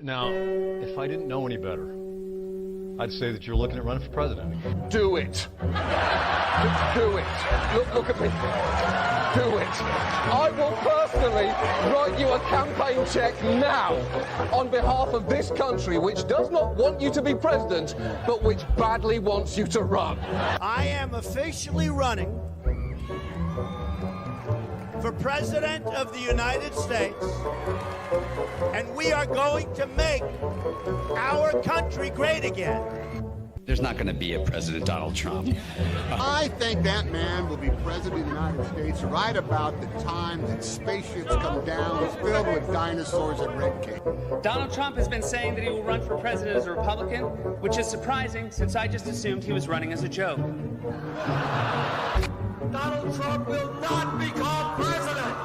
Now, if I didn't know any better, I'd say that you're looking at running for president. Do it. Do it. Look at me. Do it. I will personally write you a campaign check now on behalf of this country, which does not want you to be president, but which badly wants you to run. I am officially running for President of the United States, and we are going to make our country great again. There's not going to be a President Donald Trump. I think that man will be president of the United States right about the time that spaceships come down filled with dinosaurs and red cake. Donald Trump has been saying that he will run for president as a Republican, which is surprising since I just assumed he was running as a joke. Donald Trump will not become president.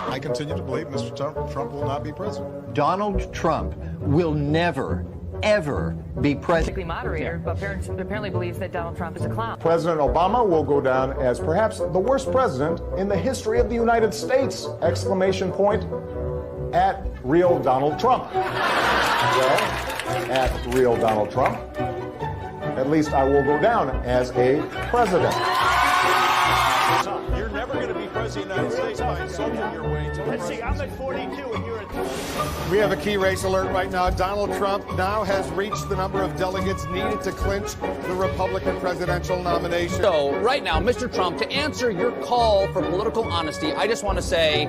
I continue to believe Mr. Trump will not be president. Donald Trump will never, ever be president. Moderator, but apparently believes that Donald Trump is a clown. President Obama will go down as perhaps the worst president in the history of the United States! Exclamation point at real Donald Trump. Well, at real Donald Trump, at least I will go down as a president. You're never going to be president of the United States by insulting your way to. Let's see, I'm at 42 and you're at 20. We have a key race alert right now. Donald Trump now has reached the number of delegates needed to clinch the Republican presidential nomination. So, right now, Mr. Trump, to answer your call for political honesty, I just want to say,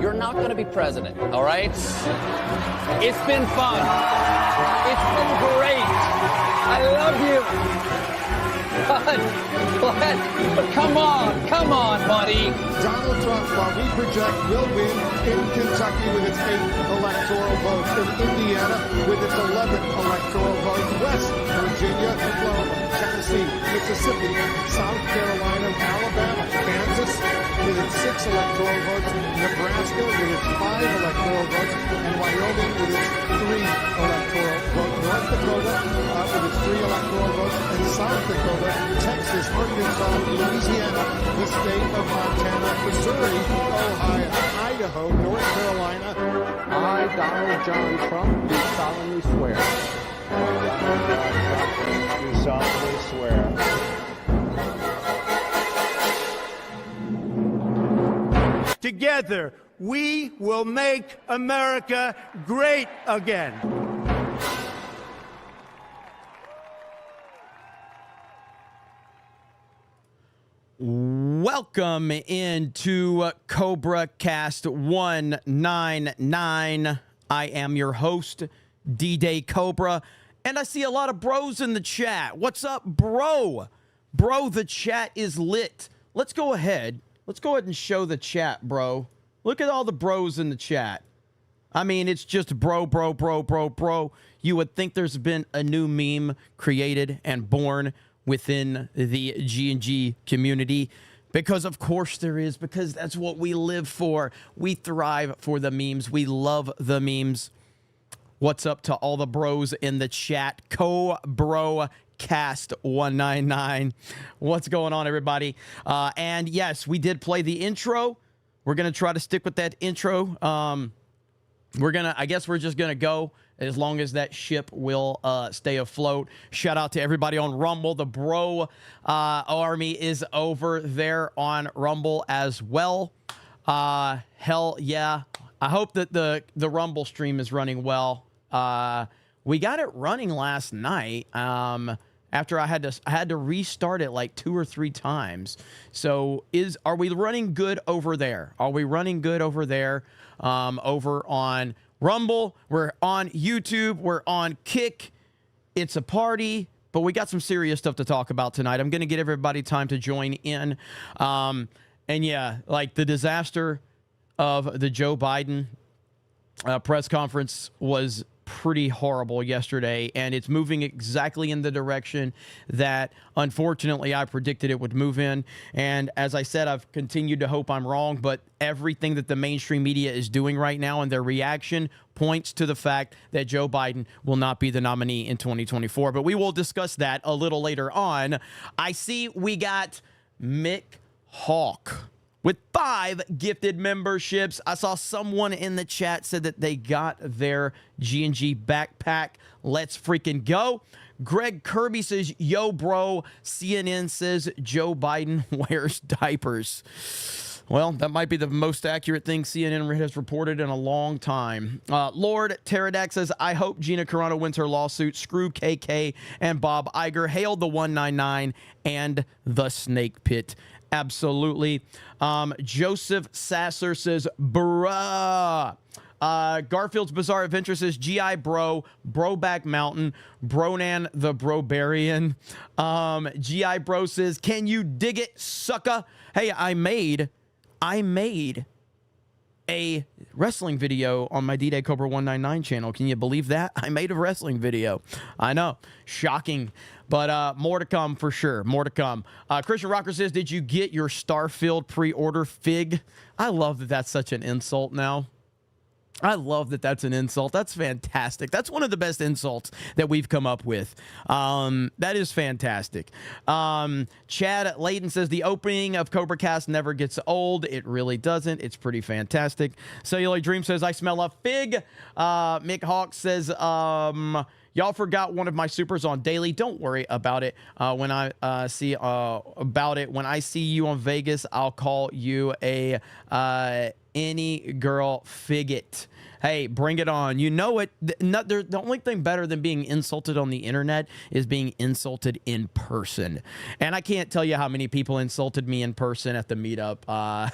you're not going to be president, all right? It's been fun. It's been great. I love you. But come on, buddy. Donald Trump, while we project, will win in Kentucky with its 8th electoral vote, in Indiana with its 11th electoral vote, West Virginia, Oklahoma, Tennessee, Mississippi, South Carolina, Alabama, Kansas with its 6 electoral votes, Nebraska with its 5 electoral votes, and Wyoming with its 3 electoral votes, North Dakota with its 3 electoral votes, and South Dakota, Texas, Arkansas, Louisiana, the state of Montana, Missouri, Ohio, Idaho, North Carolina. I, Donald John Trump, do solemnly swear. Do solemnly swear. Together, we will make America great again. Welcome into CobraCast 199. I am your host, D-Day Cobra, and I see a lot of bros in the chat. What's up, bro? Bro, the chat is lit. Let's go ahead and show the chat, bro. Look at all the bros in the chat. I mean, it's just bro. You would think there's been a new meme created and born within the G&G community, because of course there is, because that's what we live for. We thrive for the memes. We love the memes. What's up to all the bros in the chat? CobraCast 199. What's going on, everybody? And yes, we did play the intro. We're gonna try to stick with that intro. I guess we're just gonna go as long as that ship will stay afloat. Shout out to everybody on Rumble. The bro army is over there on Rumble as well. Hell yeah. I hope that the Rumble stream is running well. We got it running last night after I had to restart it like 2 or 3 times. So are we running good over there? Are we running good over there over on Rumble? We're on YouTube. We're on Kick. It's a party, but we got some serious stuff to talk about tonight. I'm going to get everybody time to join in. And yeah, like the disaster of the Joe Biden press conference was pretty horrible yesterday, and it's moving exactly in the direction that unfortunately I predicted it would move in. And as I said, I've continued to hope I'm wrong, but everything that the mainstream media is doing right now and their reaction points to the fact that Joe Biden will not be the nominee in 2024. But we will discuss that a little later on. I see we got Mick Hawk with 5 gifted memberships. I saw someone in the chat said that they got their G&G backpack. Let's freaking go. Greg Kirby says, yo, bro. CNN says Joe Biden wears diapers. Well, that might be the most accurate thing CNN has reported in a long time. Lord Pterodax says, I hope Gina Carano wins her lawsuit. Screw KK and Bob Iger. Hail the 199 and the snake pit. Absolutely. Joseph Sasser says, bruh. Garfield's Bizarre Adventure says, GI Bro, Broback Mountain, Bronan the Brobarian. GI Bro says, can you dig it, sucker? Hey, I made a wrestling video on my D-Day Cobra 199 channel. Can you believe that? I made a wrestling video. I know. Shocking. But more to come for sure. More to come. Christian Rocker says, did you get your Starfield pre-order fig? I love that that's such an insult now. I love that that's an insult. That's fantastic. That's one of the best insults that we've come up with. That is fantastic. Chad Layton says, the opening of CobraCast never gets old. It really doesn't. It's pretty fantastic. Cellular Dream says, I smell a fig. Mick Hawk says, y'all forgot one of my supers on daily. Don't worry about it. When I see you on Vegas, I'll call you a any girl figget. Hey, bring it on. You know it. The only thing better than being insulted on the internet is being insulted in person. And I can't tell you how many people insulted me in person at the meetup.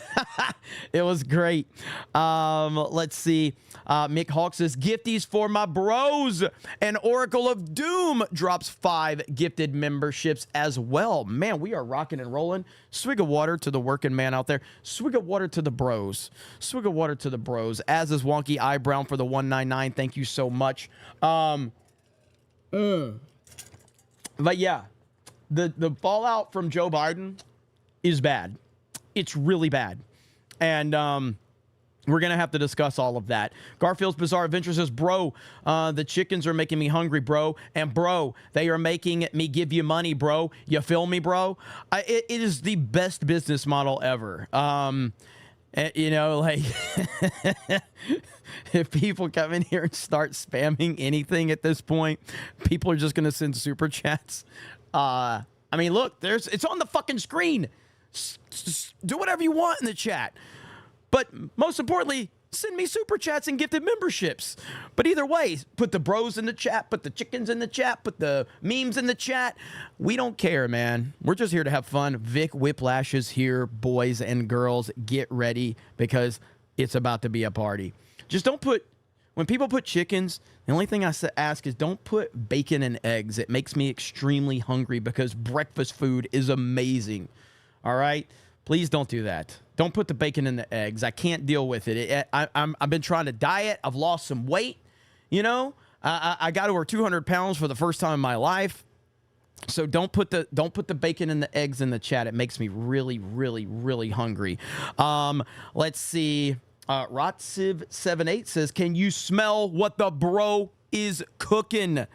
It was great. Let's see. Mick Hawk says, gifties for my bros. And Oracle of Doom drops 5 gifted memberships as well. Man, we are rocking and rolling. Swig of water to the working man out there. Swig of water to the bros. Swig of water to the bros. As is Wonky Eyebrow for the 199. Thank you so much. But yeah, the fallout from Joe Biden is bad. It's really bad. And we're going to have to discuss all of that. Garfield's Bizarre Adventure says, bro, the chickens are making me hungry, bro. And, bro, they are making me give you money, bro. You feel me, bro? It is the best business model ever. You know, like, if people come in here and start spamming anything at this point, people are just going to send super chats. I mean, look, it's on the fucking screen. Do whatever you want in the chat. But most importantly, send me super chats and gifted memberships. But either way, put the bros in the chat, put the chickens in the chat, put the memes in the chat. We don't care, man. We're just here to have fun. Vic Whiplash is here, boys and girls. Get ready because it's about to be a party. Just don't put, when people put chickens, the only thing I ask is don't put bacon and eggs. It makes me extremely hungry because breakfast food is amazing. All right? Please don't do that. Don't put the bacon in the eggs. I can't deal with it. I've been trying to diet. I've lost some weight. You know, I got over 200 pounds for the first time in my life. So don't put the bacon and the eggs in the chat. It makes me really, really, really hungry. Let's see. Rotsiv78 says, can you smell what the bro is cooking?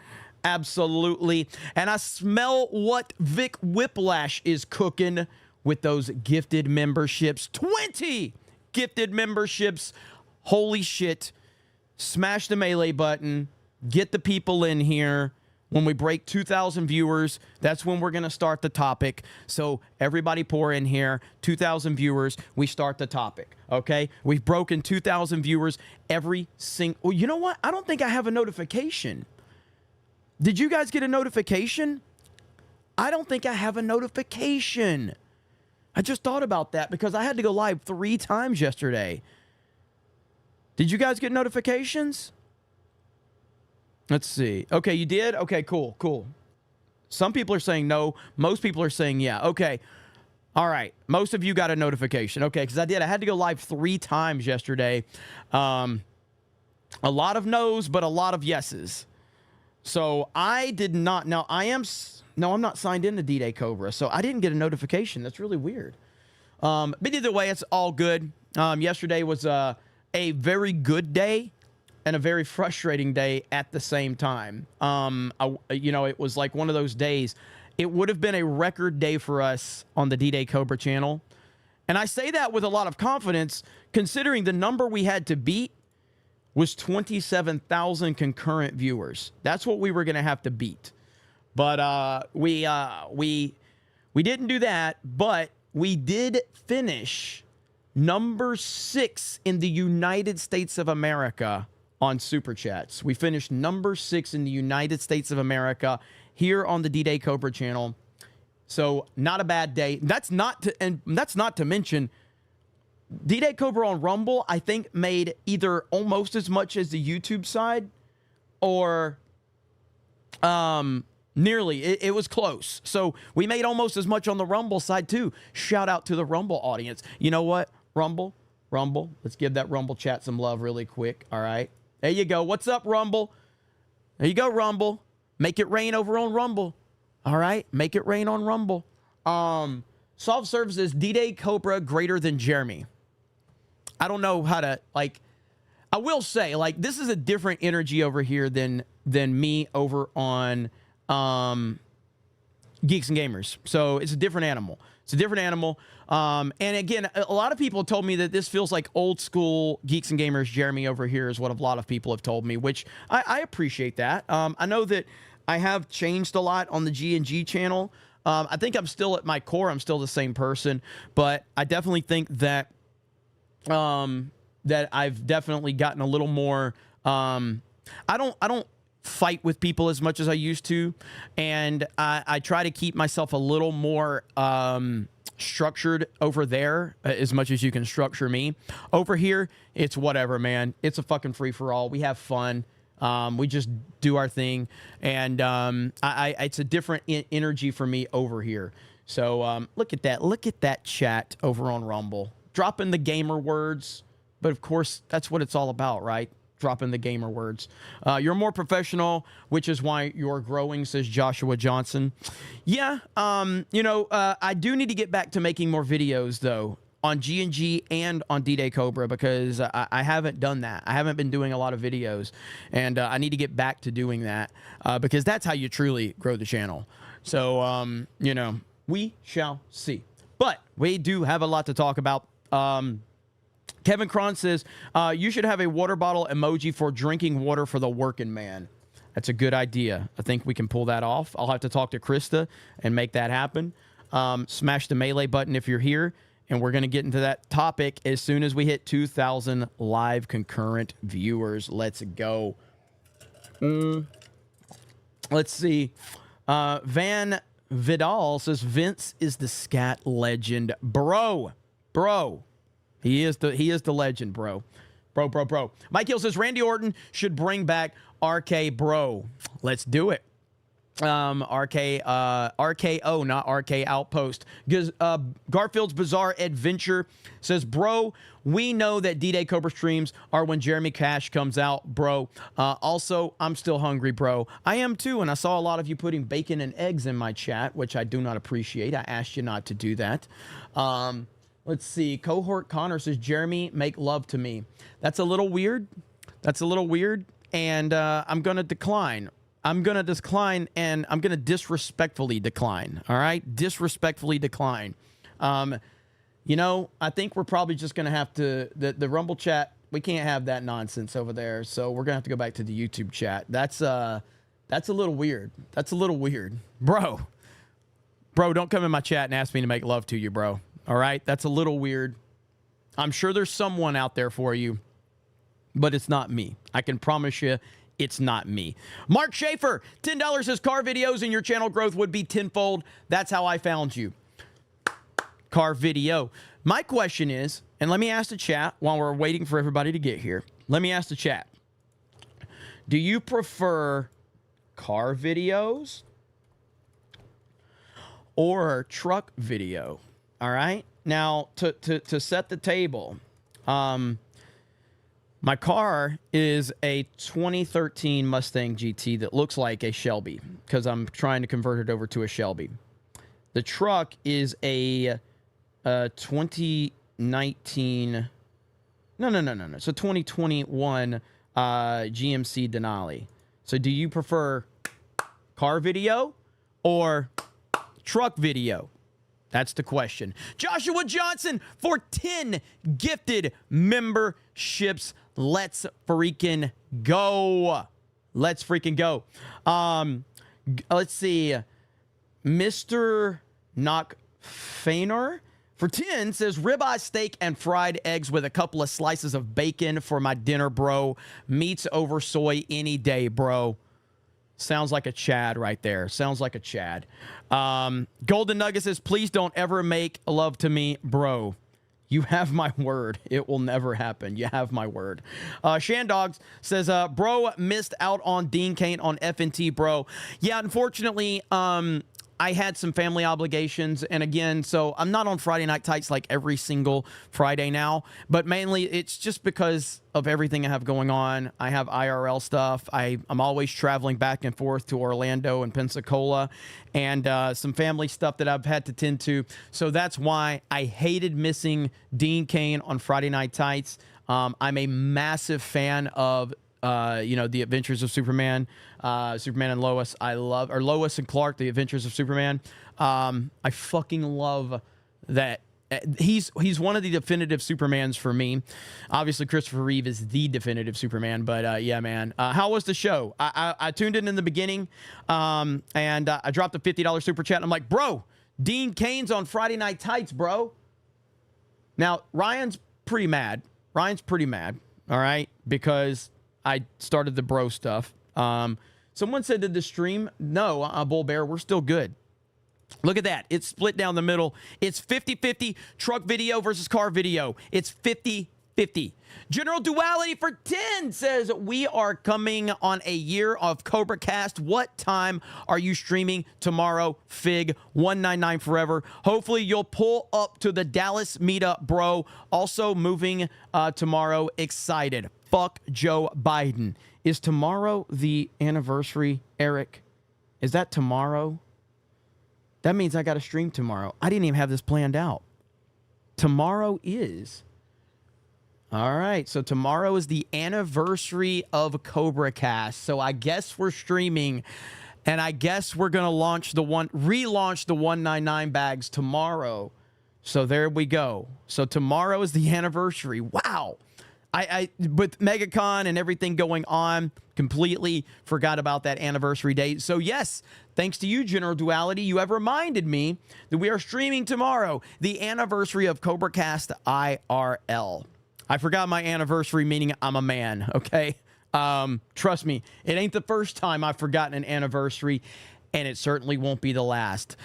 Absolutely. And I smell what Vic Whiplash is cooking with those gifted memberships. 20 gifted memberships. Holy shit. Smash the melee button. Get the people in here. When we break 2,000 viewers, that's when we're going to start the topic. So everybody pour in here. 2,000 viewers, we start the topic. Okay? We've broken 2,000 viewers every single... Well, you know what? I don't think I have a notification. Did you guys get a notification? I don't think I have a notification. I just thought about that because I had to go live 3 times yesterday. Did you guys get notifications? Let's see. Okay, you did? Okay, cool. Some people are saying no. Most people are saying yeah. Okay. All right. Most of you got a notification. Okay, because I did. I had to go live 3 times yesterday. A lot of no's, but a lot of yeses. So I did not. Now, I'm not signed into D-Day Cobra, so I didn't get a notification. That's really weird. But either way, it's all good. Yesterday was a very good day and a very frustrating day at the same time. It was like one of those days. It would have been a record day for us on the D-Day Cobra channel, And I say that with a lot of confidence, considering the number we had to beat was 27,000 concurrent viewers. That's what we were going to have to beat. But we didn't do that, but we did finish number 6 in the United States of America on Super Chats. We finished number 6 in the United States of America here on the D-Day Cobra channel. So not a bad day. That's not to mention D-Day Cobra on Rumble, I think, made either almost as much as the YouTube side or nearly. It was close. So we made almost as much on the Rumble side too. Shout out to the Rumble audience. You know what? Rumble. Let's give that Rumble chat some love really quick. All right. There you go. What's up, Rumble? There you go, Rumble. Make it rain over on Rumble. All right. Make it rain on Rumble. Solve Services, D-Day Cobra greater than Jeremy. I don't know how to, like, I will say, like, this is a different energy over here than me over on Geeks and Gamers. So it's a different animal. It's a different animal. And again, a lot of people told me that this feels like old school Geeks and Gamers Jeremy over here is what a lot of people have told me, which I appreciate that. I know that I have changed a lot on the G&G channel. I think I'm still at my core. I'm still the same person, but I definitely think that that I've definitely gotten a little more. I don't fight with people as much as I used to, and I try to keep myself a little more structured over there as much as you can structure me. Over here, it's whatever, man. It's a fucking free for all. We have fun. We just do our thing, and it's a different energy for me over here. So look at that. Look at that chat over on Rumble. Dropping the gamer words, but of course, that's what it's all about, right? Dropping the gamer words. You're more professional, which is why you're growing, says Joshua Johnson. Yeah, I do need to get back to making more videos, though, on G&G and on D-Day Cobra, because I haven't done that. I haven't been doing a lot of videos, and I need to get back to doing that, because that's how you truly grow the channel. So, we shall see. But we do have a lot to talk about. Kevin Cron says, you should have a water bottle emoji for drinking water for the working man. That's a good idea. I think we can pull that off. I'll have to talk to Krista and make that happen. Smash the melee button if you're here. And we're going to get into that topic as soon as we hit 2,000 live concurrent viewers. Let's go. Let's see. Van Vidal says, Vince is the scat legend. Bro. He is the legend, bro. Bro. Mike Hill says, Randy Orton should bring back RK Bro. Let's do it. RKO, not RK Outpost. Garfield's Bizarre Adventure says, bro, we know that D-Day Cobra streams are when Jeremy Cash comes out, bro. Also, I'm still hungry, bro. I am too, and I saw a lot of you putting bacon and eggs in my chat, which I do not appreciate. I asked you not to do that. Let's see. Cohort Connor says, Jeremy, make love to me. That's a little weird. And I'm going to decline. I'm going to decline, and I'm going to disrespectfully decline. All right? Disrespectfully decline. I think we're probably just going to have to, the Rumble chat, we can't have that nonsense over there. So we're going to have to go back to the YouTube chat. That's a little weird. Bro, don't come in my chat and ask me to make love to you, bro. All right? That's a little weird. I'm sure there's someone out there for you, but it's not me. I can promise you it's not me. Mark Schaefer, $10 says car videos and your channel growth would be tenfold. That's how I found you. Car video. My question is, and let me ask the chat while we're waiting for everybody to get here. Let me ask the chat. Do you prefer car videos or truck video? All right. Now, to set the table, my car is a 2013 Mustang GT that looks like a Shelby because I'm trying to convert it over to a Shelby. The truck is a 2019. No. It's a 2021 GMC Denali. So do you prefer car video or truck video? That's the question. Joshua Johnson for 10 gifted memberships. Let's freaking go. Let's freaking go. Let's see. Mr. Knockfainer for 10 says ribeye steak and fried eggs with a couple of slices of bacon for my dinner, bro. Meats over soy any day, bro. Sounds like a Chad right there. Sounds like a Chad. Golden Nugget says, please don't ever make love to me, bro. You have my word. It will never happen. You have my word. Shandogs says, bro missed out on Dean Cain on FNT, bro. Yeah, unfortunately, I had some family obligations. And again, so I'm not on Friday Night Tights like every single Friday now. But mainly it's just because of everything I have going on. I have IRL stuff. I'm always traveling back and forth to Orlando and Pensacola. And some family stuff that I've had to tend to. So that's why I hated missing Dean Cain on Friday Night Tights. I'm a massive fan of The Adventures of Superman, Superman and Lois. Or Lois and Clark, The Adventures of Superman. I fucking love that. He's one of the definitive Supermans for me. Obviously, Christopher Reeve is the definitive Superman, but yeah, man. How was the show? I tuned in the beginning, and I dropped a $50 super chat. And I'm like, bro, Dean Cain's on Friday Night Tights, bro. Now, Ryan's pretty mad. All right, because I started the bro stuff. Someone said, did the stream? No, Bull Bear, we're still good. Look at that. It's split down the middle. It's 50-50 truck video versus car video. It's 50-50. General Duality for 10 says, we are coming on a year of CobraCast. What time are you streaming tomorrow? Fig 199 forever. Hopefully you'll pull up to the Dallas meetup, bro. Also moving tomorrow. Excited. Fuck Joe Biden. Is tomorrow the anniversary, Eric? Is that tomorrow? That means I got to stream tomorrow. I didn't even have this planned out. Tomorrow is. All right. So tomorrow is the anniversary of CobraCast. So I guess we're streaming, and I guess we're going to relaunch the 199 bags tomorrow. So there we go. So tomorrow is the anniversary. Wow. I with MegaCon and everything going on, completely forgot about that anniversary date. So yes, thanks to you, General Duality, you have reminded me that we are streaming tomorrow, the anniversary of CobraCast IRL. I forgot my anniversary, meaning I'm a man, okay? Trust me, it ain't the first time I've forgotten an anniversary, and it certainly won't be the last.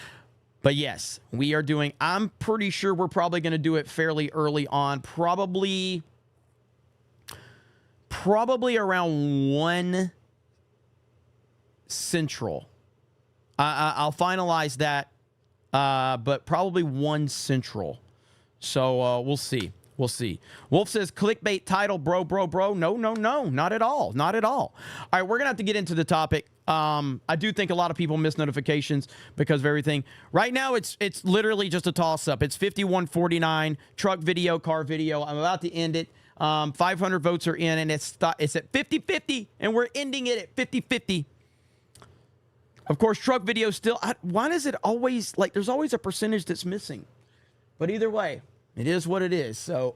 But yes, we are doing, I'm pretty sure we're probably going to do it fairly early on, probably around 1 Central. I'll finalize that, but probably 1 Central. So we'll see. We'll see. Wolf says, clickbait title, bro. No, not at all. Not at all. All right, we're going to have to get into the topic. I do think a lot of people miss notifications because of everything. Right now, it's literally just a toss-up. It's 51-49, truck video, car video. I'm about to end it. 500 votes are in, and it's at 50-50, and we're ending it at 50-50. Of course, truck video still. Why does it always, like, there's always a percentage that's missing? But either way, it is what it is. So,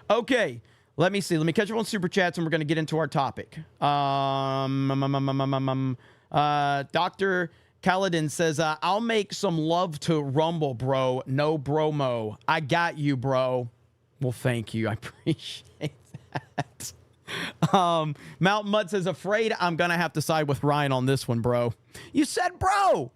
okay. Let me see. Let me catch up on Super Chats, and we're going to get into our topic. Dr. Kaladin says, I'll make some love to Rumble, bro. No bromo. I got you, bro. Well, thank you. I appreciate that. Mountain Mud says, afraid I'm going to have to side with Ryan on this one, bro. You said bro.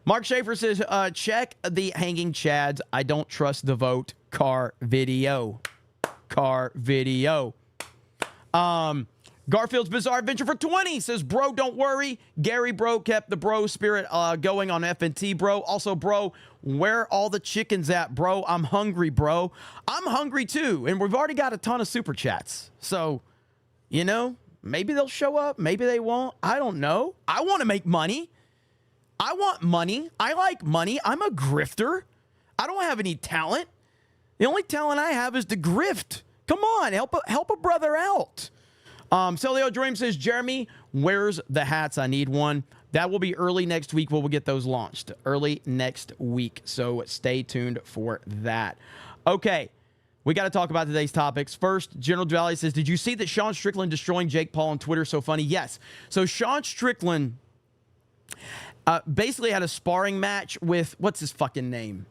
Mark Schaefer says, check the hanging chads. I don't trust the vote. Car video. Garfield's Bizarre Adventure for 20 says, bro, don't worry. Gary, bro, kept the bro spirit going on FNT, bro. Also, bro, where all the chickens at, bro? I'm hungry, bro. I'm hungry, too. And we've already got a ton of super chats. So, you know, maybe they'll show up. Maybe they won't. I don't know. I want to make money. I want money. I like money. I'm a grifter. I don't have any talent. The only talent I have is to grift. Come on, help a brother out. Celio Dream says, Jeremy, Where's the hats? I need one. That will be early next week. We'll get those launched early next week. So stay tuned for that. Okay. We got to talk about today's topics. First, General Valley says, did you see that Sean Strickland destroying Jake Paul on Twitter? So funny. Yes. So Sean Strickland basically had a sparring match with, what's his fucking name?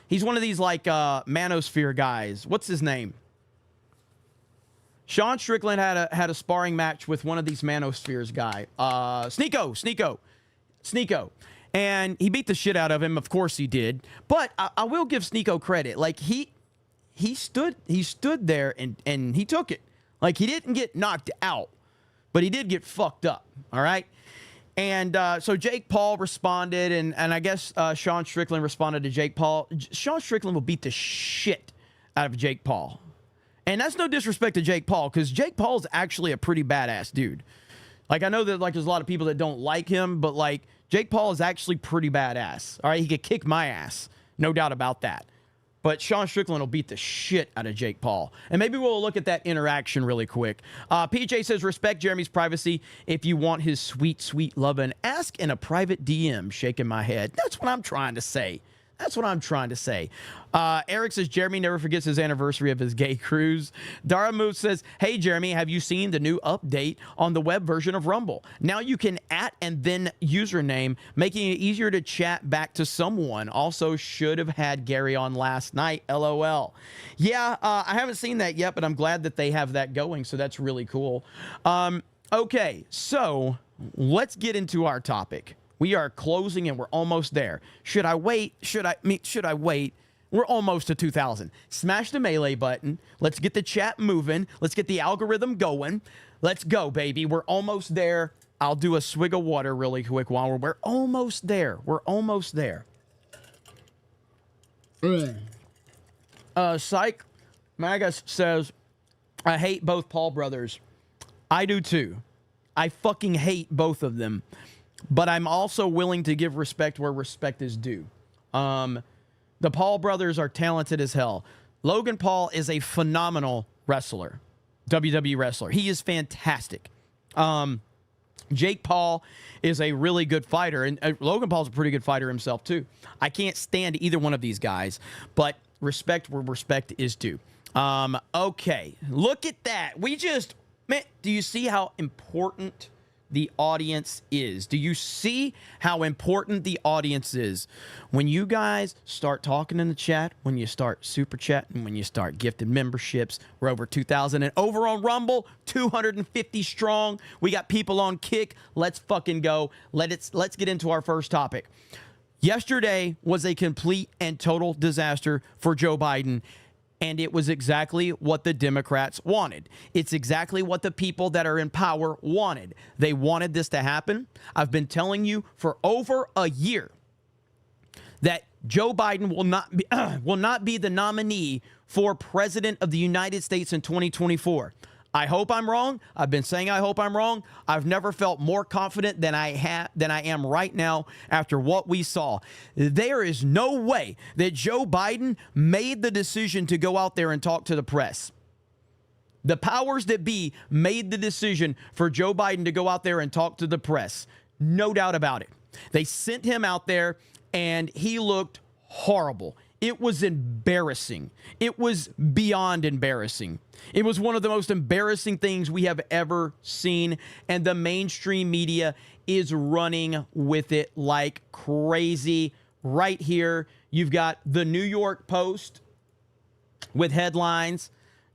He's one of these like manosphere guys. What's his name? Sean Strickland had a sparring match with one of these manospheres guy. Sneeko. And he beat the shit out of him. Of course he did. But I will give Sneeko credit. Like he stood there and he took it. Like he didn't get knocked out, but he did get fucked up. All right. And so Jake Paul responded, and I guess Sean Strickland responded to Jake Paul. Sean Strickland will beat the shit out of Jake Paul. And that's no disrespect to Jake Paul, because Jake Paul is actually a pretty badass dude. Like, I know that like there's a lot of people that don't like him, but like Jake Paul is actually pretty badass. All right, he could kick my ass, no doubt about that. But Sean Strickland will beat the shit out of Jake Paul. And maybe we'll look at that interaction really quick. PJ says, respect Jeremy's privacy. If you want his sweet, sweet lovin', ask in a private DM. Shaking my head. That's what I'm trying to say. Eric says, Jeremy never forgets his anniversary of his gay cruise. Dara Moose says, hey, Jeremy, have you seen the new update on the web version of Rumble? Now you can @ and then username, making it easier to chat back to someone. Also, should have had Gary on last night. LOL. Yeah, I haven't seen that yet, but I'm glad that they have that going, so that's really cool. Okay, so let's get into our topic. We are closing and we're almost there. Should I wait? Should I wait? We're almost to 2,000. Smash the melee button. Let's get the chat moving. Let's get the algorithm going. Let's go, baby. We're almost there. I'll do a swig of water really quick while we're almost there. We're almost there. Psych Magus says, I hate both Paul brothers. I do too. I fucking hate both of them. But I'm also willing to give respect where respect is due. The Paul brothers are talented as hell. Logan Paul is a phenomenal wrestler, WWE wrestler. He is fantastic. Jake Paul is a really good fighter, and Logan Paul's a pretty good fighter himself too. I can't stand either one of these guys, but respect where respect is due. Okay, look at that. Man, do you see how important the audience is? Do you see how important the audience is? When you guys start talking in the chat, when you start super chatting, when you start gifting memberships, we're over 2,000, and over on Rumble, 250 strong. We got people on Kick. Let's fucking go. Let's get into our first topic. Yesterday was a complete and total disaster for Joe Biden. And it was exactly what the Democrats wanted. It's exactly what the people that are in power wanted. They wanted this to happen. I've been telling you for over a year that Joe Biden will not be the nominee for President of the United States in 2024. I hope I'm wrong. I've been saying I hope I'm wrong. I've never felt more confident than I am right now after what we saw. There is no way that Joe Biden made the decision to go out there and talk to the press. The powers that be made the decision for Joe Biden to go out there and talk to the press. No doubt about it. They sent him out there and he looked horrible. It was embarrassing. It was beyond embarrassing. It was one of the most embarrassing things we have ever seen, and the mainstream media is running with it like crazy. Right here, you've got the New York Post with headlines.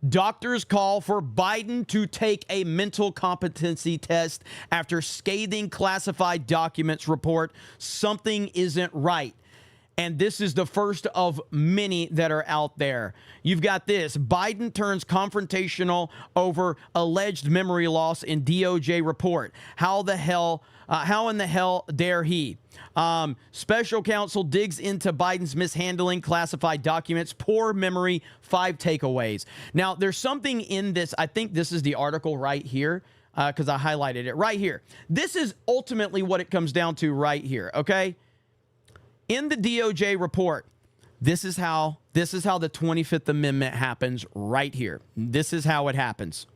Doctors call for Biden to take a mental competency test after scathing classified documents report. Something isn't right. And this is the first of many that are out there. You've got this. Biden turns confrontational over alleged memory loss in DOJ report. How in the hell dare he? Special counsel digs into Biden's mishandling classified documents. Poor memory, 5 takeaways. Now, there's something in this. I think this is the article right here because I highlighted it right here. This is ultimately what it comes down to right here, okay? In the DOJ report, this is how the 25th Amendment happens right here. This is how it happens.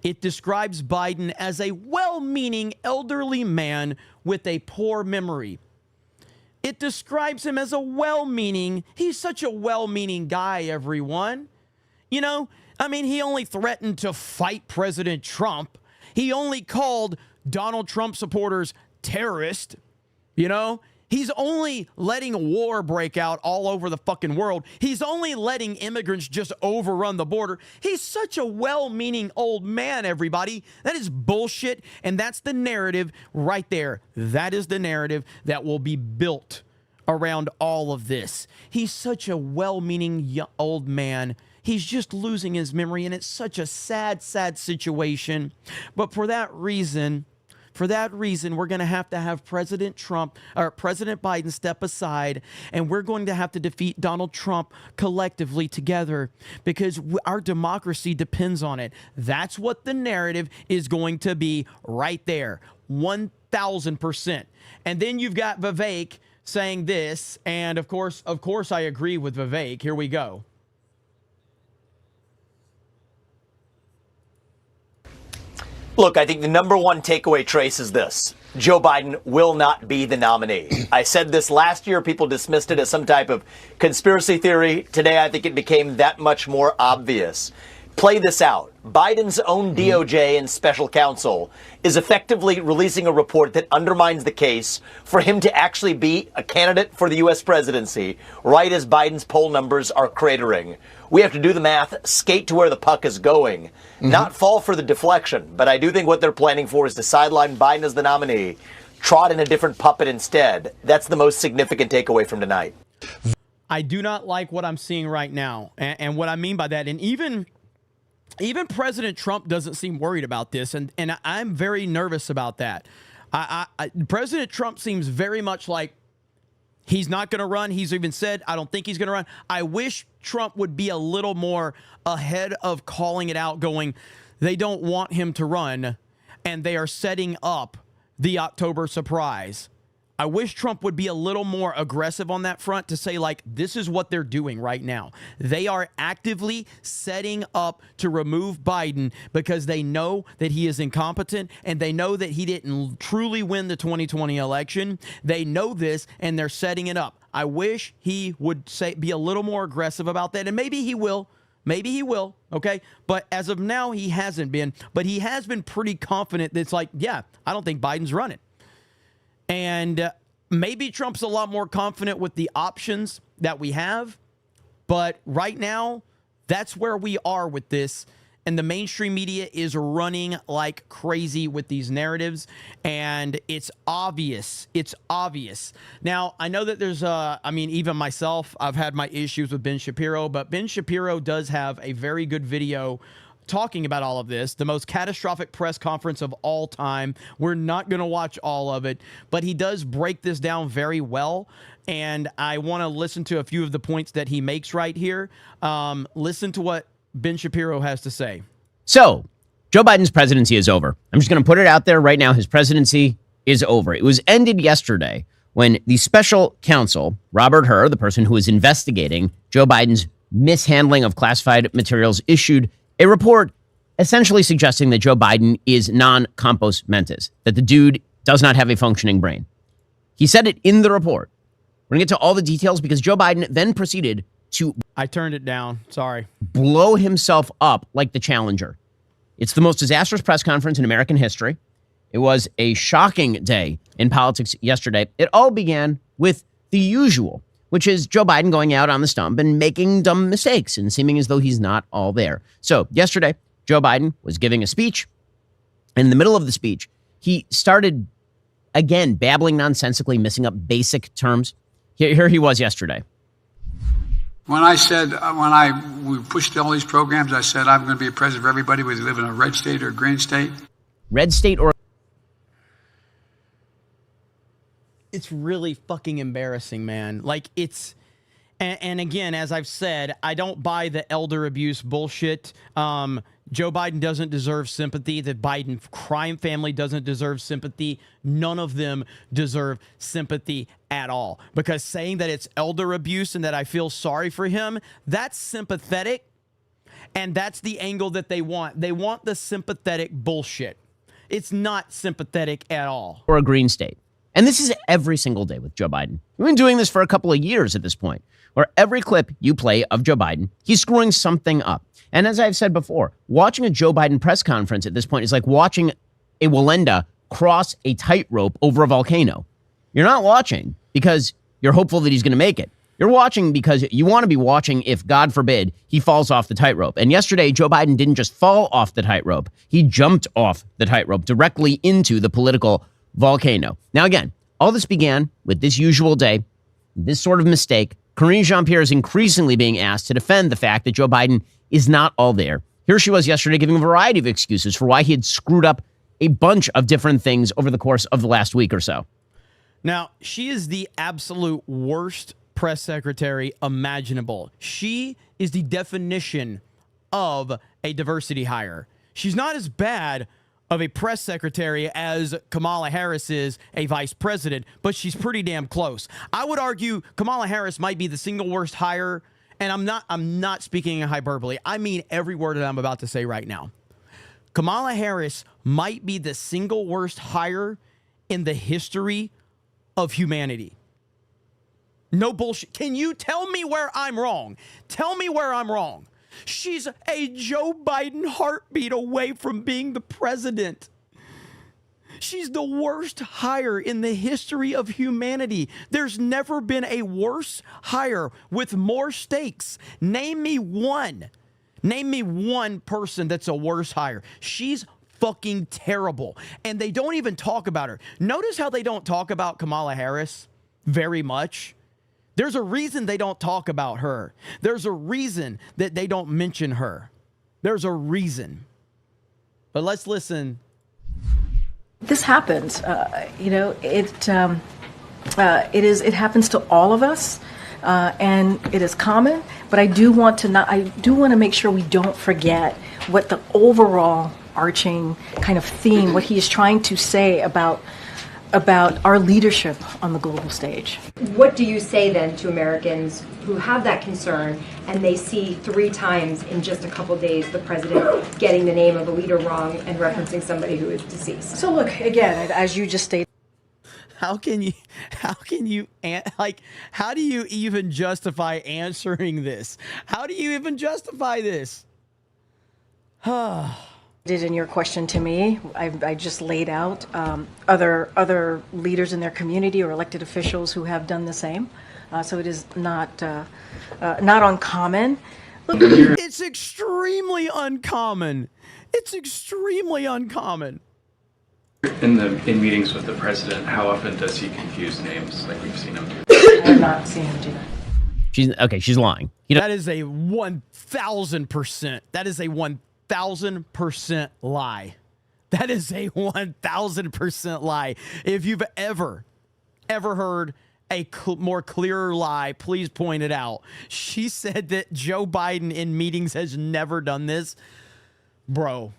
It describes Biden as a well-meaning elderly man with a poor memory. It describes him as a well-meaning, he's such a well-meaning guy, everyone. You know, I mean, he only threatened to fight President Trump. He only called Donald Trump supporters terrorists. You know, he's only letting a war break out all over the fucking world. He's only letting immigrants just overrun the border. He's such a well-meaning old man, everybody. That is bullshit, and that's the narrative right there. That is the narrative that will be built around all of this. He's such a well-meaning old man. He's just losing his memory, and it's such a sad, sad situation. But for that reason, we're going to have President Biden step aside, and we're going to have to defeat Donald Trump collectively together because our democracy depends on it. That's what the narrative is going to be right there, 1,000%. And then you've got Vivek saying this, and of course, I agree with Vivek. Here we go. Look, I think the number one takeaway, Trace, is this. Joe Biden will not be the nominee. I said this last year. People dismissed it as some type of conspiracy theory. Today, I think it became that much more obvious. Play this out. Biden's own DOJ and special counsel is effectively releasing a report that undermines the case for him to actually be a candidate for the U.S. presidency, right as Biden's poll numbers are cratering. We have to do the math, skate to where the puck is going, not fall for the deflection. But I do think what they're planning for is to sideline Biden as the nominee, trot in a different puppet instead. That's the most significant takeaway from tonight. I do not like what I'm seeing right now. And what I mean by that, and even President Trump doesn't seem worried about this, and I'm very nervous about that. President Trump seems very much like he's not going to run. He's even said, I don't think he's going to run. I wish Trump would be a little more ahead of calling it out, going, they don't want him to run, and they are setting up the October surprise. I wish Trump would be a little more aggressive on that front to say, like, this is what they're doing right now. They are actively setting up to remove Biden because they know that he is incompetent and they know that he didn't truly win the 2020 election. They know this and they're setting it up. I wish he would be a little more aggressive about that, and maybe he will. Maybe he will, okay? But as of now, he hasn't been. But he has been pretty confident that it's like, yeah, I don't think Biden's running. And maybe Trump's a lot more confident with the options that we have. But right now, that's where we are with this. And the mainstream media is running like crazy with these narratives. And it's obvious. It's obvious. Now, I know that there's, even myself, I've had my issues with Ben Shapiro. But Ben Shapiro does have a very good video talking about all of this, the most catastrophic press conference of all time. We're not going to watch all of it, but he does break this down very well. And I want to listen to a few of the points that he makes right here. Listen to what Ben Shapiro has to say. So, Joe Biden's presidency is over. I'm just going to put it out there right now. His presidency is over. It was ended yesterday when the special counsel, Robert Hur, the person who is investigating Joe Biden's mishandling of classified materials, issued a report essentially suggesting that Joe Biden is non-compos mentis, that the dude does not have a functioning brain. He said it in the report. We're going to get to all the details because Joe Biden then proceeded to... I turned it down. Sorry. ...blow himself up like the Challenger. It's the most disastrous press conference in American history. It was a shocking day in politics yesterday. It all began with the usual, which is Joe Biden going out on the stump and making dumb mistakes and seeming as though he's not all there. So yesterday, Joe Biden was giving a speech. In the middle of the speech, he started, again, babbling nonsensically, missing up basic terms. Here he was yesterday. When we pushed all these programs, I said, I'm going to be a president for everybody, whether you live in a red state or a green state. Red state or... It's really fucking embarrassing, man. Like, it's... And again, as I've said, I don't buy the elder abuse bullshit. Joe Biden doesn't deserve sympathy. The Biden crime family doesn't deserve sympathy. None of them deserve sympathy at all. Because saying that it's elder abuse and that I feel sorry for him, that's sympathetic. And that's the angle that they want. They want the sympathetic bullshit. It's not sympathetic at all. Or a green state. And this is every single day with Joe Biden. We've been doing this for a couple of years at this point, where every clip you play of Joe Biden, he's screwing something up. And as I've said before, watching a Joe Biden press conference at this point is like watching a Walenda cross a tightrope over a volcano. You're not watching because you're hopeful that he's going to make it. You're watching because you want to be watching if, God forbid, he falls off the tightrope. And yesterday, Joe Biden didn't just fall off the tightrope. He jumped off the tightrope directly into the political volcano. Now, again, all this began with this usual day, this sort of mistake. Karine Jean-Pierre is increasingly being asked to defend the fact that Joe Biden is not all there. Here she was yesterday giving a variety of excuses for why he had screwed up a bunch of different things over the course of the last week or so. Now, she is the absolute worst press secretary imaginable. She is the definition of a diversity hire. She's not as bad of a press secretary as Kamala Harris is a vice president, but she's pretty damn close. I would argue Kamala Harris might be the single worst hire, and I'm not speaking in hyperbole. I mean every word that I'm about to say right now. Kamala Harris might be the single worst hire in the history of humanity. No bullshit. Can you tell me where I'm wrong? Tell me where I'm wrong. She's a Joe Biden heartbeat away from being the president. She's the worst hire in the history of humanity. There's never been a worse hire with more stakes. Name me one. Name me one person that's a worse hire. She's fucking terrible. And they don't even talk about her. Notice how they don't talk about Kamala Harris very much. There's a reason they don't talk about her. There's a reason that they don't mention her. There's a reason. But let's listen. This happens. It happens to all of us, and it is common. But I do want to make sure we don't forget what the overall arching kind of theme, what he is trying to say about our leadership on the global stage. What do you say then to Americans who have that concern and they see 3 times in just a couple days the president getting the name of a leader wrong and referencing somebody who is deceased? So look, again, as you just stated, how do you even justify answering this? How do you even justify this? did in your question to me. I just laid out other leaders in their community or elected officials who have done the same. So it is not uncommon. Look, it's extremely uncommon. It's extremely uncommon. In meetings with the president, how often does he confuse names like we've seen him do? I have not seen him do that. She's lying. That is a 1,000%. That is a 1,000% lie. That is a 1,000% lie. If you've ever heard a more clearer lie, please point it out. She said that Joe Biden in meetings has never done this. Bro,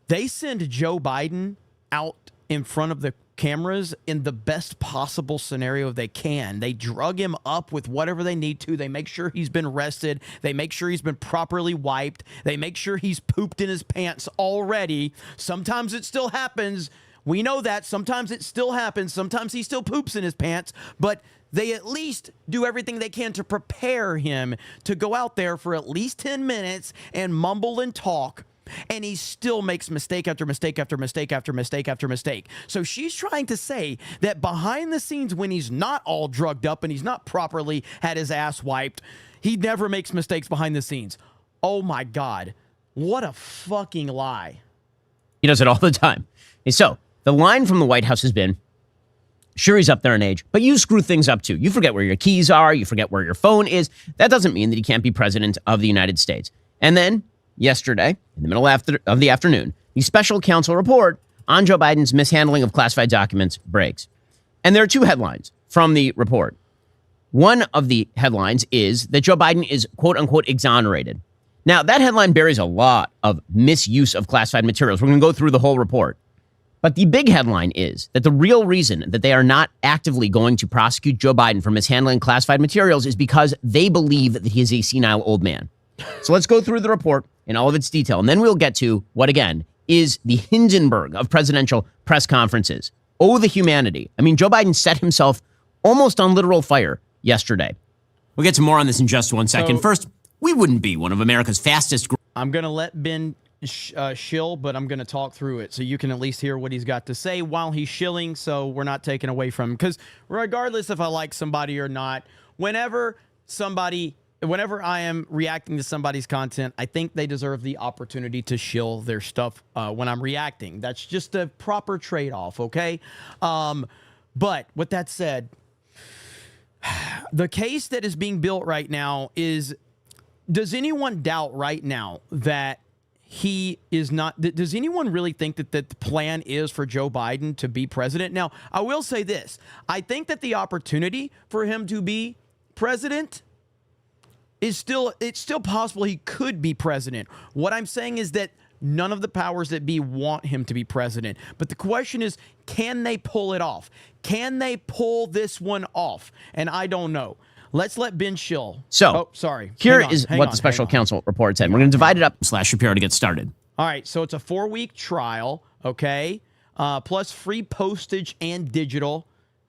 they send Joe Biden out in front of the cameras in the best possible scenario they can. They drug him up with whatever they need to. They make sure he's been rested. They make sure he's been properly wiped. They make sure he's pooped in his pants already. Sometimes it still happens. We know that. Sometimes it still happens. Sometimes he still poops in his pants. But they at least do everything they can to prepare him to go out there for at least 10 minutes and mumble and talk. And he still makes mistake after mistake after mistake after mistake after mistake. So she's trying to say that behind the scenes, when he's not all drugged up and he's not properly had his ass wiped, he never makes mistakes behind the scenes. Oh my God. What a fucking lie. He does it all the time. And so the line from the White House has been, sure, he's up there in age, but you screw things up too. You forget where your keys are. You forget where your phone is. That doesn't mean that he can't be president of the United States. And then yesterday, in the middle of the afternoon, the special counsel report on Joe Biden's mishandling of classified documents breaks. And there are two headlines from the report. One of the headlines is that Joe Biden is, quote unquote, exonerated. Now, that headline buries a lot of misuse of classified materials. We're going to go through the whole report. But the big headline is that the real reason that they are not actively going to prosecute Joe Biden for mishandling classified materials is because they believe that he is a senile old man. So let's go through the report in all of its detail, and then we'll get to what, again, is the Hindenburg of presidential press conferences. Oh, the humanity. I mean, Joe Biden set himself almost on literal fire yesterday. We'll get to more on this in just one second. So, first, we wouldn't be one of America's fastest. I'm going to let Ben shill, but I'm going to talk through it so you can at least hear what he's got to say while he's shilling, so we're not taken away from him. Because regardless if I like somebody or not, whenever I am reacting to somebody's content, I think they deserve the opportunity to shill their stuff when I'm reacting. That's just a proper trade-off, okay? But with that said, the case that is being built right now is, does anyone doubt right now that he is not, does anyone really think that the plan is for Joe Biden to be president? Now, I will say this. I think that the opportunity for him to be president is still, it's still possible he could be president. What I'm saying is that none of the powers that be want him to be president. But the question is, can they pull it off? Can they pull this one off? And I don't know. Let's let Ben shill. So, sorry. Here is what the special counsel report said. We're going to divide it up /Shapiro to get started. All right, so it's a 4-week trial, okay? Plus free postage and digital.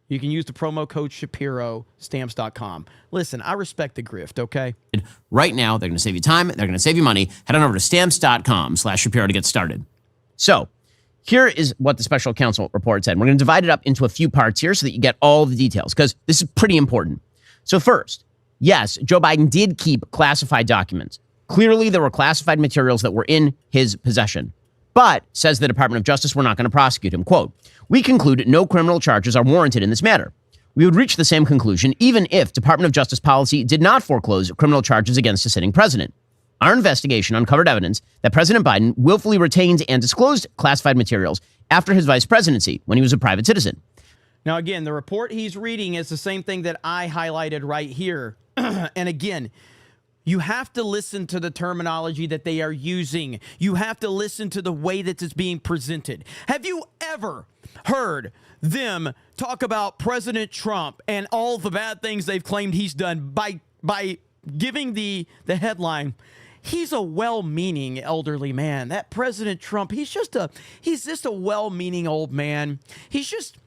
You can use the promo code Shapiro, stamps.com. Listen, I respect the grift, okay? Right now, they're going to save you time. They're going to save you money. Head on over to stamps.com/Shapiro to get started. So, here is what the special counsel report said. We're going to divide it up into a few parts here so that you get all the details, because this is pretty important. So first, yes, Joe Biden did keep classified documents. Clearly, there were classified materials that were in his possession. But, says the Department of Justice, we're not going to prosecute him. Quote, we conclude no criminal charges are warranted in this matter. We would reach the same conclusion even if Department of Justice policy did not foreclose criminal charges against a sitting president. Our investigation uncovered evidence that President Biden willfully retained and disclosed classified materials after his vice presidency when he was a private citizen. Now, again, the report he's reading is the same thing that I highlighted right here. And again, you have to listen to the terminology that they are using. You have to listen to the way that it's being presented. Have you ever heard them talk about President Trump and all the bad things they've claimed he's done by giving the headline, he's a well-meaning elderly man? That President Trump, he's just a well-meaning old man. He's just,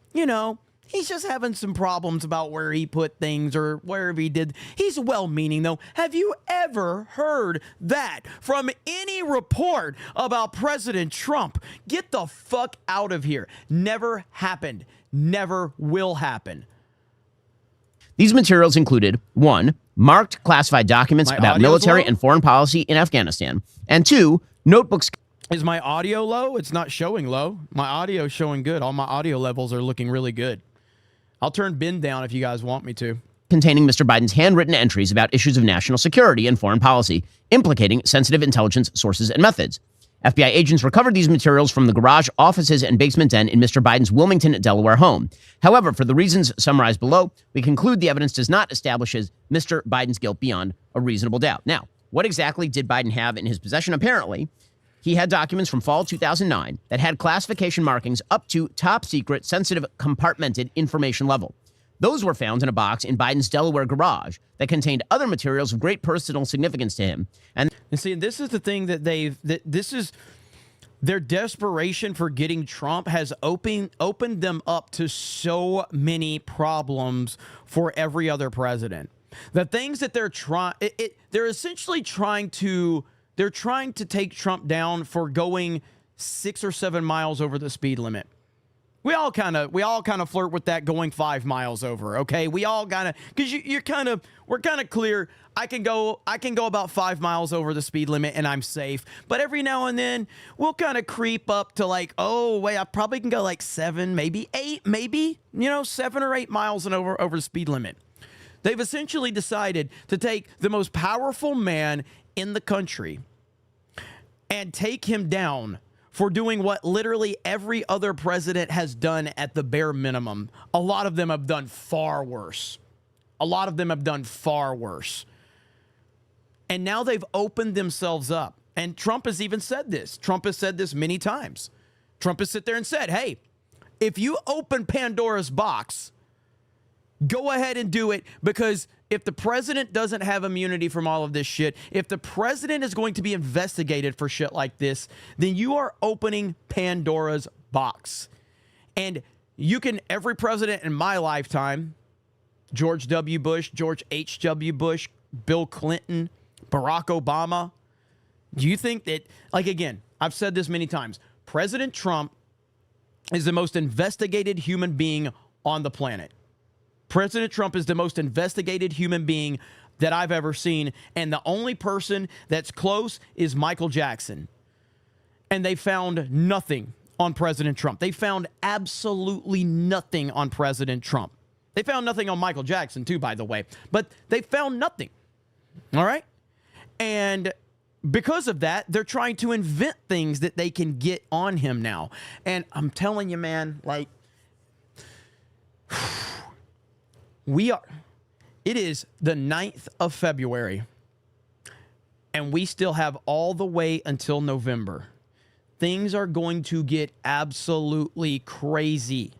he's just having some problems about where he put things or wherever he did. He's well-meaning, though. Have you ever heard that from any report about President Trump? Get the fuck out of here. Never happened. Never will happen. These materials included, 1, marked classified documents about military and foreign policy in Afghanistan, and 2, notebooks. Is my audio low? It's not showing low. My audio is showing good. All my audio levels are looking really good. I'll turn Ben down if you guys want me to. Containing Mr. Biden's handwritten entries about issues of national security and foreign policy, implicating sensitive intelligence sources and methods. FBI agents recovered these materials from the garage, offices, and basement den in Mr. Biden's Wilmington, Delaware home. However, for the reasons summarized below, we conclude the evidence does not establish Mr. Biden's guilt beyond a reasonable doubt. Now, what exactly did Biden have in his possession? Apparently, he had documents from fall 2009 that had classification markings up to top secret, sensitive, compartmented information level. Those were found in a box in Biden's Delaware garage that contained other materials of great personal significance to him. And see, this is the thing that this is their desperation for getting Trump has opened them up to so many problems for every other president. The things that they're essentially trying to take Trump down for going 6 or 7 miles over the speed limit. We all kind of flirt with that going 5 miles over. Okay, we all because we're kind of clear. I can go about 5 miles over the speed limit and I'm safe. But every now and then we'll kind of creep up to I probably can go 7, maybe 8, 7 or 8 miles and over the speed limit. They've essentially decided to take the most powerful man in the country and take him down for doing what literally every other president has done at the bare minimum. A lot of them have done far worse. And now they've opened themselves up. And Trump has even said this. Trump has said this many times. Trump has sit there and said, hey, if you open Pandora's box, go ahead and do it, because if the president doesn't have immunity from all of this shit, if the president is going to be investigated for shit like this, then you are opening Pandora's box. And you can, every president in my lifetime, George W. Bush, George H.W. Bush, Bill Clinton, Barack Obama, do you think that, like, again, I've said this many times, President Trump is the most investigated human being on the planet. President Trump is the most investigated human being that I've ever seen, and the only person that's close is Michael Jackson. And they found nothing on President Trump. They found absolutely nothing on President Trump. They found nothing on Michael Jackson, too, by the way. But they found nothing. All right? And because of that, they're trying to invent things that they can get on him now. And I'm telling you, man, like, it is the 9th of February, and we still have all the way until November. Things are going to get absolutely crazy.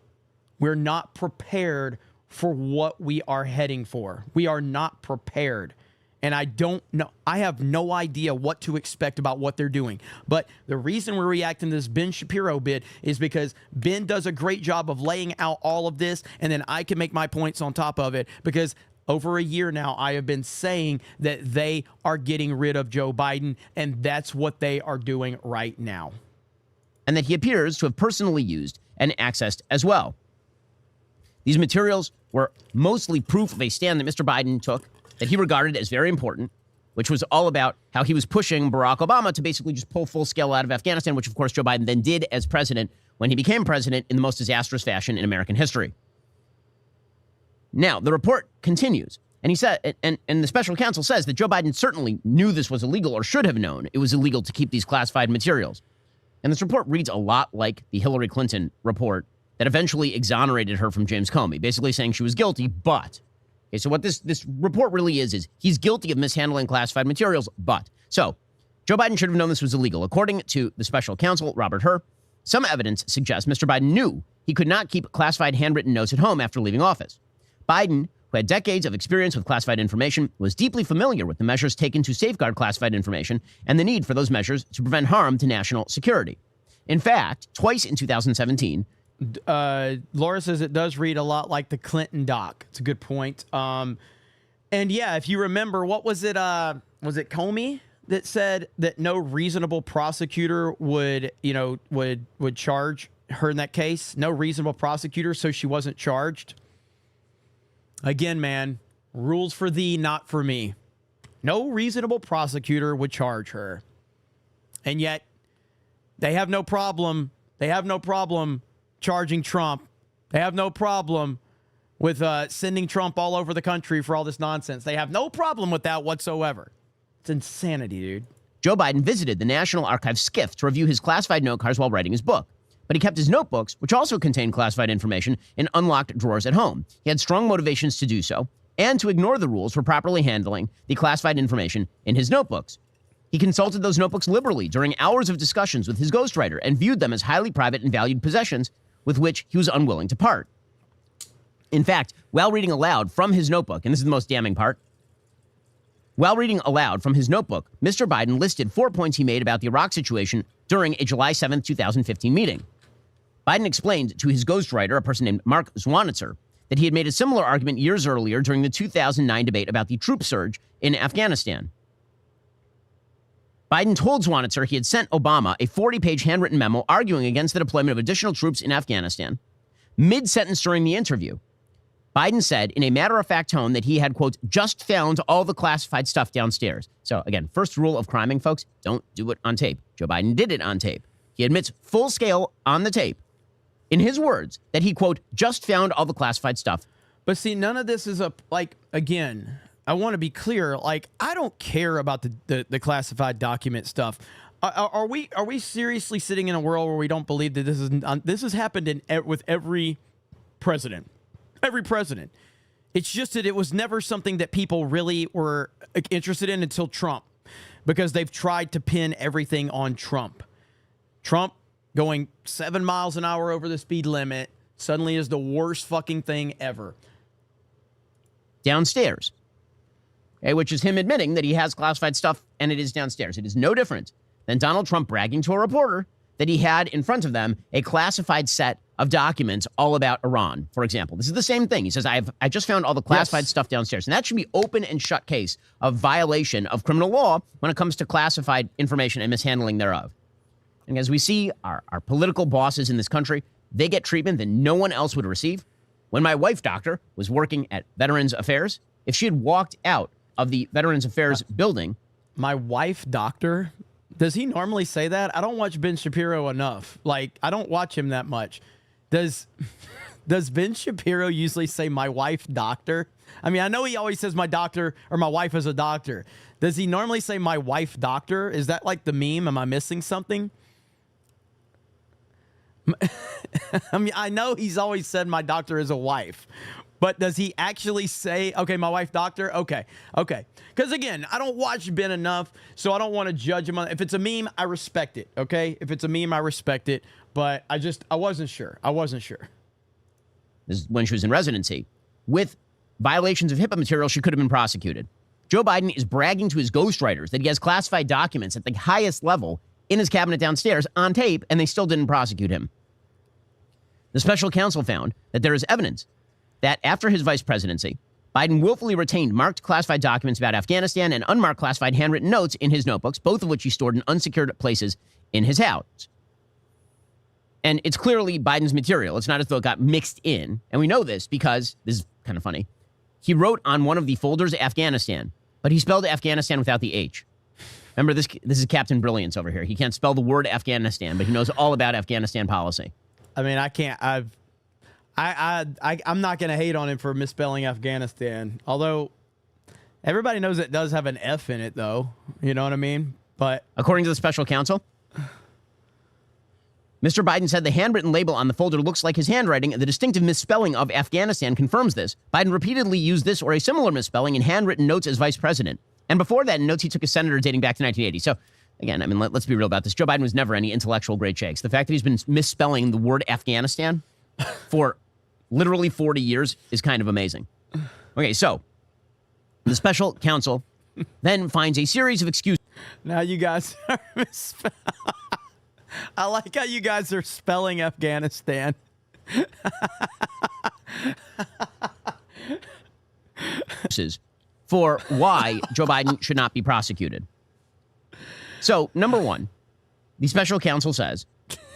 We're not prepared for what we are heading for. We are not prepared. And I don't know. I have no idea what to expect about what they're doing. But the reason we're reacting to this Ben Shapiro bit is because Ben does a great job of laying out all of this, and then I can make my points on top of it, because over a year now, I have been saying that they are getting rid of Joe Biden, and that's what they are doing right now. And that he appears to have personally used and accessed as well. These materials were mostly proof of a stand that Mr. Biden took that he regarded as very important, which was all about how he was pushing Barack Obama to basically just pull full scale out of Afghanistan, which, of course, Joe Biden then did as president when he became president in the most disastrous fashion in American history. Now, the report continues, and he said, and the special counsel says that Joe Biden certainly knew this was illegal, or should have known it was illegal to keep these classified materials. And this report reads a lot like the Hillary Clinton report that eventually exonerated her from James Comey, basically saying she was guilty, but... Okay, so what this report really is he's guilty of mishandling classified materials, but. So, Joe Biden should have known this was illegal. According to the special counsel, Robert Hur, some evidence suggests Mr. Biden knew he could not keep classified handwritten notes at home after leaving office. Biden, who had decades of experience with classified information, was deeply familiar with the measures taken to safeguard classified information and the need for those measures to prevent harm to national security. In fact, twice in 2017, Laura says it does read a lot like the Clinton doc. It's a good point. And yeah, if you remember, what was it? Was it Comey that said that no reasonable prosecutor would charge her in that case? No reasonable prosecutor, so she wasn't charged. Again, man, rules for thee, not for me. No reasonable prosecutor would charge her. And yet, they have no problem. They have no problem charging Trump. They have no problem with sending Trump all over the country for all this nonsense. They have no problem with that whatsoever. It's insanity, dude. Joe Biden visited the National Archives SCIF to review his classified note cards while writing his book. But he kept his notebooks, which also contained classified information, in unlocked drawers at home. He had strong motivations to do so, and to ignore the rules for properly handling the classified information in his notebooks. He consulted those notebooks liberally during hours of discussions with his ghostwriter and viewed them as highly private and valued possessions with which he was unwilling to part. In fact, while reading aloud from his notebook, and this is the most damning part, while reading aloud from his notebook, Mr. Biden listed 4 points he made about the Iraq situation during a July 7, 2015 meeting. Biden explained to his ghostwriter, a person named Mark Zwanitzer, that he had made a similar argument years earlier during the 2009 debate about the troop surge in Afghanistan. Biden told Zwanitzer he had sent Obama a 40-page handwritten memo arguing against the deployment of additional troops in Afghanistan. Mid-sentence during the interview, Biden said in a matter-of-fact tone that he had, quote, just found all the classified stuff downstairs. So, again, first rule of criming, folks, don't do it on tape. Joe Biden did it on tape. He admits full scale on the tape, in his words, that he, quote, just found all the classified stuff. But see, none of this is again, I want to be clear. Like, I don't care about the classified document stuff. Are we seriously sitting in a world where we don't believe that this has happened with every president? Every president. It's just that it was never something that people really were interested in until Trump, because they've tried to pin everything on Trump. Trump going 7 miles an hour over the speed limit suddenly is the worst fucking thing ever. Downstairs. Okay, which is him admitting that he has classified stuff and it is downstairs. It is no different than Donald Trump bragging to a reporter that he had in front of them a classified set of documents all about Iran, for example. This is the same thing. He says, I just found all the classified stuff downstairs. And that should be open and shut case of violation of criminal law when it comes to classified information and mishandling thereof. And as we see, our political bosses in this country, they get treatment that no one else would receive. When my wife, doctor, was working at Veterans Affairs, if she had walked out of the Veterans Affairs building... My wife, doctor? Does he normally say that? I don't watch Ben Shapiro enough. Like, I don't watch him that much. Does Ben Shapiro usually say my wife, doctor? I mean, I know he always says my doctor or my wife is a doctor. Does he normally say my wife, doctor? Is that like the meme? Am I missing something? I mean, I know he's always said my doctor is a wife, but does he actually say, okay, my wife, doctor? Okay. Because again, I don't watch Ben enough, so I don't want to judge him on. If it's a meme, I respect it. Okay. If it's a meme, I respect it. But I wasn't sure. This is when she was in residency. With violations of HIPAA material, she could have been prosecuted. Joe Biden is bragging to his ghostwriters that he has classified documents at the highest level in his cabinet downstairs on tape, and they still didn't prosecute him. The special counsel found that there is evidence that after his vice presidency, Biden willfully retained marked classified documents about Afghanistan and unmarked classified handwritten notes in his notebooks, both of which he stored in unsecured places in his house. And it's clearly Biden's material. It's not as though it got mixed in. And we know this because, this is kind of funny, he wrote on one of the folders Afghanistan, but he spelled Afghanistan without the H. Remember, this is Captain Brilliance over here. He can't spell the word Afghanistan, but he knows all about Afghanistan policy. I mean, I can't. I'm not going to hate on him for misspelling Afghanistan. Although everybody knows it does have an F in it, though. You know what I mean? But according to the special counsel, Mr. Biden said the handwritten label on the folder looks like his handwriting. The distinctive misspelling of Afghanistan confirms this. Biden repeatedly used this or a similar misspelling in handwritten notes as vice president. And before that, in notes he took as senator dating back to 1980. So, again, I mean, let's be real about this. Joe Biden was never any intellectual great shakes. The fact that he's been misspelling the word Afghanistan for literally 40 years is kind of amazing. Okay, so the special counsel then finds a series of excuses. Now you guys are misspelling. I like how you guys are spelling Afghanistan. For why Joe Biden should not be prosecuted. So, number one, the special counsel says,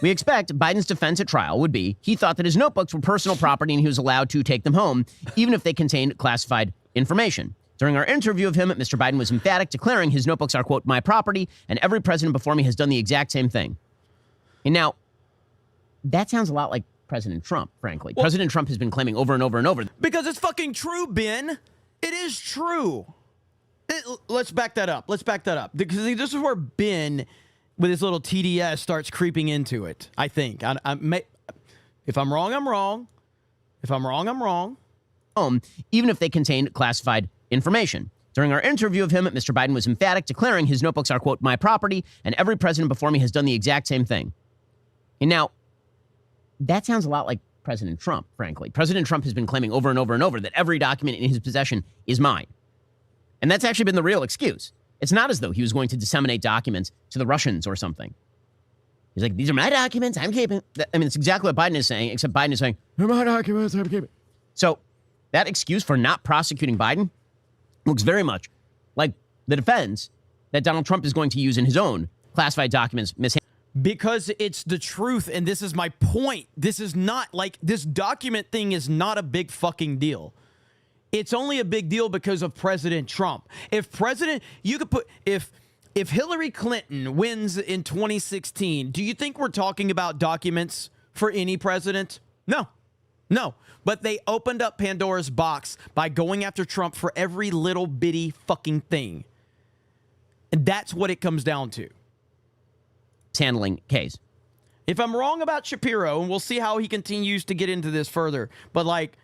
we expect Biden's defense at trial would be he thought that his notebooks were personal property and he was allowed to take them home, even if they contained classified information. During our interview of him, Mr. Biden was emphatic, declaring his notebooks are, quote, my property, and every president before me has done the exact same thing. And now, that sounds a lot like President Trump, frankly. Well, President Trump has been claiming over and over and over. Because it's fucking true, Ben. It is true. Let's back that up. Because this is where Ben, with his little TDS, starts creeping into it, I think. If I'm wrong, I'm wrong. If I'm wrong, I'm wrong. Even if they contained classified information. During our interview of him, Mr. Biden was emphatic, declaring his notebooks are, quote, my property, and every president before me has done the exact same thing. And now, that sounds a lot like President Trump, frankly. President Trump has been claiming over and over and over that every document in his possession is mine. And that's actually been the real excuse. It's not as though he was going to disseminate documents to the Russians or something. He's like, these are my documents, I'm keeping. I mean, it's exactly what Biden is saying, except Biden is saying, they're my documents, I'm keeping. So that excuse for not prosecuting Biden looks very much like the defense that Donald Trump is going to use in his own classified documents mishandling. Because it's the truth, and this is my point. This is not like this document thing is not a big fucking deal. It's only a big deal because of President Trump. If Hillary Clinton wins in 2016, do you think we're talking about documents for any president? No. But they opened up Pandora's box by going after Trump for every little bitty fucking thing. And that's what it comes down to. Handling case. If I'm wrong about Shapiro, and we'll see how he continues to get into this further, but like,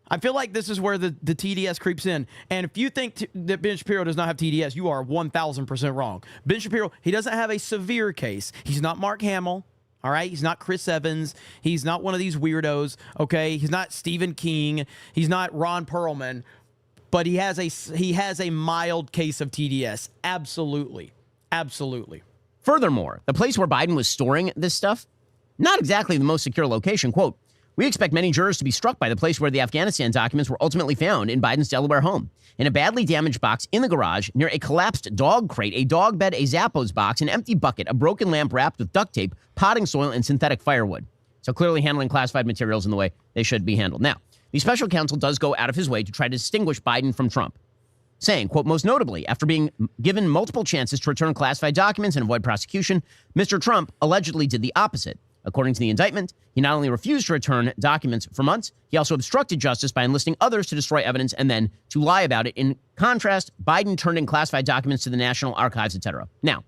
I feel like this is where the TDS creeps in. And if you think that Ben Shapiro does not have TDS, you are 1,000% wrong. Ben Shapiro, he doesn't have a severe case. He's not Mark Hamill. All right, he's not Chris Evans. He's not one of these weirdos. Okay, he's not Stephen King. He's not Ron Perlman. But he has a mild case of TDS. Absolutely, absolutely. Furthermore, the place where Biden was storing this stuff, not exactly the most secure location. Quote, "We expect many jurors to be struck by the place where the Afghanistan documents were ultimately found in Biden's Delaware home, in a badly damaged box in the garage near a collapsed dog crate, a dog bed, a Zappos box, an empty bucket, a broken lamp wrapped with duct tape, potting soil, and synthetic firewood." So clearly handling classified materials in the way they should be handled. Now, the special counsel does go out of his way to try to distinguish Biden from Trump, saying, quote, "Most notably, after being given multiple chances to return classified documents and avoid prosecution, Mr. Trump allegedly did the opposite. According to the indictment, he not only refused to return documents for months, he also obstructed justice by enlisting others to destroy evidence and then to lie about it. In contrast, Biden turned in classified documents to the National Archives, etc." Now,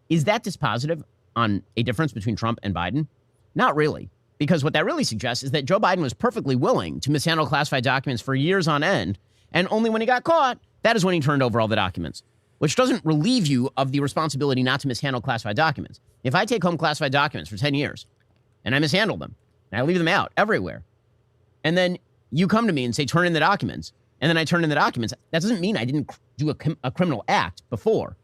is that dispositive on a difference between Trump and Biden? Not really, because what that really suggests is that Joe Biden was perfectly willing to mishandle classified documents for years on end, and only when he got caught, that is when he turned over all the documents, which doesn't relieve you of the responsibility not to mishandle classified documents. If I take home classified documents for 10 years and I mishandle them and I leave them out everywhere, and then you come to me and say, turn in the documents, and then I turn in the documents, that doesn't mean I didn't do a criminal act before.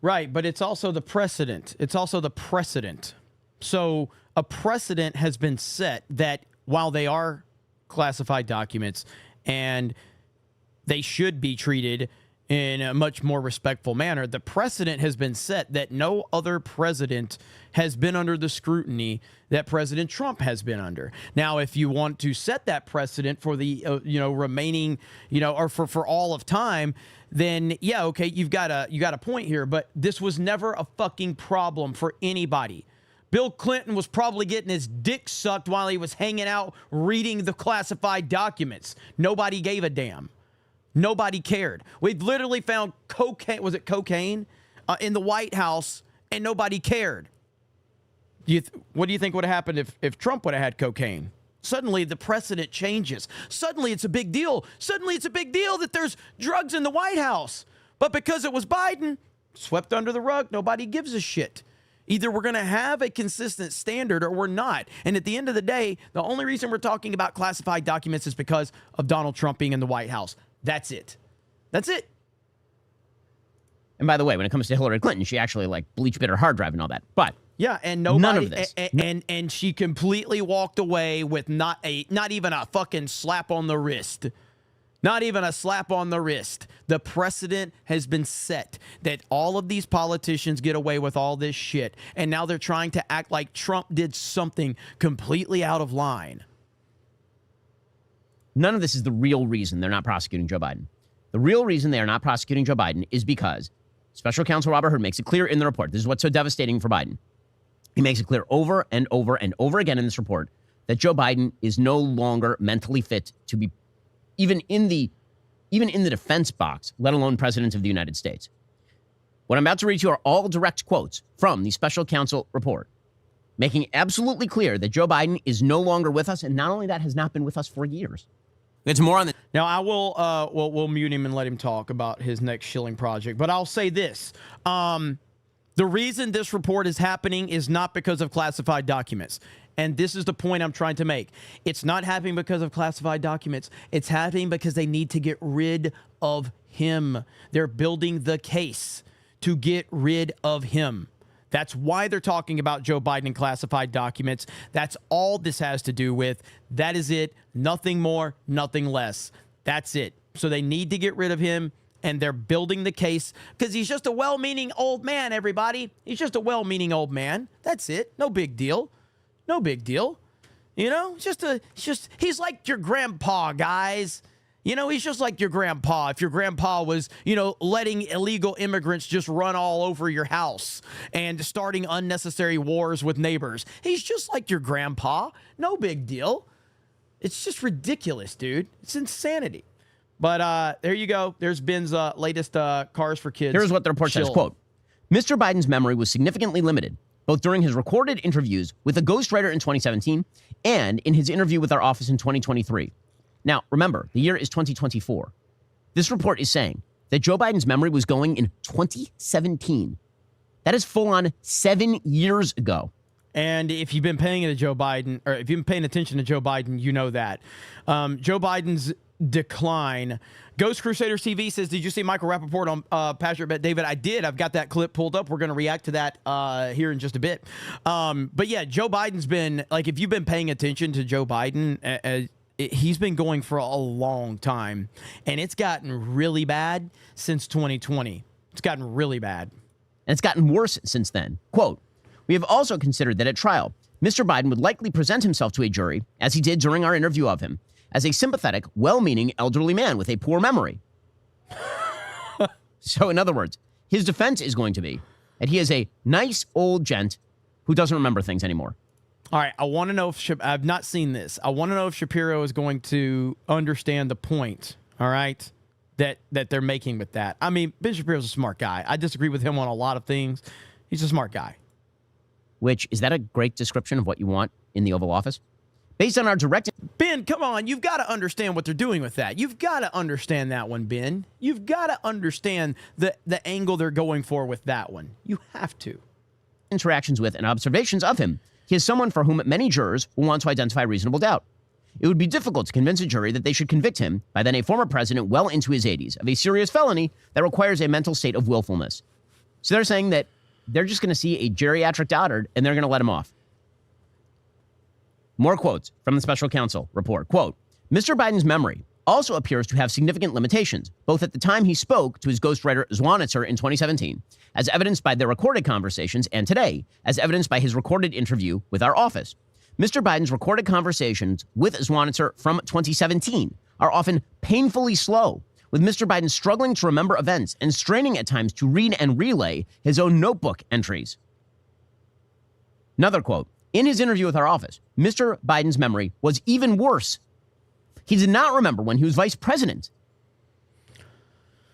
Right, but it's also the precedent. It's also the precedent. So a precedent has been set that while they are classified documents and they should be treated in a much more respectful manner, the precedent has been set that no other president has been under the scrutiny that President Trump has been under. Now, if you want to set that precedent for the remaining, or for all of time, then yeah, okay, you got a point here, but this was never a fucking problem for anybody. Bill Clinton was probably getting his dick sucked while he was hanging out reading the classified documents. Nobody gave a damn. Nobody cared. We literally found cocaine, was it cocaine, in the White House, and nobody cared. What do you think would have happened if Trump would have had cocaine? Suddenly the precedent changes. Suddenly it's a big deal. Suddenly it's a big deal that there's drugs in the White House. But because it was Biden, swept under the rug, nobody gives a shit. Either we're going to have a consistent standard or we're not. And at the end of the day, the only reason we're talking about classified documents is because of Donald Trump being in the White House. That's it. That's it. And by the way, when it comes to Hillary Clinton, she actually bleach bit her hard drive and all that. But yeah, and nobody, none of this. And she completely walked away with not even a fucking slap on the wrist. Not even a slap on the wrist. The precedent has been set that all of these politicians get away with all this shit. And now they're trying to act like Trump did something completely out of line. None of this is the real reason they're not prosecuting Joe Biden. The real reason they are not prosecuting Joe Biden is because Special Counsel Robert Hur makes it clear in the report. This is what's so devastating for Biden. He makes it clear over and over and over again in this report that Joe Biden is no longer mentally fit to be even in the defense box, let alone president of the United States. What I'm about to read to you are all direct quotes from the Special Counsel report, making absolutely clear that Joe Biden is no longer with us, and not only that, has not been with us for years. It's more on the... Now, I will, we'll mute him and let him talk about his next shilling project, but I'll say this. The reason this report is happening is not because of classified documents. And this is the point I'm trying to make. It's not happening because of classified documents. It's happening because they need to get rid of him. They're building the case to get rid of him. That's why they're talking about Joe Biden and classified documents. That's all this has to do with. That is it. Nothing more, nothing less. That's it. So they need to get rid of him, and they're building the case because he's just a well-meaning old man, everybody. He's just a well-meaning old man. That's it. No big deal. No big deal. He's like your grandpa, guys. He's just like your grandpa. If your grandpa was, letting illegal immigrants just run all over your house and starting unnecessary wars with neighbors. He's just like your grandpa. No big deal. It's just ridiculous, dude. It's insanity. But there you go. There's Ben's latest Cars for Kids. Here's what the report says, quote, Mr. Biden's memory was significantly limited, both during his recorded interviews with a ghostwriter in 2017 and in his interview with our office in 2023. Now, remember, the year is 2024. This report is saying that Joe Biden's memory was going in 2017. That is full on 7 years ago. And if you've been paying attention to Joe Biden, you know that. Joe Biden's decline. Ghost Crusaders TV says, did you see Michael Rappaport on Patriot Bet David? I did. I've got that clip pulled up. We're going to react to that here in just a bit. But yeah, Joe Biden's been, like, if you've been paying attention to Joe Biden, he's been going for a long time. And it's gotten really bad since 2020. It's gotten really bad. And it's gotten worse since then. Quote, we have also considered that at trial, Mr. Biden would likely present himself to a jury, as he did during our interview of him, as a sympathetic, well-meaning elderly man with a poor memory. So, in other words, his defense is going to be that he is a nice old gent who doesn't remember things anymore. All right, I want to know if I've not seen this. I want to know if Shapiro is going to understand the point, all right, that they're making with that. I mean, Ben Shapiro's a smart guy. I disagree with him on a lot of things. He's a smart guy. Which, is that a great description of what you want in the Oval Office? Based on our direct... Ben, come on. You've got to understand what they're doing with that. You've got to understand that one, Ben. You've got to understand the angle they're going for with that one. You have to. Interactions with and observations of him. He is someone for whom many jurors will want to identify reasonable doubt. It would be difficult to convince a jury that they should convict him, by then a former president well into his 80s, of a serious felony that requires a mental state of willfulness. So they're saying that they're just going to see a geriatric Doddard and they're going to let him off. More quotes from the special counsel report. Quote, Mr. Biden's memory also appears to have significant limitations, both at the time he spoke to his ghostwriter Zwanitzer in 2017, as evidenced by their recorded conversations, and today, as evidenced by his recorded interview with our office. Mr. Biden's recorded conversations with Zwanitzer from 2017 are often painfully slow, with Mr. Biden struggling to remember events and straining at times to read and relay his own notebook entries. Another quote, in his interview with our office, Mr. Biden's memory was even worse. He did not remember when he was vice president.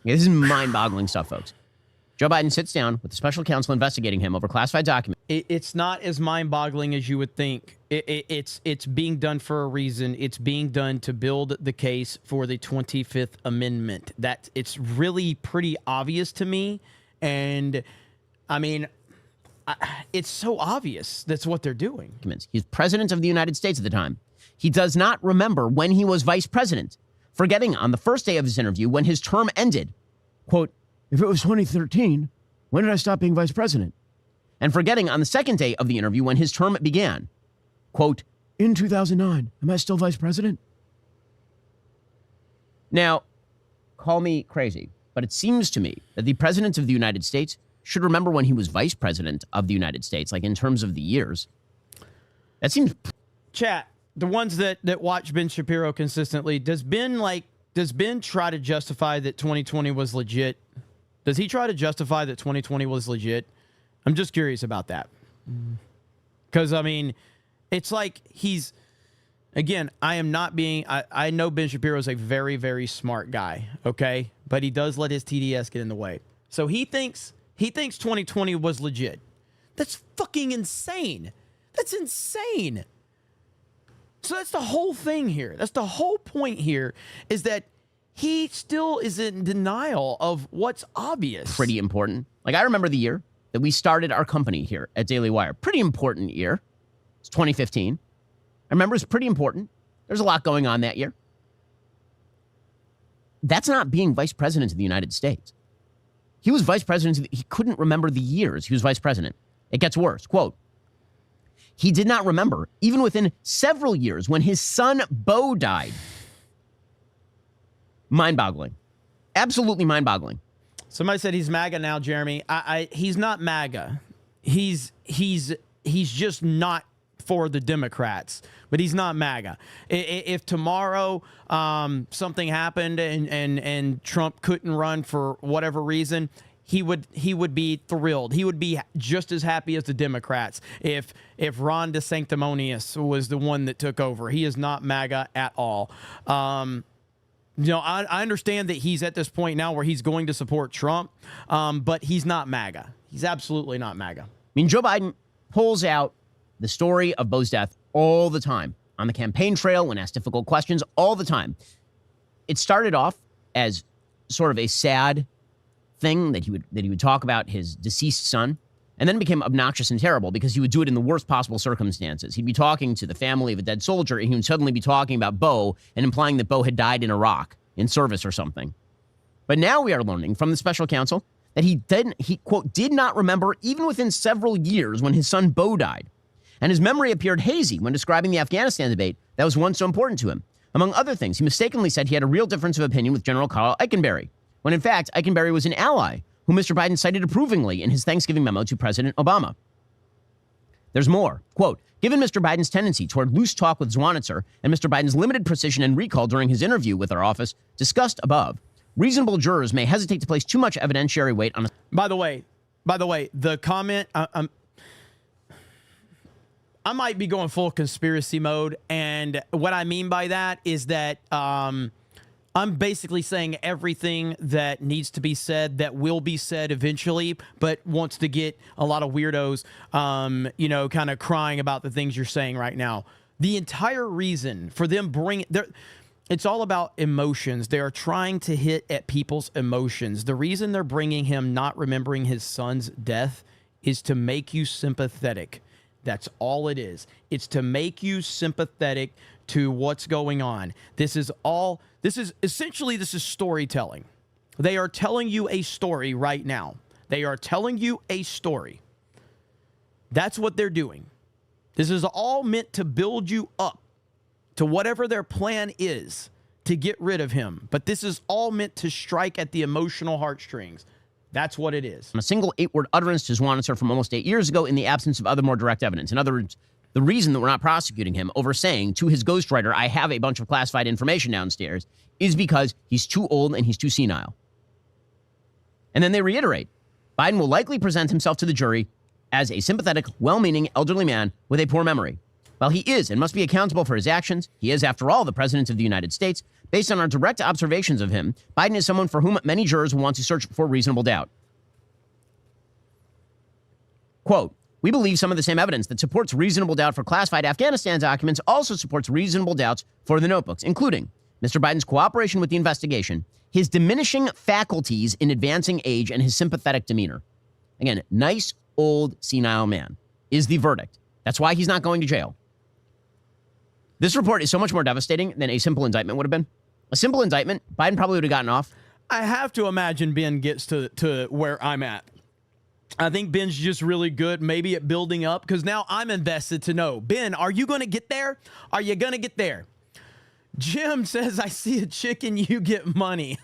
Yeah, this is mind-boggling stuff, folks. Joe Biden sits down with the special counsel investigating him over classified documents. It's not as mind-boggling as you would think. It's being done for a reason. It's being done to build the case for the 25th Amendment. It's really pretty obvious to me. And, I mean, it's so obvious that's what they're doing. He's president of the United States at the time. He does not remember when he was vice president, forgetting on the first day of his interview when his term ended. Quote, if it was 2013, when did I stop being vice president? And forgetting on the second day of the interview when his term began. Quote, in 2009, am I still vice president? Now, call me crazy, but it seems to me that the president of the United States should remember when he was vice president of the United States, like in terms of the years. That seems... Chat, the ones that watch Ben Shapiro consistently, does Ben try to justify that 2020 was legit? Does he try to justify that 2020 was legit? I'm just curious about that. Because, I mean, it's like he's... Again, I am not being... I know Ben Shapiro is a very, very smart guy, okay? But he does let his TDS get in the way. So he thinks 2020 was legit. That's fucking insane. That's insane. So that's the whole thing here. That's the whole point here, is that he still is in denial of what's obvious. Pretty important. Like, I remember the year that we started our company here at Daily Wire. Pretty important year. It's 2015. I remember it's pretty important. There's a lot going on that year. That's not being vice president of the United States. He was vice president. He couldn't remember the years he was vice president. It gets worse. Quote, he did not remember, even within several years, when his son Beau died. Mind-boggling. Absolutely mind-boggling. Somebody said he's MAGA now, Jeremy. He's not MAGA. He's just not for the Democrats, but he's not MAGA. If tomorrow something happened and Trump couldn't run for whatever reason, he would be thrilled. He would be just as happy as the Democrats if Ron DeSanctimonious was the one that took over. He is not MAGA at all. You know, I understand that he's at this point now where he's going to support Trump, but he's not MAGA. He's absolutely not MAGA. I mean, Joe Biden pulls out the story of Beau's death all the time on the campaign trail when asked difficult questions all the time. It started off as sort of a sad thing that he would talk about his deceased son, and then became obnoxious and terrible because he would do it in the worst possible circumstances. He'd be talking to the family of a dead soldier, and he would suddenly be talking about Bo and implying that Bo had died in Iraq in service or something. But now we are learning from the special counsel that he, quote, did not remember even within several years when his son Bo died. And his memory appeared hazy when describing the Afghanistan debate that was once so important to him. Among other things, he mistakenly said he had a real difference of opinion with General Carl Eikenberry, when in fact, Eikenberry was an ally who Mr. Biden cited approvingly in his Thanksgiving memo to President Obama. There's more. Quote, given Mr. Biden's tendency toward loose talk with Zwanitzer and Mr. Biden's limited precision and recall during his interview with our office, discussed above, reasonable jurors may hesitate to place too much evidentiary weight on a... By the way, the comment, I might be going full conspiracy mode, and what I mean by that is that I'm basically saying everything that needs to be said that will be said eventually, but wants to get a lot of weirdos, kind of crying about the things you're saying right now. The entire reason for them it's all about emotions. They are trying to hit at people's emotions. The reason they're bringing him not remembering his son's death is to make you sympathetic. That's all it is. It's to make you sympathetic to what's going on. This is storytelling. They are telling you a story right now. They are telling you a story. That's what they're doing. This is all meant to build you up to whatever their plan is to get rid of him. But this is all meant to strike at the emotional heartstrings. That's what it is. A single 8-word utterance to Zwanitzer from almost 8 years ago in the absence of other more direct evidence. In other words, the reason that we're not prosecuting him over saying to his ghostwriter, I have a bunch of classified information downstairs, is because he's too old and he's too senile. And then they reiterate, Biden will likely present himself to the jury as a sympathetic, well-meaning elderly man with a poor memory. While he is and must be accountable for his actions, he is, after all, the President of the United States. Based on our direct observations of him, Biden is someone for whom many jurors will want to search for reasonable doubt. Quote, we believe some of the same evidence that supports reasonable doubt for classified Afghanistan documents also supports reasonable doubts for the notebooks, including Mr. Biden's cooperation with the investigation, his diminishing faculties in advancing age, and his sympathetic demeanor. Again, nice, old, senile man is the verdict. That's why he's not going to jail. This report is so much more devastating than a simple indictment would have been. A simple indictment, Biden probably would have gotten off. I have to imagine Ben gets to where I'm at. I think Ben's just really good, maybe at building up, because now I'm invested to know. Ben, are you going to get there? Are you going to get there? Jim says, I see a chicken, you get money.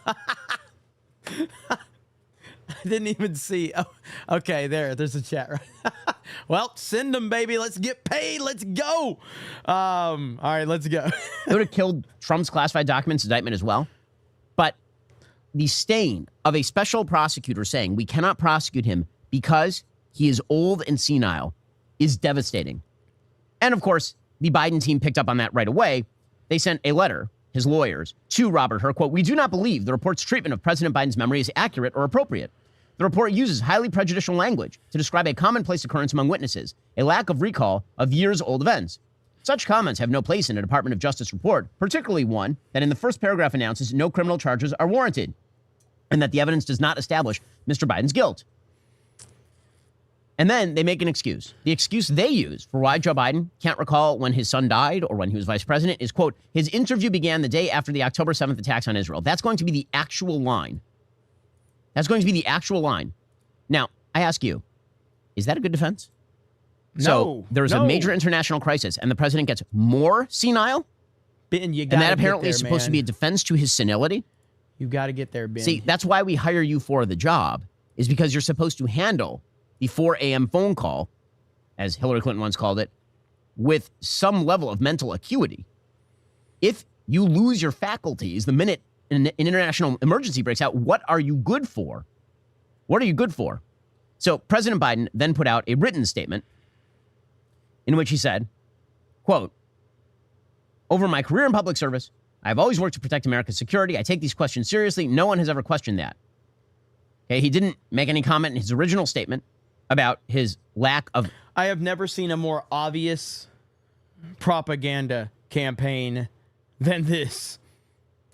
I didn't even see. Oh, okay, there's a chat, right? Well, send them, baby. Let's get paid. Let's go. All right, let's go. It would have killed Trump's classified documents indictment as well. But the stain of a special prosecutor saying we cannot prosecute him because he is old and senile is devastating. And of course, the Biden team picked up on that right away. They sent a letter, his lawyers, to Robert Hur, quote, we do not believe the report's treatment of President Biden's memory is accurate or appropriate. The report uses highly prejudicial language to describe a commonplace occurrence among witnesses, a lack of recall of years-old events. Such comments have no place in a Department of Justice report, particularly one that in the first paragraph announces no criminal charges are warranted, and that the evidence does not establish Mr. Biden's guilt. And then they make an excuse. The excuse they use for why Joe Biden can't recall when his son died or when he was vice president is, quote, his interview began the day after the October 7th attacks on Israel. That's going to be the actual line. That's going to be the actual line. Now, I ask you, is that a good defense? So there's a major international crisis and the president gets more senile? Ben, you and that apparently is supposed to be a defense to his senility? You got to get there, Ben. See, that's why we hire you for the job, is because you're supposed to handle the 4 a.m. phone call, as Hillary Clinton once called it, with some level of mental acuity. If you lose your faculties the minute an international emergency breaks out, what are you good for? What are you good for? So President Biden then put out a written statement in which he said, quote, over my career in public service, I've always worked to protect America's security. I take these questions seriously. No one has ever questioned that. Okay, he didn't make any comment in his original statement about his lack of... I have never seen a more obvious propaganda campaign than this.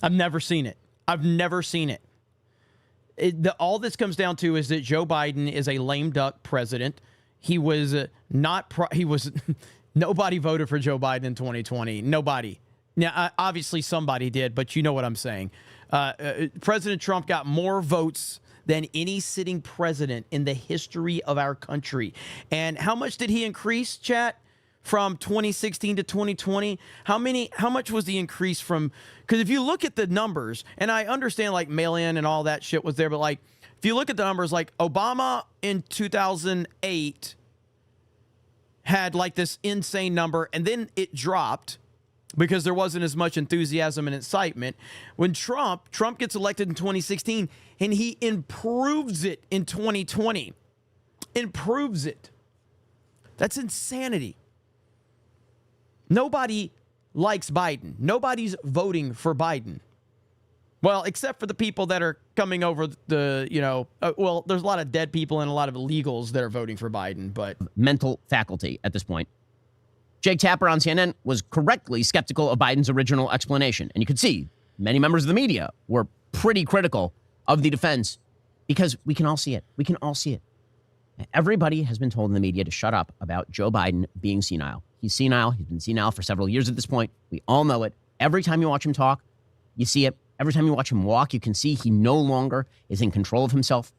I've never seen it. I've never seen it. All this comes down to is that Joe Biden is a lame duck president he was nobody voted for Joe Biden in 2020. Nobody. Now, obviously somebody did, but you know what I'm saying. President Trump got more votes than any sitting president in the history of our country. And how much did he increase, chat, from 2016 to 2020? How much was the increase from? Because if you look at the numbers, and I understand like mail-in and all that shit was there, but like if you look at the numbers, like Obama in 2008 had like this insane number, and then it dropped because there wasn't as much enthusiasm and excitement. When Trump gets elected in 2016, and he improves it in 2020. Improves it. That's insanity. Nobody likes Biden. Nobody's voting for Biden. Well, except for the people that are coming over the, well, there's a lot of dead people and a lot of illegals that are voting for Biden, but... Mental faculty at this point. Jake Tapper on CNN was correctly skeptical of Biden's original explanation. And you could see many members of the media were pretty critical of the defense because we can all see it. We can all see it. Everybody has been told in the media to shut up about Joe Biden being senile. He's senile. He's been senile for several years at this point. We all know it. Every time you watch him talk, you see it. Every time you watch him walk, you can see he no longer is in control of himself.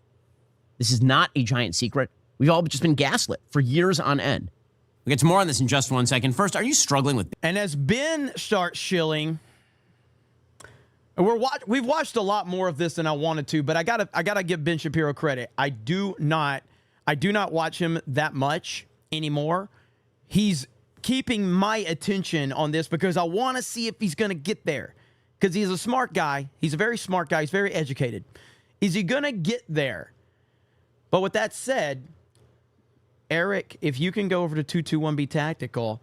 This is not a giant secret. We've all just been gaslit for years on end. We'll get to more on this in just 1 second. First, are you struggling with... And as Ben starts shilling, we've watched a lot more of this than I wanted to, but I gotta give Ben Shapiro credit. I do not watch him that much anymore. He's keeping my attention on this because I want to see if he's going to get there. Because he's a smart guy. He's a very smart guy. He's very educated. Is he going to get there? But with that said, Eric, if you can go over to 221B Tactical,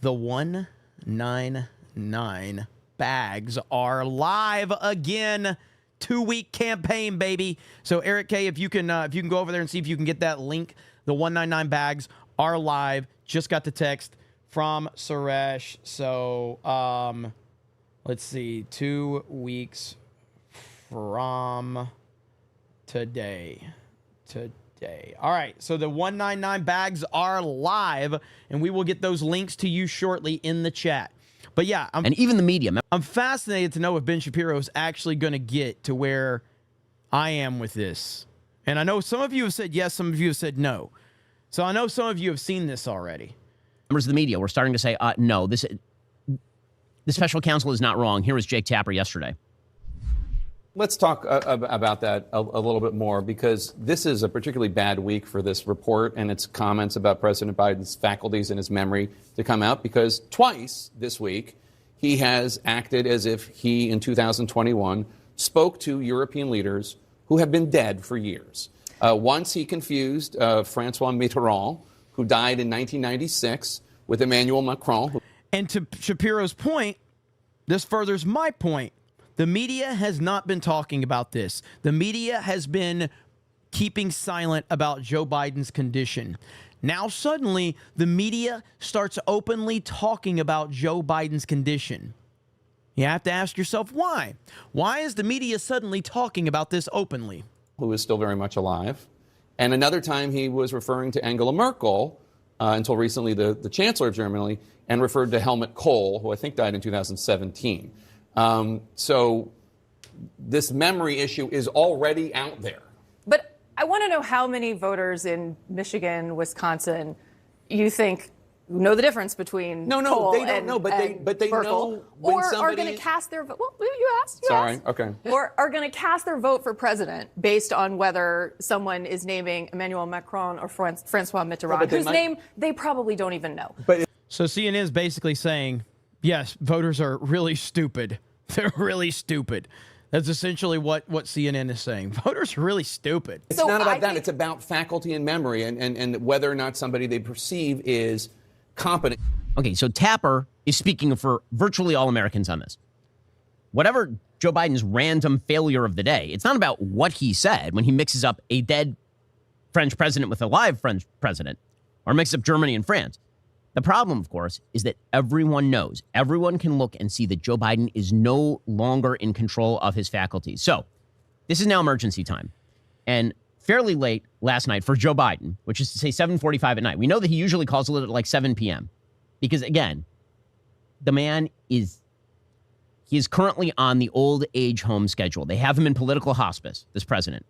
the 199 bags are live again. 2-week campaign, baby. So Eric K, if you can go over there and see if you can get that link. The 199 bags are live. Just got the text from Suresh. So let's see, 2 weeks from today. All right, so the 199 bags are live, and we will get those links to you shortly in the chat. But yeah, and even the media. I'm fascinated to know if Ben Shapiro is actually going to get to where I am with this. And I know some of you have said yes, some of you have said no. So I know some of you have seen this already. Members of the media were starting to say, no, the special counsel is not wrong. Here was Jake Tapper yesterday. Let's talk about that a little bit more, because this is a particularly bad week for this report and its comments about President Biden's faculties and his memory to come out, because twice this week he has acted as if he, in 2021, spoke to European leaders who have been dead for years. Once he confused Francois Mitterrand, who died in 1996, with Emmanuel Macron. And to Shapiro's point, this furthers my point. The media has not been talking about this. The media has been keeping silent about Joe Biden's condition. Now, suddenly, the media starts openly talking about Joe Biden's condition. You have to ask yourself, why? Why is the media suddenly talking about this openly? Who is still very much alive. And another time he was referring to Angela Merkel, until recently the Chancellor of Germany, and referred to Helmut Kohl, who I think died in 2017. So this memory issue is already out there. But I want to know how many voters in Michigan, Wisconsin, you think know the difference between Kohl they don't know, but they Merkel, know when or somebody are going to cast their vote. Well, you asked. Sorry, okay. Or are going to cast their vote for president based on whether someone is naming Emmanuel Macron or Francois Mitterrand, whose name they probably don't even know. So CNN is basically saying, yes, voters are really stupid. They're really stupid. That's essentially what CNN is saying. Voters are really stupid. It's not about that. It's about faculty and memory and whether or not somebody they perceive is competent. Okay, so Tapper is speaking for virtually all Americans on this. Whatever Joe Biden's random failure of the day, it's not about what he said when he mixes up a dead French president with a live French president, or mixes up Germany and France. The problem, of course, is that everyone knows, everyone can look and see that Joe Biden is no longer in control of his faculties. So this is now emergency time. And fairly late last night for Joe Biden, which is to say 7:45 at night. We know that he usually calls it at like 7 p.m. because, again, the man he is currently on the old age home schedule. They have him in political hospice, this president.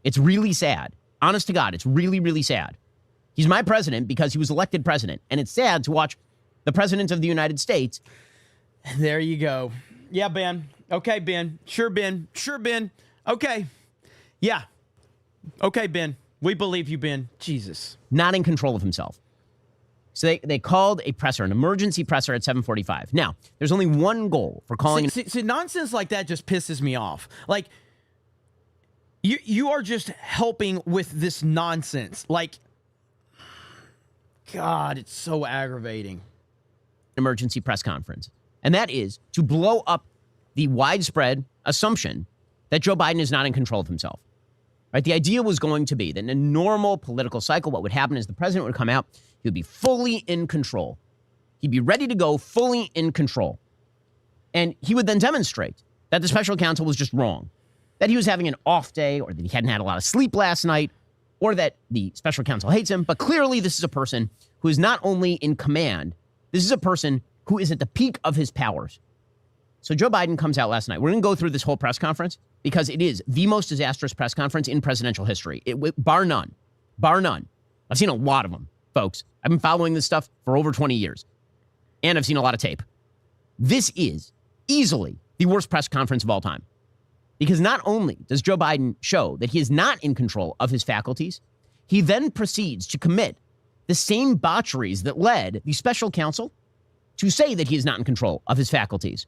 It's really sad. Honest to God, it's really, really sad. He's my president because he was elected president. And it's sad to watch the president of the United States. There you go. Yeah, Ben. Okay, Ben. Sure, Ben. Sure, Ben. Okay. Yeah. Okay, Ben. We believe you, Ben. Jesus. Not in control of himself. So they called a presser, an emergency presser at 7:45. Now, there's only one goal for calling. See, nonsense like that just pisses me off. Like, you are just helping with this nonsense. Like, God, it's so aggravating. Emergency press conference. And that is to blow up the widespread assumption that Joe Biden is not in control of himself. Right? The idea was going to be that in a normal political cycle, what would happen is the president would come out, he would be fully in control. He'd be ready to go, fully in control. And he would then demonstrate that the special counsel was just wrong, that he was having an off day, or that he hadn't had a lot of sleep last night, or that the special counsel hates him. But clearly, this is a person who is not only in command, this is a person who is at the peak of his powers. So Joe Biden comes out last night. We're going to go through this whole press conference because it is the most disastrous press conference in presidential history, bar none. Bar none. I've seen a lot of them, folks. I've been following this stuff for over 20 years, and I've seen a lot of tape. This is easily the worst press conference of all time because not only does Joe Biden show that he is not in control of his faculties, he then proceeds to commit the same botcheries that led the special counsel to say that he is not in control of his faculties.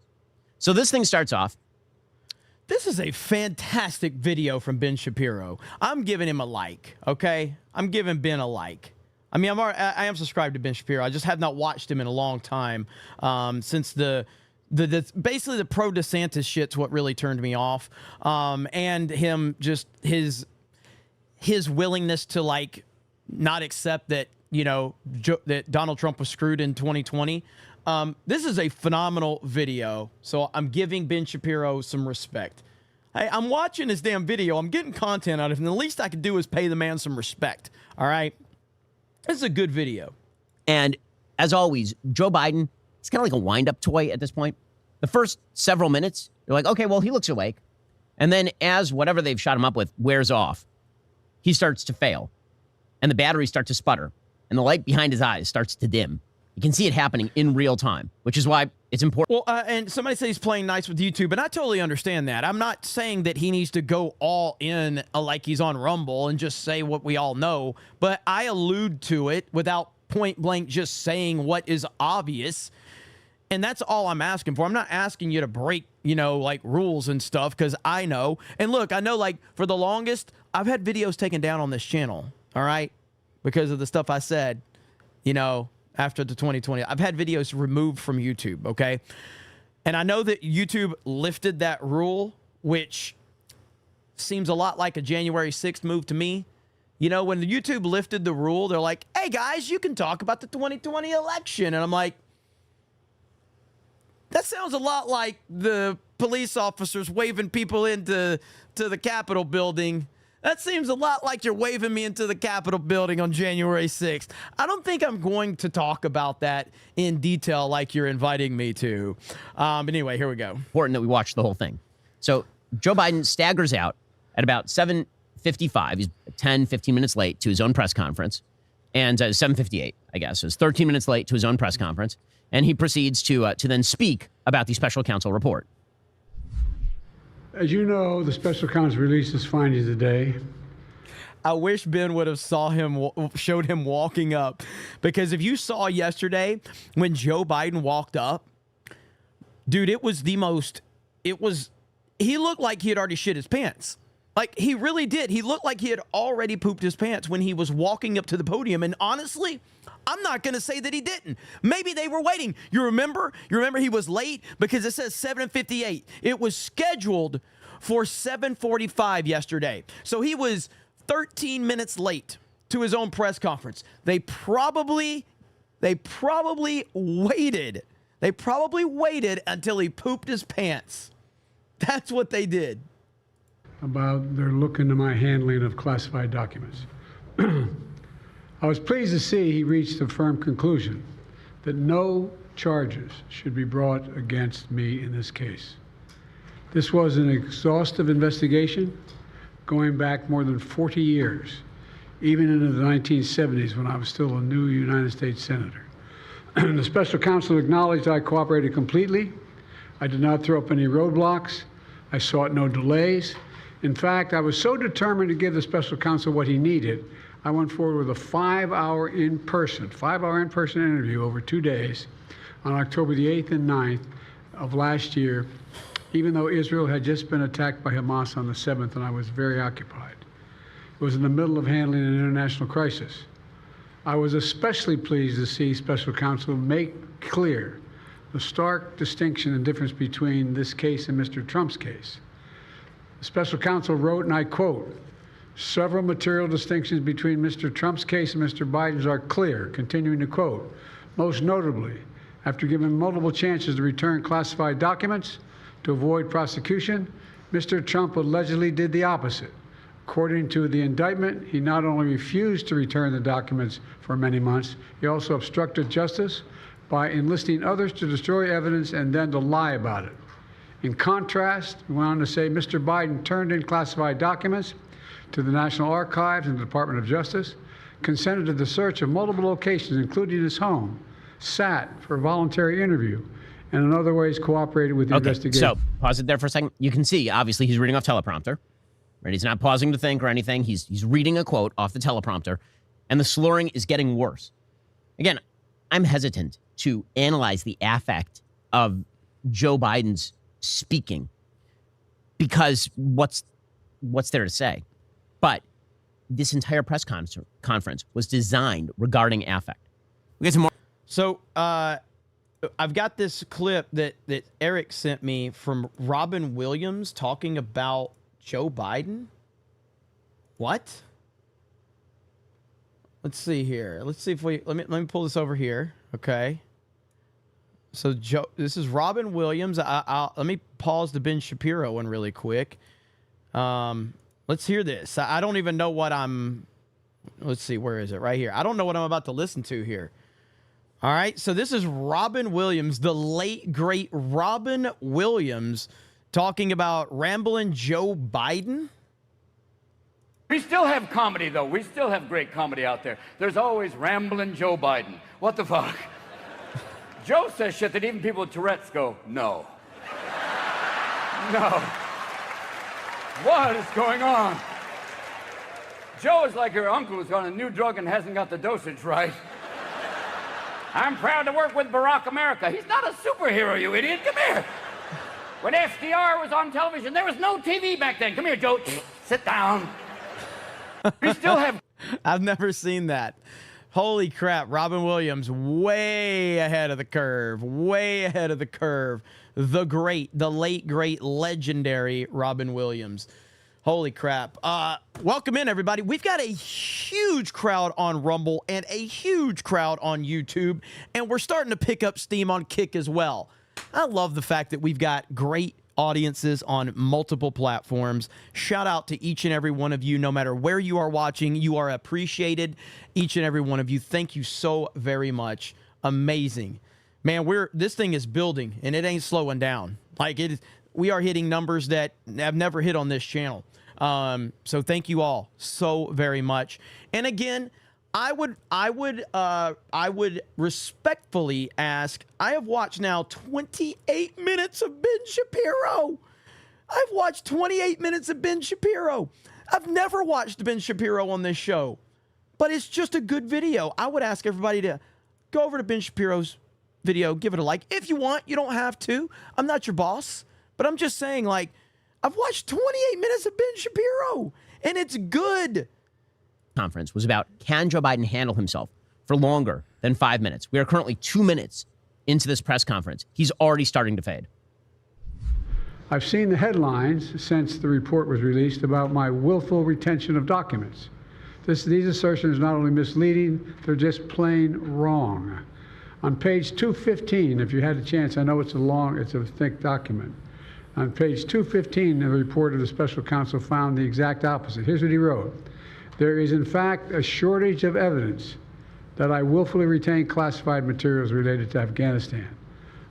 So this thing starts off. This is a fantastic video from Ben Shapiro. I'm giving him a like, okay? I'm giving Ben a like. I mean, I am subscribed to Ben Shapiro. I just have not watched him in a long time since basically the pro DeSantis shit's what really turned me off. And him just his willingness to like not accept that, you know, that Donald Trump was screwed in 2020. This is a phenomenal video, so I'm giving Ben Shapiro some respect. Hey, I'm watching this damn video. I'm getting content out of it, and the least I can do is pay the man some respect, all right? This is a good video. And as always, Joe Biden, it's kind of like a wind-up toy at this point. The first several minutes, you're like, okay, well, he looks awake. And then as whatever they've shot him up with wears off, he starts to fail. And the batteries start to sputter. And the light behind his eyes starts to dim. You can see it happening in real time, which is why it's important. Well, and somebody says he's playing nice with YouTube, and I totally understand that. I'm not saying that he needs to go all in like he's on Rumble and just say what we all know, but I allude to it without point blank just saying what is obvious, and that's all I'm asking for. I'm not asking you to break, you know, like rules and stuff, because I know. And look, I know, like, for the longest, I've had videos taken down on this channel, all right, because of the stuff I said, you know, after the 2020. I've had videos removed from YouTube, okay? And I know that YouTube lifted that rule, which seems a lot like a January 6th move to me. You know, when YouTube lifted the rule, they're like, hey, guys, you can talk about the 2020 election. And I'm like, that sounds a lot like the police officers waving people into the Capitol building. That seems a lot like you're waving me into the Capitol building on January 6th. I don't think I'm going to talk about that in detail like you're inviting me to. But anyway, here we go. Important that we watch the whole thing. So Joe Biden staggers out at about 7:55. He's 10, 15 minutes late to his own press conference. And 7:58, I guess. So it's 13 minutes late to his own press conference. And he proceeds to then speak about the special counsel report. As you know, the special counsel released his findings today. I wish Ben would have showed him walking up, because if you saw yesterday when Joe Biden walked up, dude, he looked like he had already shit his pants. Like, he really did. He looked like he had already pooped his pants when he was walking up to the podium. And honestly, I'm not going to say that he didn't. Maybe they were waiting. You remember he was late because it says 7:58. It was scheduled for 7:45 yesterday. So he was 13 minutes late to his own press conference. They probably waited. They probably waited until he pooped his pants. That's what they did. about their look into my handling of classified documents. I was pleased to see he reached a firm conclusion that no charges should be brought against me in this case. This was an exhaustive investigation going back more than 40 years, even into the 1970s when I was still a new United States Senator. The special counsel acknowledged I cooperated completely. I did not throw up any roadblocks. I sought no delays. In fact, I was so determined to give the special counsel what he needed, I went forward with a 5-hour in-person interview over 2 days on October the 8th and 9th of last year, even though Israel had just been attacked by Hamas on the 7th and I was very occupied. It was in the middle of handling an international crisis. I was especially pleased to see special counsel make clear the stark distinction and difference between this case and Mr. Trump's case. The special counsel wrote, and I quote, "Several material distinctions between Mr. Trump's case and Mr. Biden's are clear," continuing to quote, "Most notably, after given multiple chances to return classified documents to avoid prosecution, Mr. Trump allegedly did the opposite. According to the indictment, he not only refused to return the documents for many months, he also obstructed justice by enlisting others to destroy evidence and then to lie about it. In contrast, we went on to say Mr. Biden turned in classified documents to the National Archives and the Department of Justice, consented to the search of multiple locations, including his home, sat for a voluntary interview, and in other ways cooperated with the investigation." So, pause it there for a second. You can see, obviously, he's reading off teleprompter. Right? He's not pausing to think or anything. He's reading a quote off the teleprompter, and the slurring is getting worse. Again, I'm hesitant to analyze the affect of Joe Biden's speaking because what's there to say? But this entire press conference was designed regarding affect. We get some more. So I've got this clip that Eric sent me from Robin Williams talking about Joe Biden. What? Let's see here. Let's see if let me pull this over here. Okay. So this is Robin Williams. Let me pause the Ben Shapiro one really quick. Let's hear this. I don't even know what let's see, where is it? Right here. I don't know what I'm about to listen to here. All right. So this is Robin Williams, the late great Robin Williams, talking about rambling Joe Biden. We still have comedy, though. We still have great comedy out there. There's always rambling Joe Biden. What the fuck? Joe says shit that even people with Tourette's go, no. No. What is going on? Joe is like your uncle who's on a new drug and hasn't got the dosage right. I'm proud to work with Barack America. He's not a superhero, you idiot. Come here. When FDR was on television, there was no TV back then. Come here, Joe. Sit down. We still have... I've never seen that. Holy crap. Robin Williams, way ahead of the curve. Way ahead of the curve. The late, great, legendary Robin Williams. Holy crap. Welcome in, everybody. We've got a huge crowd on Rumble and a huge crowd on YouTube, and we're starting to pick up steam on Kick as well. I love the fact that we've got great audiences on multiple platforms. Shout out to each and every one of you. No matter where you are watching, you are appreciated. Each and every one of you. Thank you so very much. Amazing. Man, this thing is building, and it ain't slowing down. We are hitting numbers that have never hit on this channel. So thank you all so very much. And again, I would respectfully ask, I have watched now 28 minutes of Ben Shapiro. I've watched 28 minutes of Ben Shapiro. I've never watched Ben Shapiro on this show, but it's just a good video. I would ask everybody to go over to Ben Shapiro's video, give it a like. If you want, you don't have to. I'm not your boss, but I'm just saying, I've watched 28 minutes of Ben Shapiro, and it's good. Conference was about, can Joe Biden handle himself for longer than 5 minutes? We are currently 2 minutes into this press conference. He's already starting to fade. I've seen the headlines since the report was released about my willful retention of documents. These assertions are not only misleading, they're just plain wrong. On page 215, if you had a chance, I know it's a thick document. On page 215 of the report of the special counsel found the exact opposite. Here's what he wrote. There is, in fact, a shortage of evidence that I willfully retained classified materials related to Afghanistan.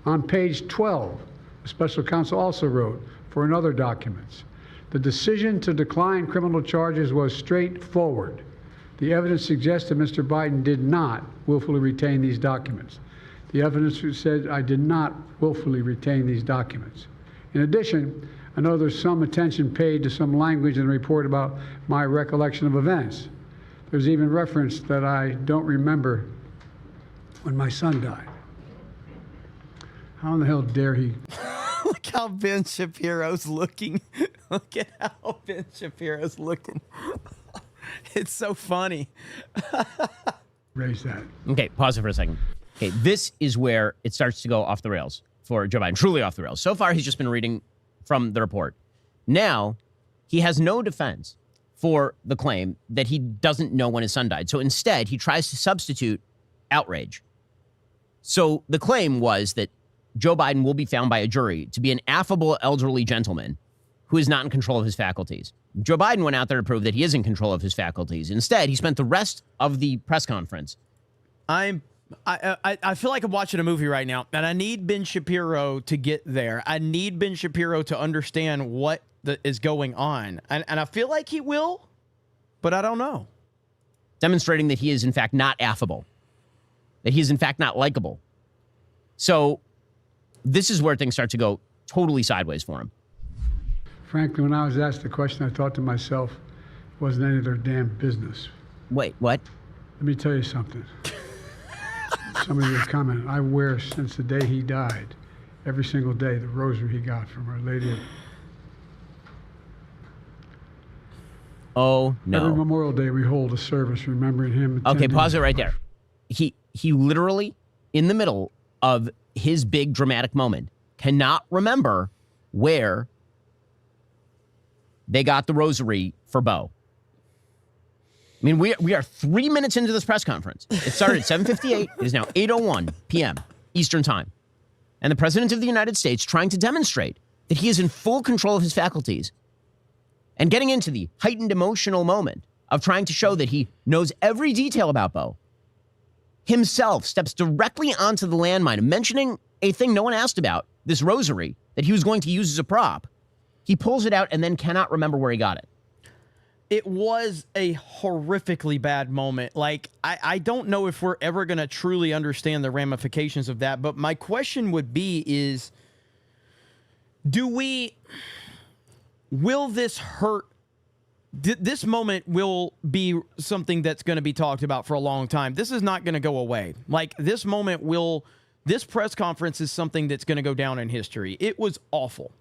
On page 12, the special counsel also wrote for another documents. The decision to decline criminal charges was straightforward. The evidence suggests that Mr. Biden did not willfully retain these documents. The evidence said I did not willfully retain these documents. In addition, I know there's some attention paid to some language in the report about my recollection of events. There's even reference that I don't remember when my son died. How in the hell dare he? Look how Ben Shapiro's looking. Look at how Ben Shapiro's looking. It's so funny. Raise that. Okay, pause it for a second. Okay, this is where it starts to go off the rails for Joe Biden, truly off the rails. So far, he's just been reading from the report. Now, he has no defense for the claim that he doesn't know when his son died. So instead, he tries to substitute outrage. So the claim was that Joe Biden will be found by a jury to be an affable elderly gentleman who is not in control of his faculties. Joe Biden went out there to prove that he is in control of his faculties. Instead, he spent the rest of the press conference. I feel like I'm watching a movie right now, and I need Ben Shapiro to get there. I need Ben Shapiro to understand what is going on. And I feel like he will, but I don't know. Demonstrating that he is, in fact, not affable, that he is, in fact, not likable. So this is where things start to go totally sideways for him. Frankly, when I was asked the question, I thought to myself, it wasn't any of their damn business. Wait, what? Let me tell you something. Somebody was commenting, I wear since the day he died, every single day, the rosary he got from Our Lady of... Oh, no. Every Memorial Day, we hold a service remembering him. Okay, pause it right there. He literally, in the middle of his big dramatic moment, cannot remember where they got the rosary for Bo. I mean, we are 3 minutes into this press conference. It started at 7:58. It is now 8:01 p.m. Eastern Time. And the President of the United States trying to demonstrate that he is in full control of his faculties and getting into the heightened emotional moment of trying to show that he knows every detail about Bo, himself steps directly onto the landmine, mentioning a thing no one asked about, this rosary that he was going to use as a prop. He pulls it out and then cannot remember where he got it. It was a horrifically bad moment. Like, I don't know if we're ever going to truly understand the ramifications of that, but my question would be is, will this hurt? This moment will be something that's going to be talked about for a long time. This is not going to go away. Like, this press conference is something that's going to go down in history. It was awful.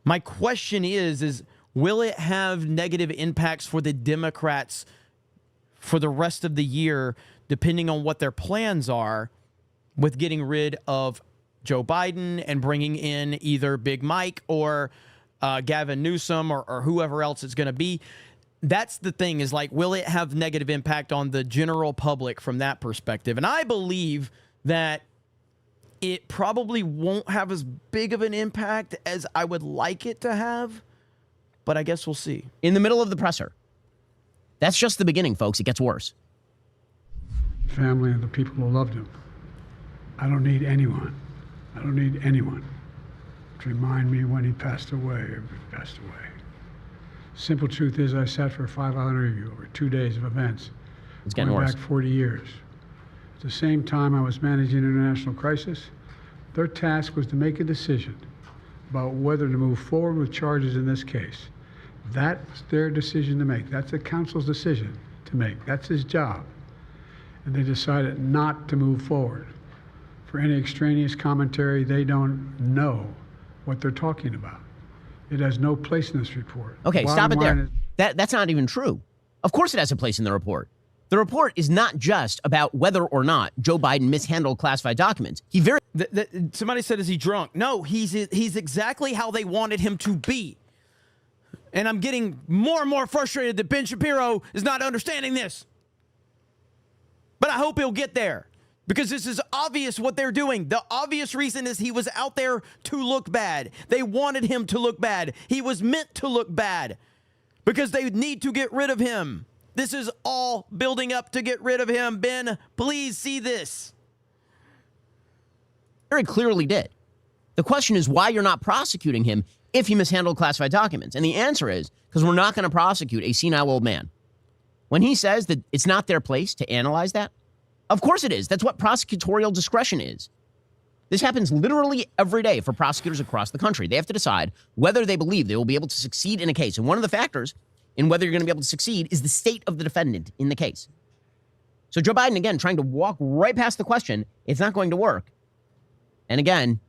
My question is will it have negative impacts for the Democrats for the rest of the year, depending on what their plans are with getting rid of Joe Biden and bringing in either Big Mike or Gavin Newsom or whoever else it's going to be? That's the thing, is like, will it have negative impact on the general public from that perspective? And I believe that it probably won't have as big of an impact as I would like it to have, but I guess we'll see. In the middle of the presser. That's just the beginning, folks. It gets worse. Family and the people who loved him. I don't need anyone. I don't need anyone to remind me when he passed away or passed away. Simple truth is, I sat for a 5-hour interview over 2 days of events. It's getting worse. Back 40 years. At the same time I was managing international crisis, their task was to make a decision about whether to move forward with charges in this case. That's their decision to make. That's the counsel's decision to make. That's his job. And they decided not to move forward. For any extraneous commentary, they don't know what they're talking about. It has no place in this report. Okay, stop it there. That's not even true. Of course it has a place in the report. The report is not just about whether or not Joe Biden mishandled classified documents. Somebody said, is he drunk? No, he's exactly how they wanted him to be. And I'm getting more and more frustrated that Ben Shapiro is not understanding this. But I hope he'll get there. Because this is obvious what they're doing. The obvious reason is he was out there to look bad. They wanted him to look bad. He was meant to look bad because they need to get rid of him. This is all building up to get rid of him. Ben, please see this. Very clearly did. The question is why you're not prosecuting him if he mishandled classified documents. And the answer is because we're not going to prosecute a senile old man. When he says that it's not their place to analyze that, of course it is. That's what prosecutorial discretion is. This happens literally every day for prosecutors across the country. They have to decide whether they believe they will be able to succeed in a case. And one of the factors in whether you're going to be able to succeed is the state of the defendant in the case. So Joe Biden, again, trying to walk right past the question, it's not going to work. And again,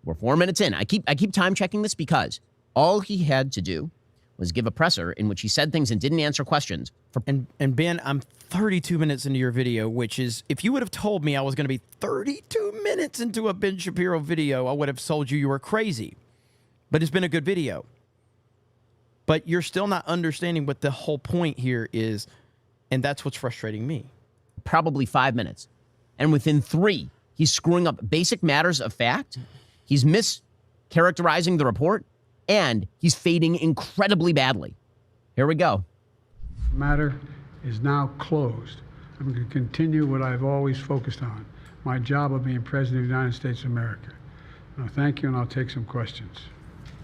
we're 4 minutes in. I keep time checking this because all he had to do was give a presser in which he said things and didn't answer questions. And Ben, I'm 32 minutes into your video, which is, if you would have told me I was going to be 32 minutes into a Ben Shapiro video, I would have told you were crazy. But it's been a good video. But you're still not understanding what the whole point here is, and that's what's frustrating me. Probably 5 minutes. And within 3, he's screwing up basic matters of fact. He's mischaracterizing the report, and he's fading incredibly badly. Here we go. The matter is now closed. I'm going to continue what I've always focused on, my job of being President of the United States of America. Now, thank you, and I'll take some questions.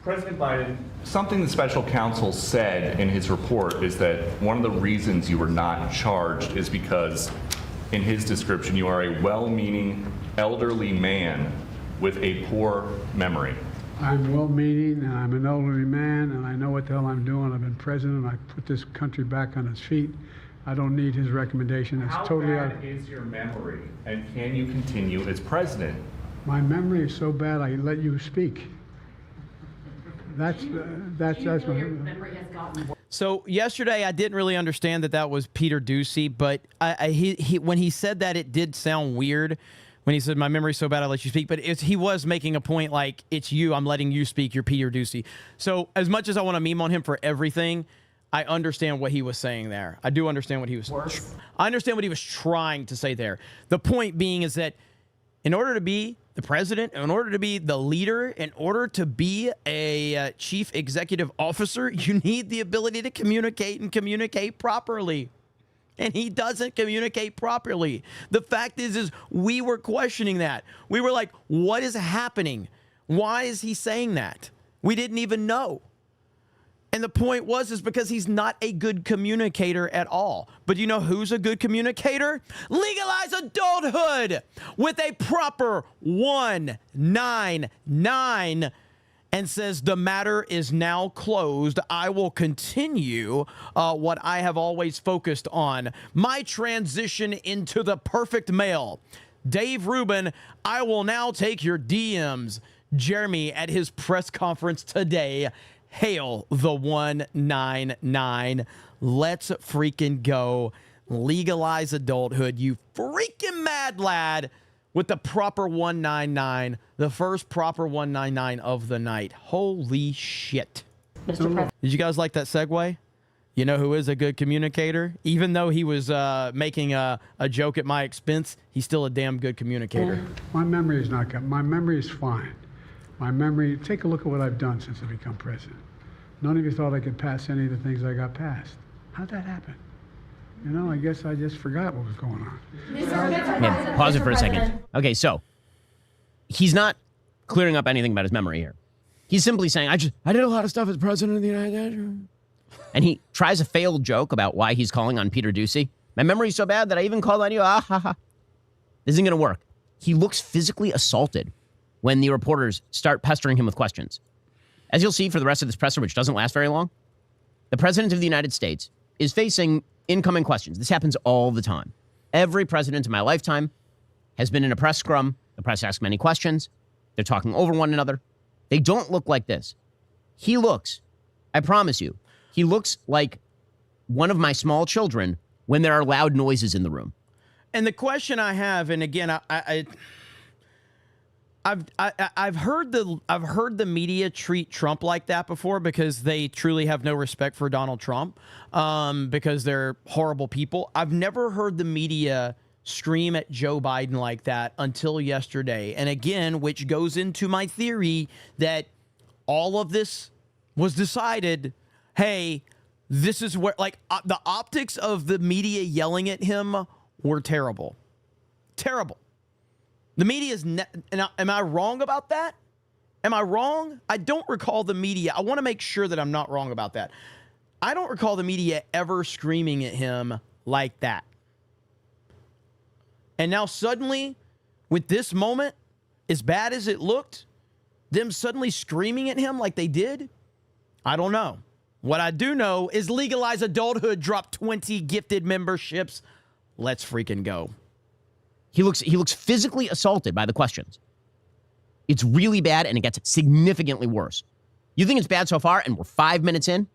President Biden, something the special counsel said in his report is that one of the reasons you were not charged is because, in his description, you are a well-meaning elderly man with a poor memory. I'm well-meaning, and I'm an elderly man, and I know what the hell I'm doing. I've been president. I put this country back on its feet. I don't need his recommendation. It's totally out. How bad is your memory, and can you continue as president? My memory is so bad, I let you speak. That's my memory has gotten worse. So yesterday, I didn't really understand that was Peter Doocy, but when he said that, it did sound weird. When he said, my memory's so bad, I let you speak. But he was making a point like, it's you, I'm letting you speak, you're Peter Doocy. So as much as I want to meme on him for everything, I understand what he was saying there. I do understand what he was I understand what he was trying to say there. The point being is that in order to be the president, in order to be the leader, in order to be a chief executive officer, you need the ability to communicate and communicate properly. And he doesn't communicate properly. The fact is we were questioning that. We were like, what is happening? Why is he saying that? We didn't even know. And the point is because he's not a good communicator at all. But you know who's a good communicator? Legalize adulthood with a proper 199 and says the matter is now closed. I will continue what I have always focused on, my transition into the perfect male. Dave Rubin, I will now take your DMs. Jeremy at his press conference today. Hail the 199. Let's freaking go. Legalize adulthood, you freaking mad lad, with the proper 199, the first proper 199 of the night. Holy shit. Mr. President. Did you guys like that segue? You know who is a good communicator? Even though he was making a joke at my expense, he's still a damn good communicator. My memory is not good. My memory is fine. My memory, take a look at what I've done since I become president. None of you thought I could pass any of the things I got passed. How'd that happen? You know, I guess I just forgot what was going on. Man, pause it for a second. Okay, so he's not clearing up anything about his memory here. He's simply saying, I did a lot of stuff as president of the United States. And he tries a failed joke about why he's calling on Peter Doocy. My memory's so bad that I even called on you. Ah, ha, ha. This isn't going to work. He looks physically assaulted when the reporters start pestering him with questions. As you'll see for the rest of this presser, which doesn't last very long, the president of the United States is facing incoming questions. This happens all the time. Every president in my lifetime has been in a press scrum. The press asks many questions. They're talking over one another. They don't look like this. He looks, I promise you, he looks like one of my small children when there are loud noises in the room. And the question I have, and again, I've heard the media treat Trump like that before because they truly have no respect for Donald Trump because they're horrible people. I've never heard the media scream at Joe Biden like that until yesterday. And again, which goes into my theory that all of this was decided, hey, this is where, like, the optics of the media yelling at him were terrible. Terrible. The media is, am I wrong about that? Am I wrong? I don't recall the media. I want to make sure that I'm not wrong about that. I don't recall the media ever screaming at him like that. And now suddenly, with this moment, as bad as it looked, them suddenly screaming at him like they did, I don't know. What I do know is legalize adulthood, drop 20 gifted memberships. Let's freaking go. He looks physically assaulted by the questions. It's really bad, and it gets significantly worse. You think it's bad so far, and we're 5 minutes in?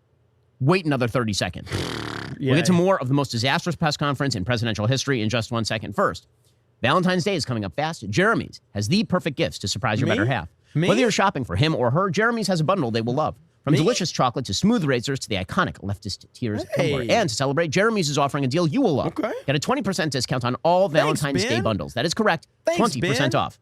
Wait another 30 seconds. We'll get to more of the most disastrous press conference in presidential history in just 1 second. First, Valentine's Day is coming up fast. Jeremy's has the perfect gifts to surprise your better half. Whether you're shopping for him or her, Jeremy's has a bundle they will love. From delicious chocolate to smooth razors to the iconic leftist tears tumbler. And to celebrate, Jeremy's is offering a deal you will love. Get a 20% discount on all Valentine's Day bundles. That is correct. 20% off.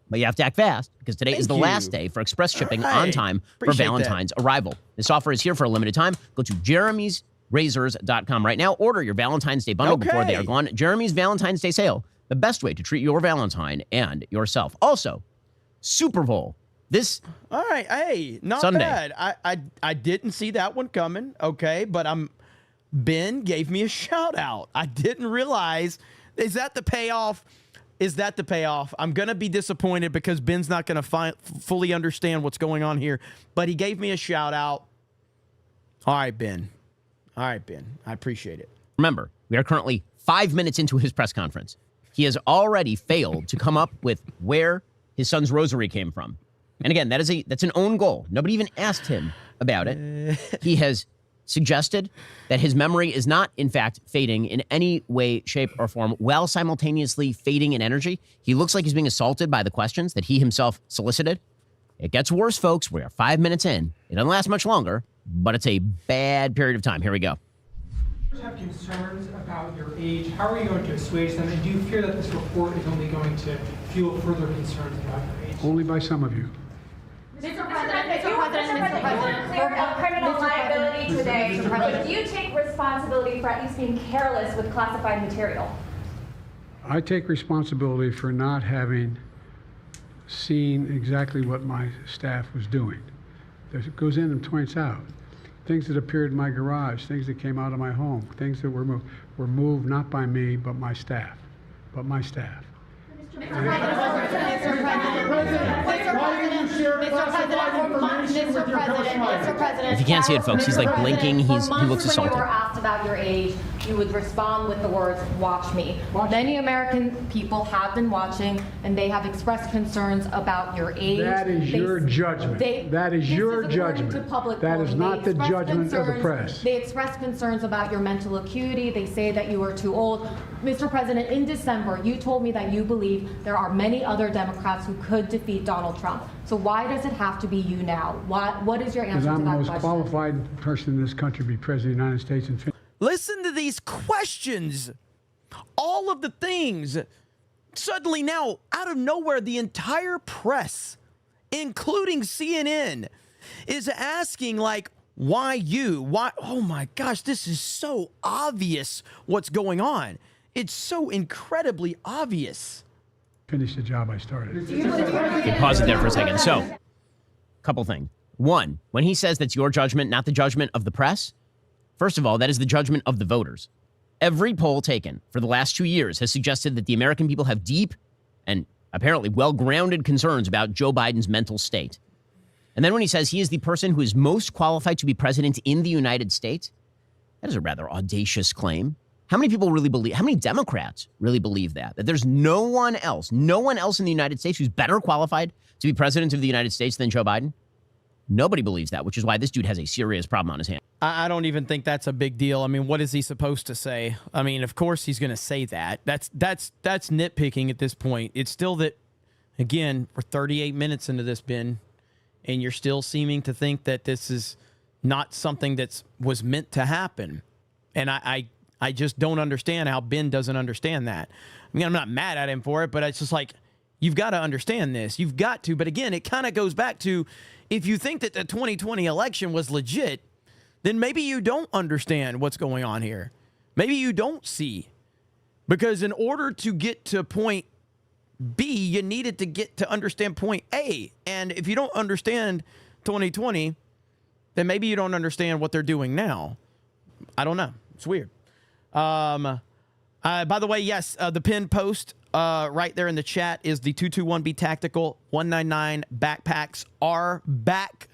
But you have to act fast because today is the last day for express shipping on time for Valentine's arrival. This offer is here for a limited time. Go to jeremy'srazors.com right now. Order your Valentine's Day bundle before they are gone. Jeremy's Valentine's Day sale, the best way to treat your Valentine and yourself. Also, Super Bowl. All right, hey, not Sunday. bad. I didn't see that one coming, okay, but Ben gave me a shout out. I didn't realize. Is that the payoff? Is that the payoff? I'm going to be disappointed because Ben's not going to fully understand what's going on here, but he gave me a shout out. All right, Ben. I appreciate it. Remember, we are currently 5 minutes into his press conference. He has already failed to come up with where his son's rosary came from. And again, that's an own goal. Nobody even asked him about it. He has suggested that his memory is not, in fact, fading in any way, shape, or form, while simultaneously fading in energy. He looks like he's being assaulted by the questions that he himself solicited. It gets worse, folks. We are 5 minutes in. It doesn't last much longer, but it's a bad period of time. Here we go. Have concerns about your age. How are you going to assuage them? And do you fear that this report is only going to fuel further concerns about your age? Only by some of you. Mr. President, for criminal liability today, but do you take responsibility for at least being careless with classified material? I take responsibility for not having seen exactly what my staff was doing. It goes in and points out things that appeared in my garage, things that came out of my home, things that were moved not by me, but my staff. If you can't see it, folks, he's like blinking. He looks assaulted. When you were asked about your age, you would respond with the words, "Watch me." Many American people have been watching, and they have expressed concerns about your age. That is your judgment. That is your judgment. That is not the judgment of the press. They express concerns about your mental acuity. They say that you are too old. Mr. President, in December, you told me that you believe there are many other Democrats who could defeat Donald Trump. So why does it have to be you now? What is your answer to that question? Because I'm the most qualified person in this country to be president of the United States. And listen to these questions. All of the things. Suddenly now, out of nowhere, the entire press, including CNN, is asking, like, why you? Why? Oh my gosh, this is so obvious what's going on. It's so incredibly obvious. Finish the job I started. Okay, pause it there for a second. So, couple things. One, when he says that's your judgment, not the judgment of the press, first of all, that is the judgment of the voters. Every poll taken for the last 2 years has suggested that the American people have deep and apparently well-grounded concerns about Joe Biden's mental state. And then when he says he is the person who is most qualified to be president in the United States, that is a rather audacious claim. How many people really believe, how many Democrats really believe that there's no one else in the United States who's better qualified to be president of the United States than Joe Biden? Nobody believes that, which is why this dude has a serious problem on his hands. I don't even think that's a big deal. I mean, what is he supposed to say? I mean, of course he's going to say that. That's nitpicking at this point. It's still that, again, we're 38 minutes into this, Ben, and you're still seeming to think that this is not something that was meant to happen. And I just don't understand how Ben doesn't understand that. I mean, I'm not mad at him for it, but it's just like, you've got to understand this. You've got to. But again, it kind of goes back to, if you think that the 2020 election was legit, then maybe you don't understand what's going on here. Maybe you don't see. Because in order to get to point B, you needed to get to understand point A. And if you don't understand 2020, then maybe you don't understand what they're doing now. I don't know. It's weird. By the way, yes, the pinned post right there in the chat is the 221B Tactical 199 backpacks are back,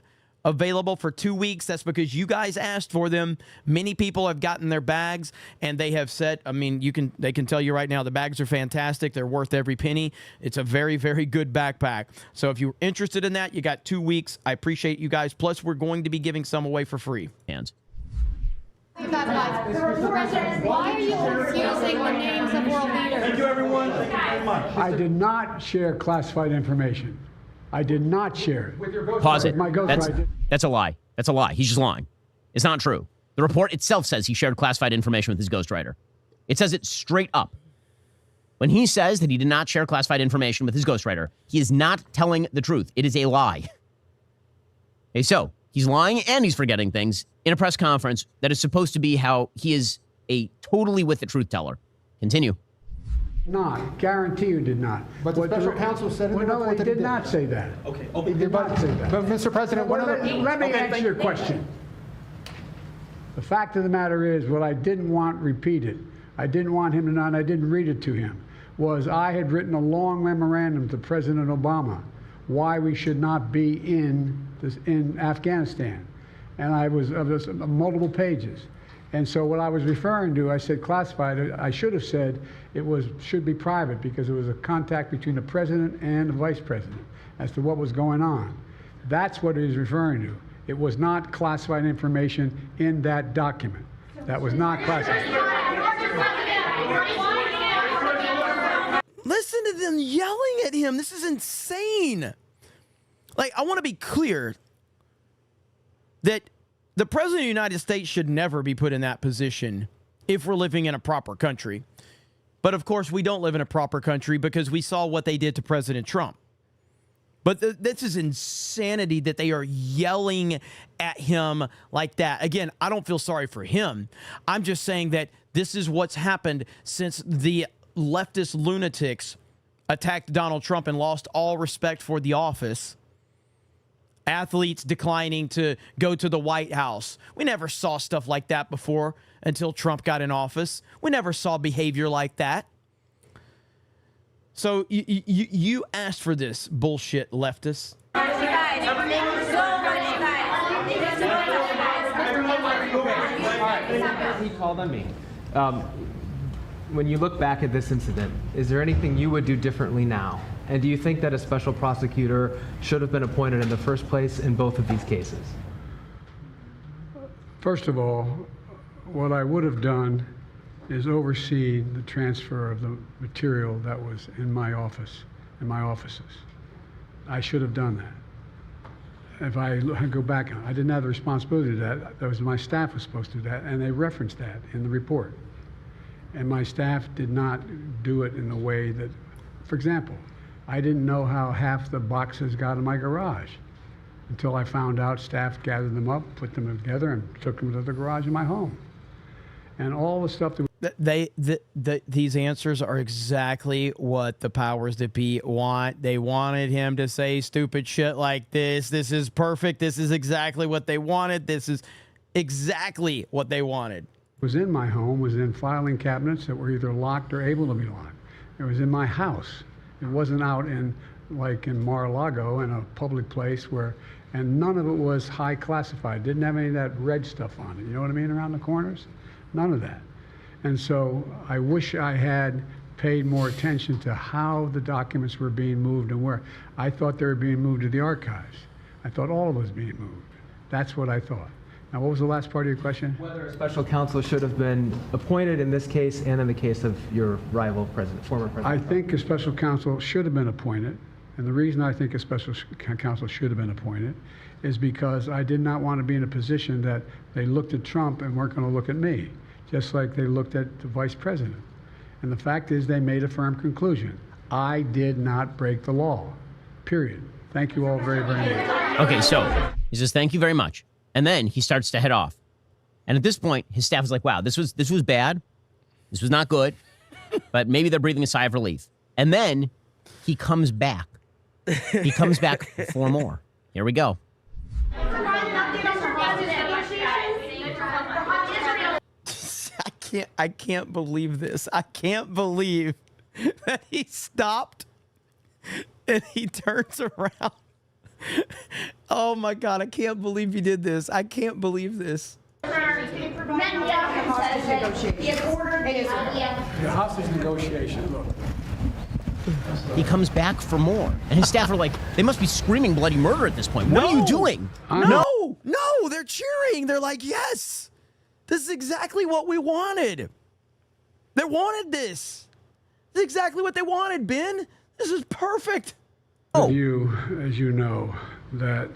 available for 2 weeks. That's because you guys asked for them. Many people have gotten their bags, and they have said, I mean, they can tell you right now, the bags are fantastic. They're worth every penny. It's a very, very good backpack. So if you're interested in that, you got 2 weeks. I appreciate you guys. Plus, we're going to be giving some away for free. Hands. President, why are you confusing the names of world leaders? Thank you, everyone. Thank you very much. I did not share classified information. I did not share it. With your ghostwriter. Pause it. My ghostwriter. That's a lie. That's a lie. He's just lying. It's not true. The report itself says he shared classified information with his ghostwriter. It says it straight up. When he says that he did not share classified information with his ghostwriter, he is not telling the truth. It is a lie. Okay, so he's lying and he's forgetting things in a press conference that is supposed to be how he is a totally with the truth teller. Continue. Not. Guarantee you did not. But the special counsel said in the no, report he that he did not say that. Okay. He did not say that. But Mr. President, let me answer your question. The fact of the matter is, what I didn't want repeated, I didn't want him to know, and I didn't read it to him, was I had written a long memorandum to President Obama why we should not be in Afghanistan. And I was of this multiple pages. And so what I was referring to, I said classified. I should have said should be private, because it was a contact between the president and the vice president as to what was going on. That's what he was referring to. It was not classified information in that document. That was not classified. Listen to them yelling at him. This is insane. Like, I want to be clear that the president of the United States should never be put in that position if we're living in a proper country. But of course, we don't live in a proper country because we saw what they did to President Trump. But this is insanity that they are yelling at him like that. Again, I don't feel sorry for him. I'm just saying that this is what's happened since the leftist lunatics attacked Donald Trump and lost all respect for the office. Athletes declining to go to the White House. We never saw stuff like that before until Trump got in office. We never saw behavior like that. So you asked for this bullshit, leftists. He called on me. When you look back at this incident, is there anything you would do differently now? And do you think that a special prosecutor should have been appointed in the first place in both of these cases? First of all, what I would have done is oversee the transfer of the material that was in my office, in my offices. I should have done that. If I go back, I didn't have the responsibility to that. That was my staff was supposed to do that, and they referenced that in the report. And my staff did not do it in a way that, for example, I didn't know how half the boxes got in my garage until I found out staff gathered them up, put them together, and took them to the garage in my home. And all the stuff that these answers are exactly what the powers that be want. They wanted him to say stupid shit like this. This is perfect. This is exactly what they wanted. This is exactly what they wanted. Was in my home, was in filing cabinets that were either locked or able to be locked. It was in my house. It wasn't out in, like in Mar-a-Lago, in a public place where, and none of it was high classified. Didn't have any of that red stuff on it. You know what I mean? Around the corners? None of that. And so I wish I had paid more attention to how the documents were being moved and where. I thought they were being moved to the archives. I thought all of it was being moved. That's what I thought. Now, what was the last part of your question? Whether a special counsel should have been appointed in this case and in the case of your rival president, former president. I think a special counsel should have been appointed. And the reason I think a special counsel should have been appointed is because I did not want to be in a position that they looked at Trump and weren't going to look at me. just like they looked at the vice president. And the fact is they made a firm conclusion. I did not break the law, period. Thank you all very, very much. Okay, so he says, thank you very much. And then he starts to head off. And at this point, his staff is like, wow, this was bad. This was not good. But maybe they're breathing a sigh of relief. And then he comes back. He comes back for more. Here we go. I can't believe this. I can't believe that he stopped and he turns around. Oh my God, I can't believe he did this. I can't believe this. The hostage negotiation, look. He comes back for more. And his staff are like, they must be screaming bloody murder at this point. What are you doing? No, they're cheering. They're like, yes, this is exactly what we wanted. They wanted this. This is exactly what they wanted, Ben. This is perfect. You, as you know, that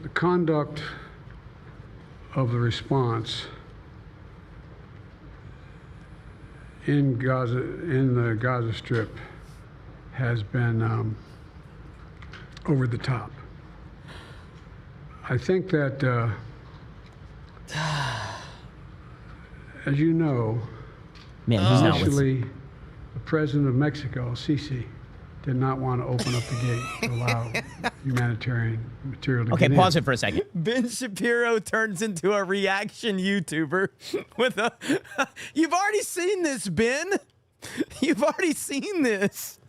the conduct of the response in Gaza, in the Gaza Strip, has been over the top. I think that, as you know, initially, the president of Mexico, Sisi, did not want to open up the gate to allow humanitarian material to get in. Okay, pause it for a second. Ben Shapiro turns into a reaction YouTuber with a... You've already seen this, Ben. You've already seen this.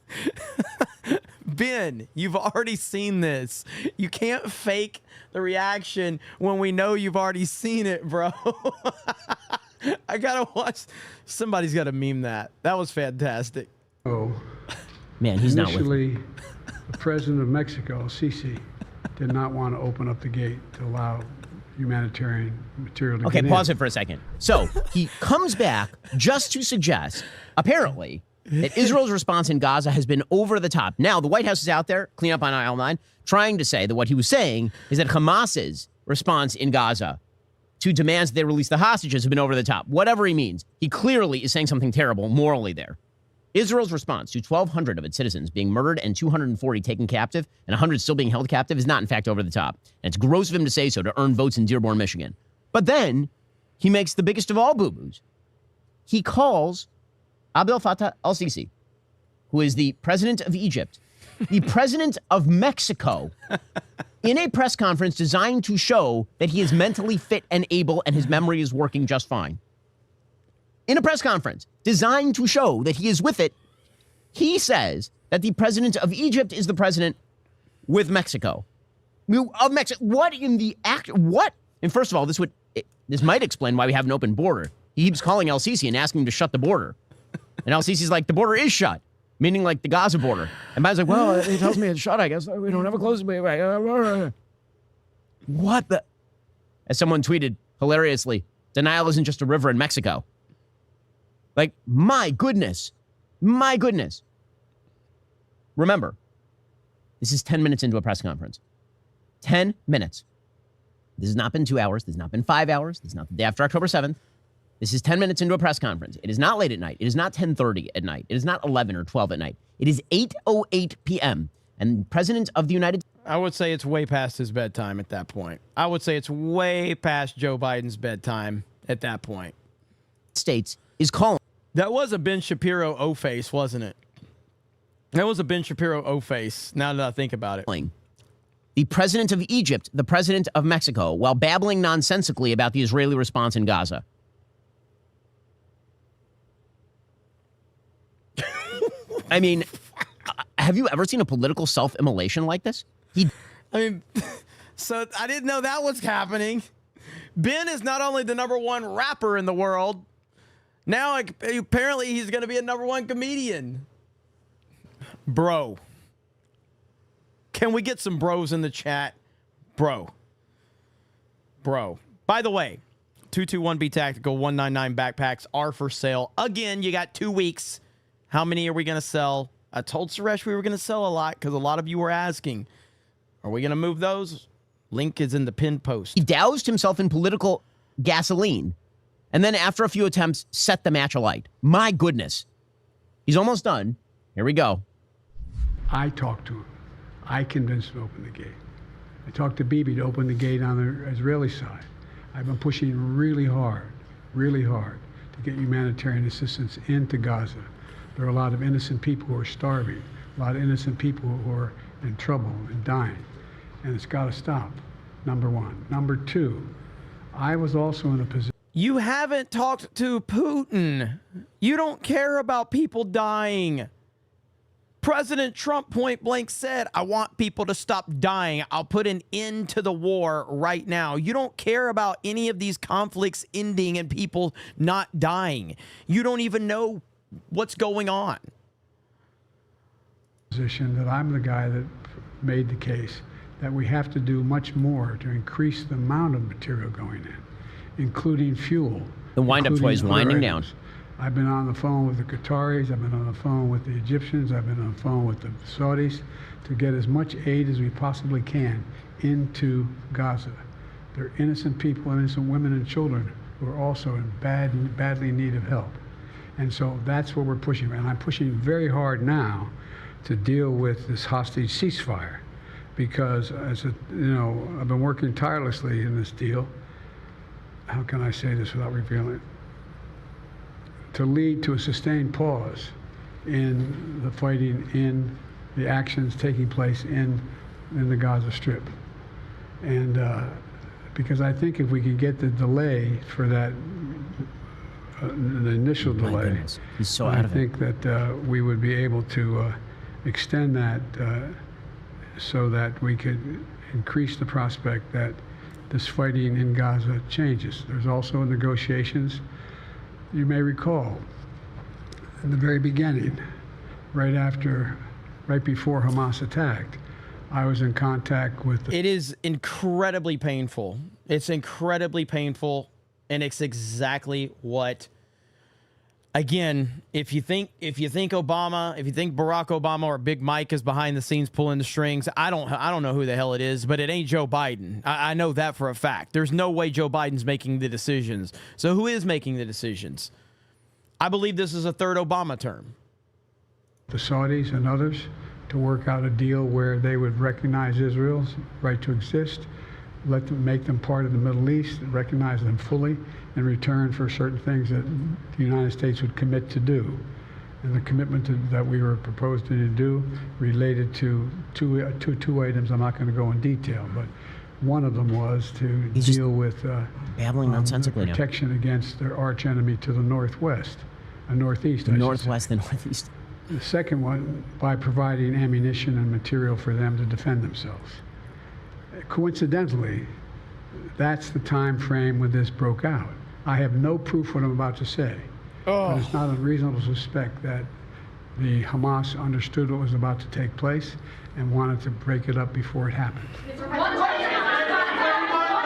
Ben, you've already seen this. You can't fake the reaction when we know you've already seen it, bro. I gotta watch. Somebody's got to meme that. That was fantastic. Oh. Man, he's not with Initially, the president of Mexico, Sisi, did not want to open up the gate to allow humanitarian material to get in. Okay, pause it for a second. So he comes back just to suggest, apparently, that Israel's response in Gaza has been over the top. Now, the White House is out there, clean up on aisle 9, trying to say that what he was saying is that Hamas's response in Gaza to demands that they release the hostages have been over the top. Whatever he means, he clearly is saying something terrible morally there. Israel's response to 1,200 of its citizens being murdered and 240 taken captive and 100 still being held captive is not, in fact, over the top. And it's gross of him to say so to earn votes in Dearborn, Michigan. But then he makes the biggest of all boo-boos. He calls Abdel Fattah al-Sisi, who is the president of Egypt, the president of Mexico, in a press conference designed to show that he is mentally fit and able and his memory is working just fine. In a press conference designed to show that he is with it, he says that the president of Egypt is the president with Mexico. Of Mexico. What in the act? What? And first of all, this might explain why we have an open border. He keeps calling El-Sisi and asking him to shut the border. And El-Sisi's like, the border is shut, meaning like the Gaza border. And Biden's like, well, he tells me it's shut, I guess. We don't have a closed. What the? As someone tweeted hilariously, denial isn't just a river in Mexico. Like, my goodness. My goodness. Remember, this is 10 minutes into a press conference. 10 minutes. This has not been 2 hours. This has not been 5 hours. This is not the day after October 7th. This is 10 minutes into a press conference. It is not late at night. It is not 10:30 at night. It is not 11 or 12 at night. It is 8:08 p.m. And the President of the United States... I would say it's way past his bedtime at that point. I would say it's way past Joe Biden's bedtime at that point. States is calling... That was a Ben Shapiro O-face, wasn't it? That was a Ben Shapiro O-face, now that I think about it. The president of Egypt, the president of Mexico, while babbling nonsensically about the Israeli response in Gaza. I mean, have you ever seen a political self-immolation like this? So I didn't know that was happening. Ben is not only the #1 rapper in the world, now apparently he's going to be a #1 comedian. Bro. Can we get some bros in the chat? Bro. By the way, 221B Tactical 199 backpacks are for sale. Again, you got 2 weeks. How many are we going to sell? I told Suresh we were going to sell a lot because a lot of you were asking. Are we going to move those? Link is in the pinned post. He doused himself in political gasoline And then after a few attempts, set the match alight. My goodness. He's almost done. Here we go. I talked to him. I convinced him to open the gate. I talked to Bibi to open the gate on the Israeli side. I've been pushing really hard to get humanitarian assistance into Gaza. There are a lot of innocent people who are starving, a lot of innocent people who are in trouble and dying. And it's got to stop, number one. Number two, I was also in a position. You haven't talked to Putin. You don't care about people dying. President Trump point blank said, I want people to stop dying. I'll put an end to the war right now. You don't care about any of these conflicts ending and people not dying. You don't even know what's going on. Position that I'm the guy that made the case that we have to do much more to increase the amount of material going in, including fuel. The wind-up toy is winding down. I've been on the phone with the Qataris, I've been on the phone with the Egyptians, I've been on the phone with the Saudis to get as much aid as we possibly can into Gaza. There are innocent people, innocent women and children who are also in badly in need of help. And so that's what we're pushing. And I'm pushing very hard now to deal with this hostage ceasefire because, I've been working tirelessly in this deal. How can I say this without revealing it? To lead to a sustained pause in the fighting, in the actions taking place in the Gaza Strip. And because I think if we can get the delay for that, the initial delay, he's so I out of think that we would be able to extend that so that we could increase the prospect that this fighting in Gaza changes. There's also negotiations. You may recall, in the very beginning, right before Hamas attacked, I was in contact with It is incredibly painful. It's incredibly painful, and it's exactly what, again, if you think Barack Obama or Big Mike is behind the scenes pulling the strings, I don't know who the hell it is, but it ain't Joe Biden. I know that for a fact. There's no way Joe Biden's making the decisions. So who is making the decisions? I believe this is a third Obama term. The Saudis and others to work out a deal where they would recognize Israel's right to exist, make them part of the Middle East, recognize them fully in return for certain things that the United States would commit to do. And the commitment that we were proposing to do related to two items. I'm not going to go in detail, but one of them was to deal with babbling nonsensically protection against their arch enemy to the northwest, northeast. The northwest and northeast. The second one, by providing ammunition and material for them to defend themselves. Coincidentally, that's the time frame when this broke out. I have no proof what I'm about to say, but it's not unreasonable to suspect that the Hamas understood what was about to take place and wanted to break it up before it happened.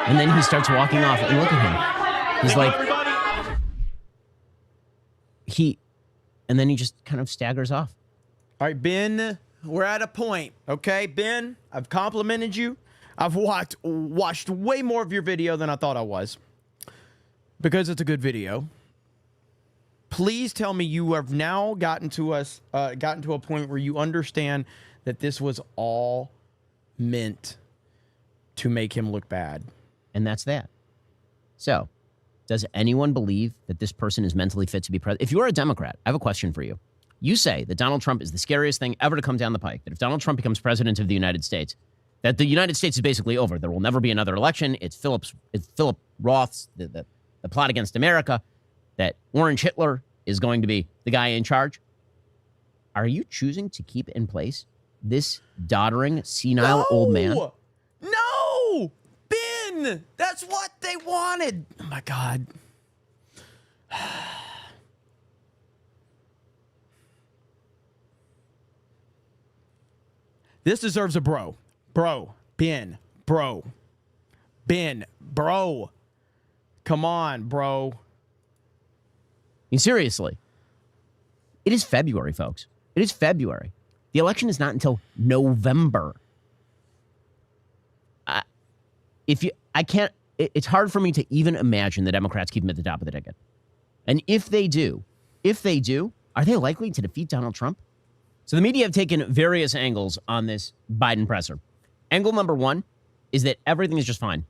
And then he starts walking off, and look at him. He's like, and then he just kind of staggers off. All right, Ben, we're at a point, okay? Ben, I've complimented you. I've watched way more of your video than I thought I was because it's a good video. Please tell me you have now gotten to a point where you understand that this was all meant to make him look bad. And that's that. So, does anyone believe that this person is mentally fit to be president? If you're a Democrat, I have a question for you. You say that Donald Trump is the scariest thing ever to come down the pike, that if Donald Trump becomes president of the United States, that the United States is basically over. There will never be another election. It's Philip Roth's, the plot against America, that Orange Hitler is going to be the guy in charge. Are you choosing to keep in place this doddering, senile old man? No! Ben! That's what they wanted! Oh, my God. This deserves a bro. Bro. Ben. Bro. Ben. Bro. Come on, bro. I mean, seriously. It is February, folks. It is February. The election is not until November. it's hard for me to even imagine the Democrats keep him at the top of the ticket. And if they do, are they likely to defeat Donald Trump? So the media have taken various angles on this Biden presser. Angle number one is that everything is just fine.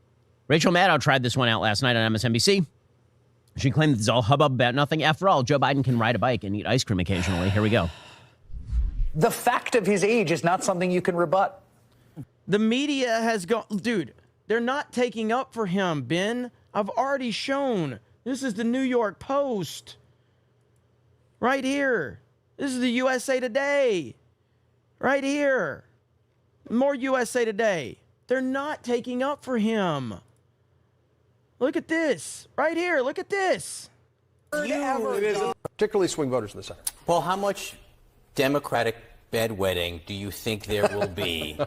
Rachel Maddow tried this one out last night on MSNBC. She claimed that it's all hubbub about nothing. After all, Joe Biden can ride a bike and eat ice cream occasionally. Here we go. The fact of his age is not something you can rebut. The media has gone, dude, they're not taking up for him, Ben. I've already shown. This is the New York Post. Right here. This is the USA Today. Right here. More USA Today. They're not taking up for him. Look at this. Right here. Look at this. Particularly swing voters in the center. Well, how much Democratic bedwetting do you think there will be?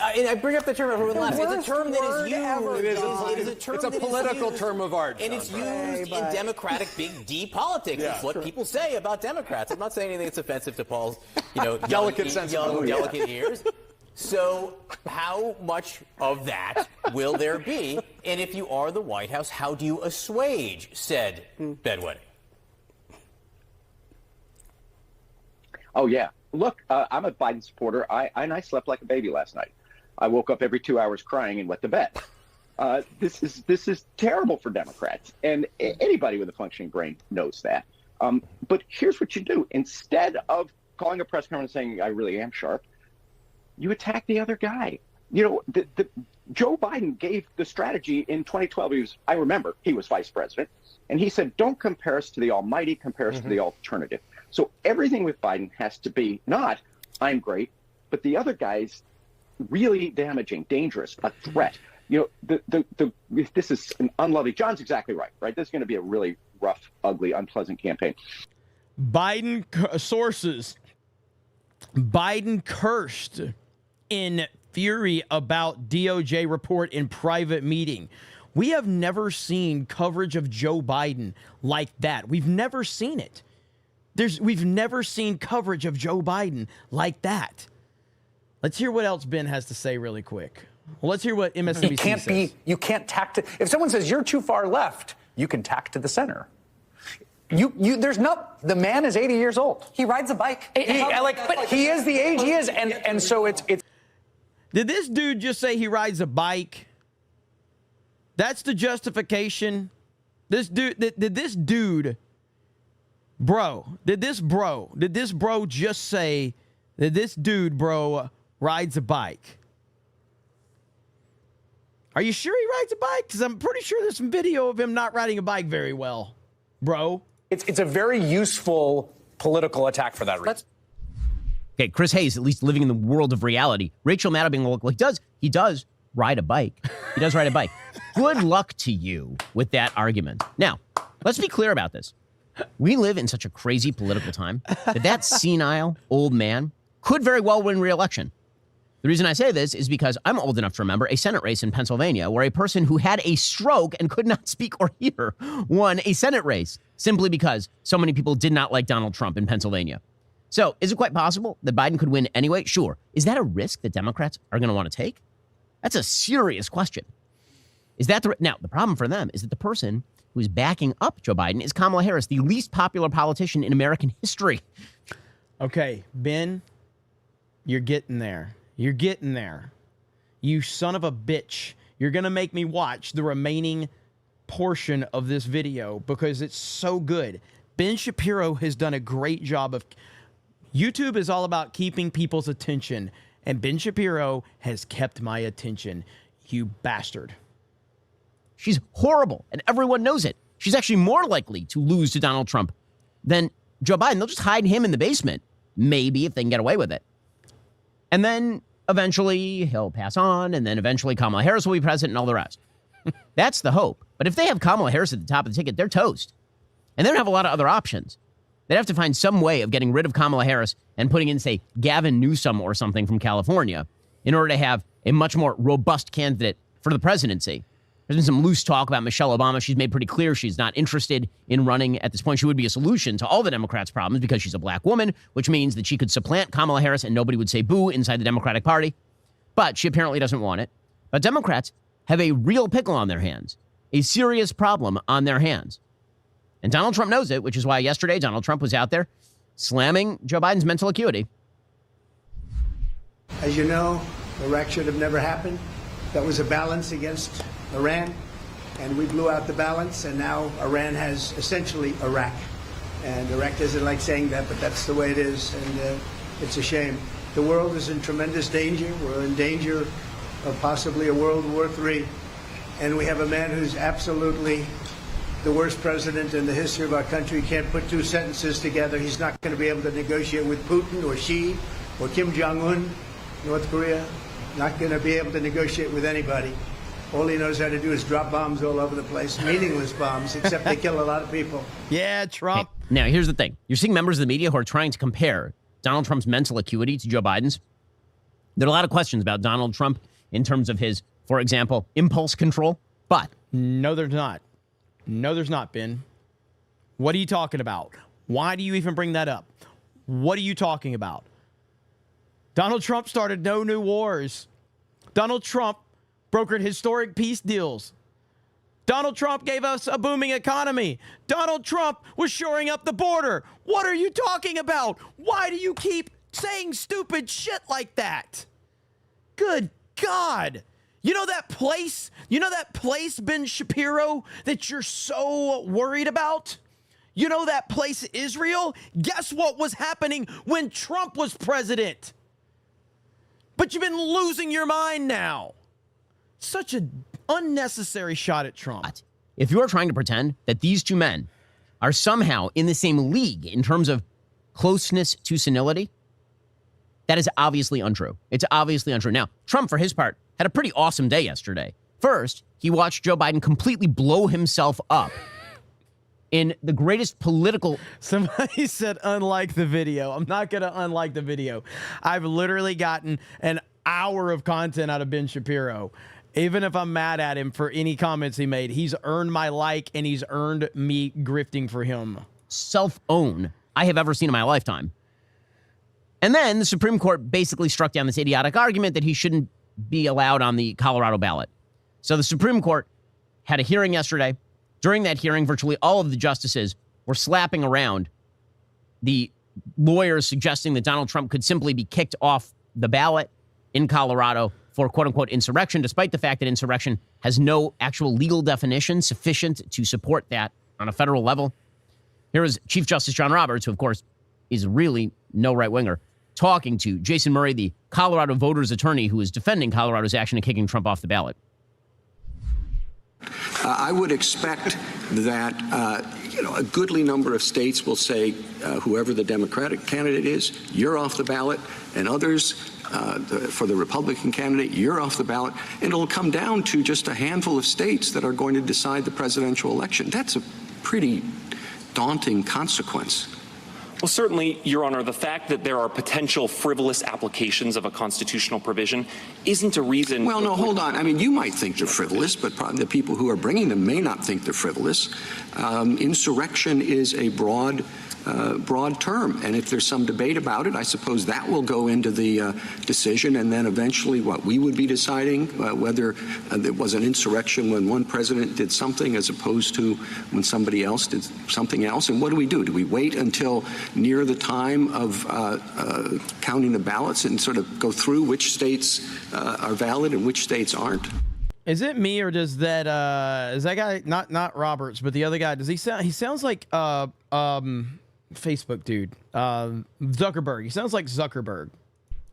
I bring up the term everyone laughs. It's a term that is used. It is a term it's a political term of art. And it's used in Democratic big D politics. Yeah, it's what people say about Democrats. I'm not saying anything that's offensive to Paul's, delicate sensibility. Delicate ears. So how much of that will there be? And if you are the White House, how do you assuage said bedwetting? Oh, yeah. Look, I'm a Biden supporter. I slept like a baby last night. I woke up every 2 hours crying and went to bed. This is terrible for Democrats. And anybody with a functioning brain knows that. But here's what you do. Instead of calling a press conference saying, I really am sharp, you attack the other guy. Joe Biden gave the strategy in 2012. I remember he was vice president. And he said, don't compare us to the almighty, compare us to the alternative. So everything with Biden has to be not, I'm great, but the other guy's really damaging, dangerous, a threat. This is an unlovely, John's exactly right? This is going to be a really rough, ugly, unpleasant campaign. Biden sources. Biden cursed in fury about DOJ report in private meeting. We have never seen coverage of Joe Biden like that. We've never seen it. We've never seen coverage of Joe Biden like that. Let's hear what else Ben has to say really quick. Well, let's hear what MSNBC says. You can't tack to, if someone says you're too far left, you can tack to the center. The man is 80 years old. He rides a bike. He is the age he is, and so it's. Did this dude just say he rides a bike? That's the justification. Did this bro just say that this dude, bro, rides a bike? Are you sure he rides a bike? Because I'm pretty sure there's some video of him not riding a bike very well, bro. It's a very useful political attack for that reason. Okay, Chris Hayes, at least living in the world of reality. Rachel Maddow being like, well, he does ride a bike. He does ride a bike. Good luck to you with that argument. Now, let's be clear about this. We live in such a crazy political time that senile old man could very well win re-election. The reason I say this is because I'm old enough to remember a Senate race in Pennsylvania where a person who had a stroke and could not speak or hear won a Senate race simply because so many people did not like Donald Trump in Pennsylvania. So is it quite possible that Biden could win anyway? Sure. Is that a risk that Democrats are going to want to take? That's a serious question. Now, the problem for them is that the person who is backing up Joe Biden is Kamala Harris, the least popular politician in American history. Okay, Ben, you're getting there. You're getting there. You son of a bitch. You're going to make me watch the remaining portion of this video because it's so good. Ben Shapiro has done a great job of... YouTube is all about keeping people's attention, and Ben Shapiro has kept my attention. You bastard. She's horrible, and everyone knows it. She's actually more likely to lose to Donald Trump than Joe Biden. They'll just hide him in the basement, maybe, if they can get away with it. And then eventually he'll pass on, and then eventually Kamala Harris will be president and all the rest. That's the hope. But if they have Kamala Harris at the top of the ticket, they're toast. And they don't have a lot of other options. They'd have to find some way of getting rid of Kamala Harris and putting in, say, Gavin Newsom or something from California in order to have a much more robust candidate for the presidency. There's been some loose talk about Michelle Obama. She's made pretty clear she's not interested in running at this point. She would be a solution to all the Democrats' problems because she's a black woman, which means that she could supplant Kamala Harris and nobody would say boo inside the Democratic Party. But she apparently doesn't want it. But Democrats, have a real pickle on their hands, a serious problem on their hands. And Donald Trump knows it, which is why yesterday Donald Trump was out there slamming Joe Biden's mental acuity. As you know, Iraq should have never happened. That was a balance against Iran, and we blew out the balance, and now Iran has essentially Iraq. And Iraq doesn't like saying that, but that's the way it is, and it's a shame. The world is in tremendous danger. We're in danger of possibly a World War III, and we have a man who's absolutely the worst president in the history of our country. He can't put two sentences together. He's not going to be able to negotiate with Putin or Xi or Kim Jong-un, North Korea. Not going to be able to negotiate with anybody. All he knows how to do is drop bombs all over the place, meaningless bombs, except they kill a lot of people. Yeah, Trump. Hey, now, here's the thing. You're seeing members of the media who are trying to compare Donald Trump's mental acuity to Joe Biden's. There are a lot of questions about Donald Trump in terms of his, for example, impulse control, but... No, there's not. No, there's not, Ben. What are you talking about? Why do you even bring that up? What are you talking about? Donald Trump started no new wars. Donald Trump brokered historic peace deals. Donald Trump gave us a booming economy. Donald Trump was shoring up the border. What are you talking about? Why do you keep saying stupid shit like that? Good God. You know that place? Ben Shapiro, that you're so worried about? You know that place, Israel? Guess what was happening when Trump was president? But you've been losing your mind now. Such an unnecessary shot at Trump. If you are trying to pretend that these two men are somehow in the same league in terms of closeness to senility, that is obviously untrue. It's obviously untrue. Now, Trump, for his part, had a pretty awesome day yesterday. First, he watched Joe Biden completely blow himself up in the greatest political... Somebody said unlike the video. I'm not going to unlike the video. I've literally gotten an hour of content out of Ben Shapiro. Even if I'm mad at him for any comments he made, he's earned my like and he's earned me grifting for him. Self-own I have ever seen in my lifetime. And then the Supreme Court basically struck down this idiotic argument that he shouldn't be allowed on the Colorado ballot. So the Supreme Court had a hearing yesterday. During that hearing, virtually all of the justices were slapping around the lawyers suggesting that Donald Trump could simply be kicked off the ballot in Colorado for quote-unquote insurrection, despite the fact that insurrection has no actual legal definition sufficient to support that on a federal level. Here is Chief Justice John Roberts, who, of course, is really no right-winger, talking to Jason Murray, the Colorado voters' attorney who is defending Colorado's action in kicking Trump off the ballot. I would expect that a goodly number of states will say whoever the Democratic candidate is, you're off the ballot, and others for the Republican candidate, you're off the ballot. And it'll come down to just a handful of states that are going to decide the presidential election. That's a pretty daunting consequence. Well, certainly, Your Honor, the fact that there are potential frivolous applications of a constitutional provision isn't a reason. Well, no, hold on. I mean, you might think they're frivolous, but probably the people who are bringing them may not think they're frivolous. Insurrection is a broad term, and if there's some debate about it, I suppose that will go into the decision, and then eventually what we would be deciding whether there was an insurrection when one president did something as opposed to when somebody else did something else. And what do? Do we wait until near the time of counting the ballots and sort of go through which states are valid and which states aren't? Is it me, or does that is that guy not Roberts, but the other guy? Does he sounds like Facebook dude, Zuckerberg. He sounds like Zuckerberg.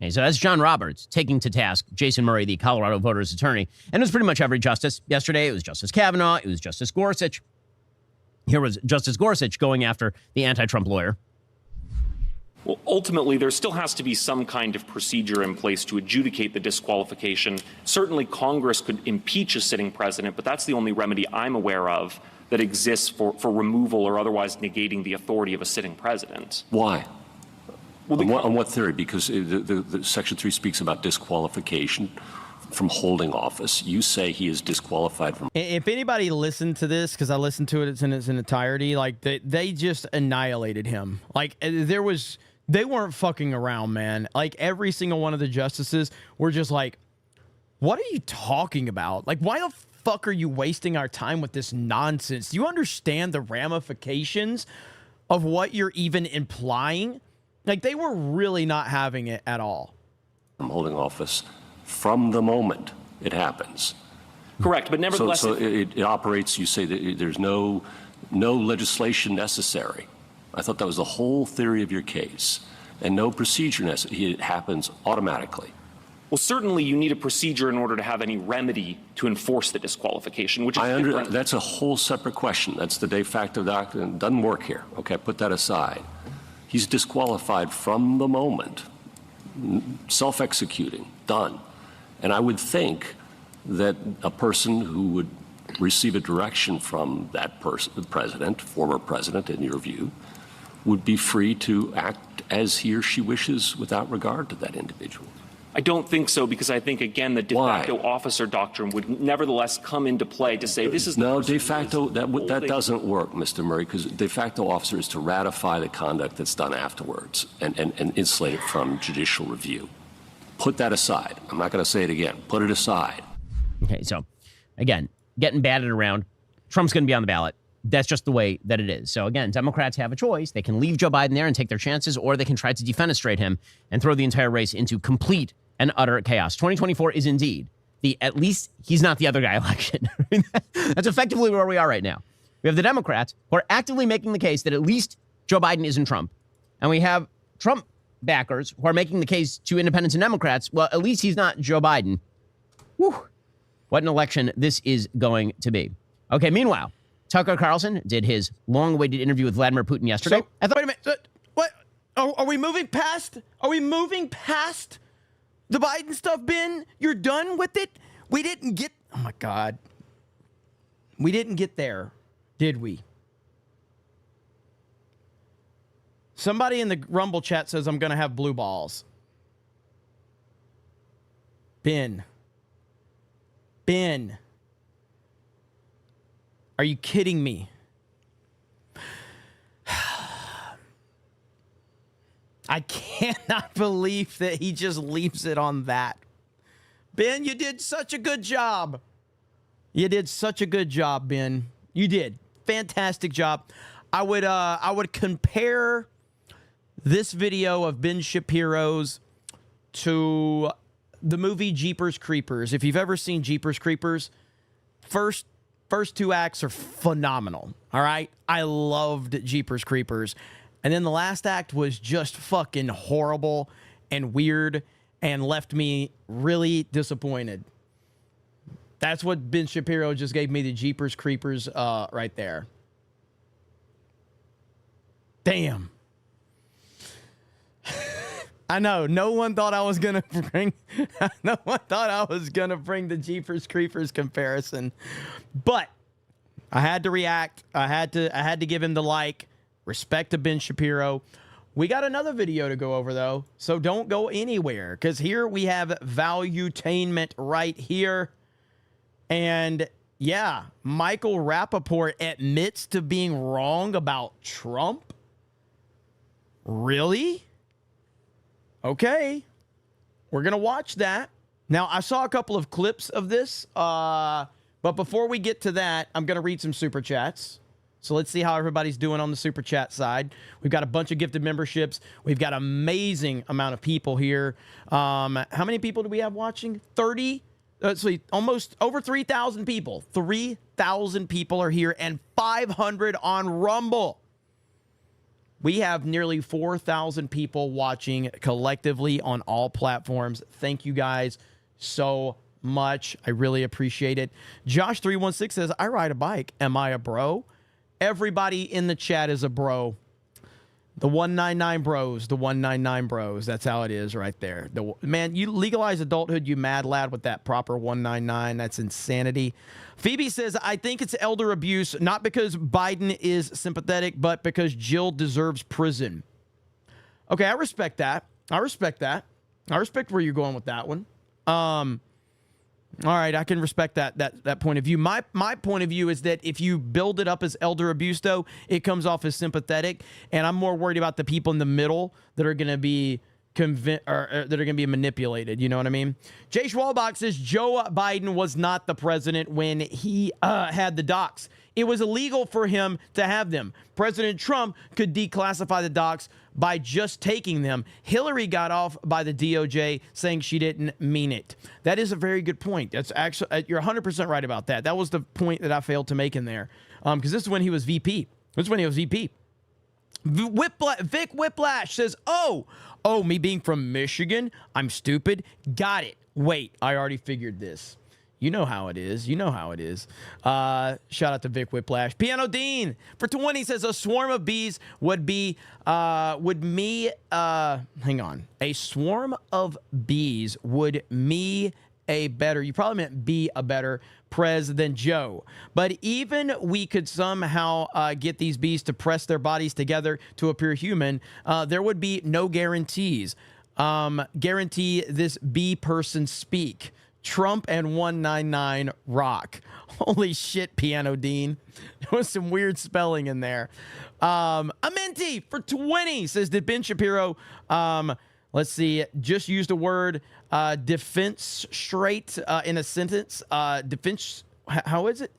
Okay, so that's John Roberts taking to task Jason Murray, the Colorado voters' attorney. And it was pretty much every justice. Yesterday, it was Justice Kavanaugh. It was Justice Gorsuch. Here was Justice Gorsuch going after the anti-Trump lawyer. Well, ultimately, there still has to be some kind of procedure in place to adjudicate the disqualification. Certainly, Congress could impeach a sitting president, but that's the only remedy I'm aware of that exists for removal or otherwise negating the authority of a sitting president. Why? Well, on what theory? Because the Section 3 speaks about disqualification from holding office. You say he is disqualified from... If anybody listened to this, because I listened to it in its entirety, like they just annihilated him. Like they weren't fucking around, man. Like every single one of the justices were just like, What are you talking about? Like, why the fuck are you wasting our time with this nonsense? Do you understand the ramifications of what you're even implying? Like, they were really not having it at all. From holding office from the moment it happens. Correct, but nevertheless... So it operates, you say that there's no legislation necessary. I thought that was the whole theory of your case. And no procedure necessary. It happens automatically. Well, certainly you need a procedure in order to have any remedy to enforce the disqualification, which is different. That's a whole separate question. That's the de facto doctrine. It doesn't work here. Okay, put that aside. He's disqualified from the moment. Self-executing. Done. And I would think that a person who would receive a direction from that person, the president, former president, in your view, would be free to act as he or she wishes without regard to that individual. I don't think so, because I think, again, the de facto officer doctrine would nevertheless come into play to say this is no de facto. That doesn't work, Mr. Murray, because de facto officer is to ratify the conduct that's done afterwards and insulate it from judicial review. Put that aside. I'm not going to say it again. Put it aside. Okay, so again, getting batted around. Trump's going to be on the ballot. That's just the way that it is. So again, Democrats have a choice. They can leave Joe Biden there and take their chances, or they can try to defenestrate him and throw the entire race into complete and utter chaos. 2024 is indeed at least he's not the other guy election. That's effectively where we are right now. We have the Democrats who are actively making the case that at least Joe Biden isn't Trump. And we have Trump backers who are making the case to independents and Democrats, well, at least he's not Joe Biden. Whew. What an election this is going to be. Okay, meanwhile, Tucker Carlson did his long-awaited interview with Vladimir Putin yesterday. So, wait a minute. What? Are we moving past? Are we moving past the Biden stuff, Ben? You're done with it? We didn't get... Oh, my God. We didn't get there, did we? Somebody in the Rumble chat says I'm going to have blue balls. Ben. Are you kidding me? I cannot believe that he just leaves it on that. Ben, you did such a good job. You did such a good job, Ben. You did. Fantastic job. I would compare this video of Ben Shapiro's to the movie Jeepers Creepers. If you've ever seen Jeepers Creepers, first two acts are phenomenal. All right? I loved Jeepers Creepers. And then the last act was just fucking horrible and weird and left me really disappointed. That's what Ben Shapiro just gave me, the Jeepers Creepers right there. Damn. I know. No one thought I was gonna bring the Jeepers Creepers comparison. But I had to react. I had to give him the like. Respect to Ben Shapiro. We got another video to go over, though, so don't go anywhere, because here we have valuetainment right here. And, yeah, Michael Rappaport admits to being wrong about Trump? Really? Okay. We're going to watch that. Now, I saw a couple of clips of this, but before we get to that, I'm going to read some Super Chats. So let's see how everybody's doing on the Super Chat side. We've got a bunch of gifted memberships. We've got an amazing amount of people here. How many people do we have watching? 30? Almost over 3,000 people. 3,000 people are here and 500 on Rumble. We have nearly 4,000 people watching collectively on all platforms. Thank you guys so much. I really appreciate it. Josh316 says, I ride a bike. Am I a bro? Everybody in the chat is a bro. The 199 bros, the 199 bros. That's how it is right there. Man, you legalize adulthood, you mad lad, with that proper 199. That's insanity. Phoebe says, I think it's elder abuse, not because Biden is sympathetic, but because Jill deserves prison. Okay, I respect that. I respect where you're going with that one. All right, I can respect that point of view. My point of view is that if you build it up as elder abuse, though, it comes off as sympathetic, and I'm more worried about the people in the middle that are going to be that are going to be manipulated. You know what I mean? Jay Schwalbach says Joe Biden was not the president when he had the docs. It was illegal for him to have them. President Trump could declassify the docs by just taking them. Hillary got off by the DOJ saying she didn't mean it. That is a very good point. That's actually, you're 100% right about that. That was the point that I failed to make in there. Because this is when he was VP. Vic Whiplash says, oh, me being from Michigan, I'm stupid. Got it. Wait, I already figured this. You know how it is. Shout out to Vic Whiplash. Piano Dean for 20 says a swarm of bees a swarm of bees would me a better, you probably meant be a better pres than Joe. But even we could somehow get these bees to press their bodies together to appear human, there would be no guarantees. Guarantee this bee person speak. Trump and 199 rock. Holy shit, Piano Dean. There was some weird spelling in there. Amenti for 20 says, did Ben Shapiro, let's see, just used a word, defense straight in a sentence. How is it?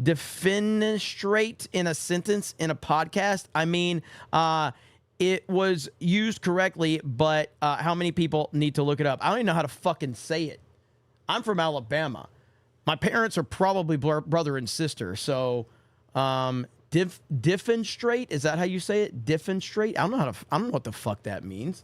Defenestrate in a sentence in a podcast. I mean, it was used correctly, but how many people need to look it up? I don't even know how to fucking say it. I'm from Alabama. My parents are probably brother and sister. So, defenestrate, is that how you say it? Defenestrate? I don't know what the fuck that means.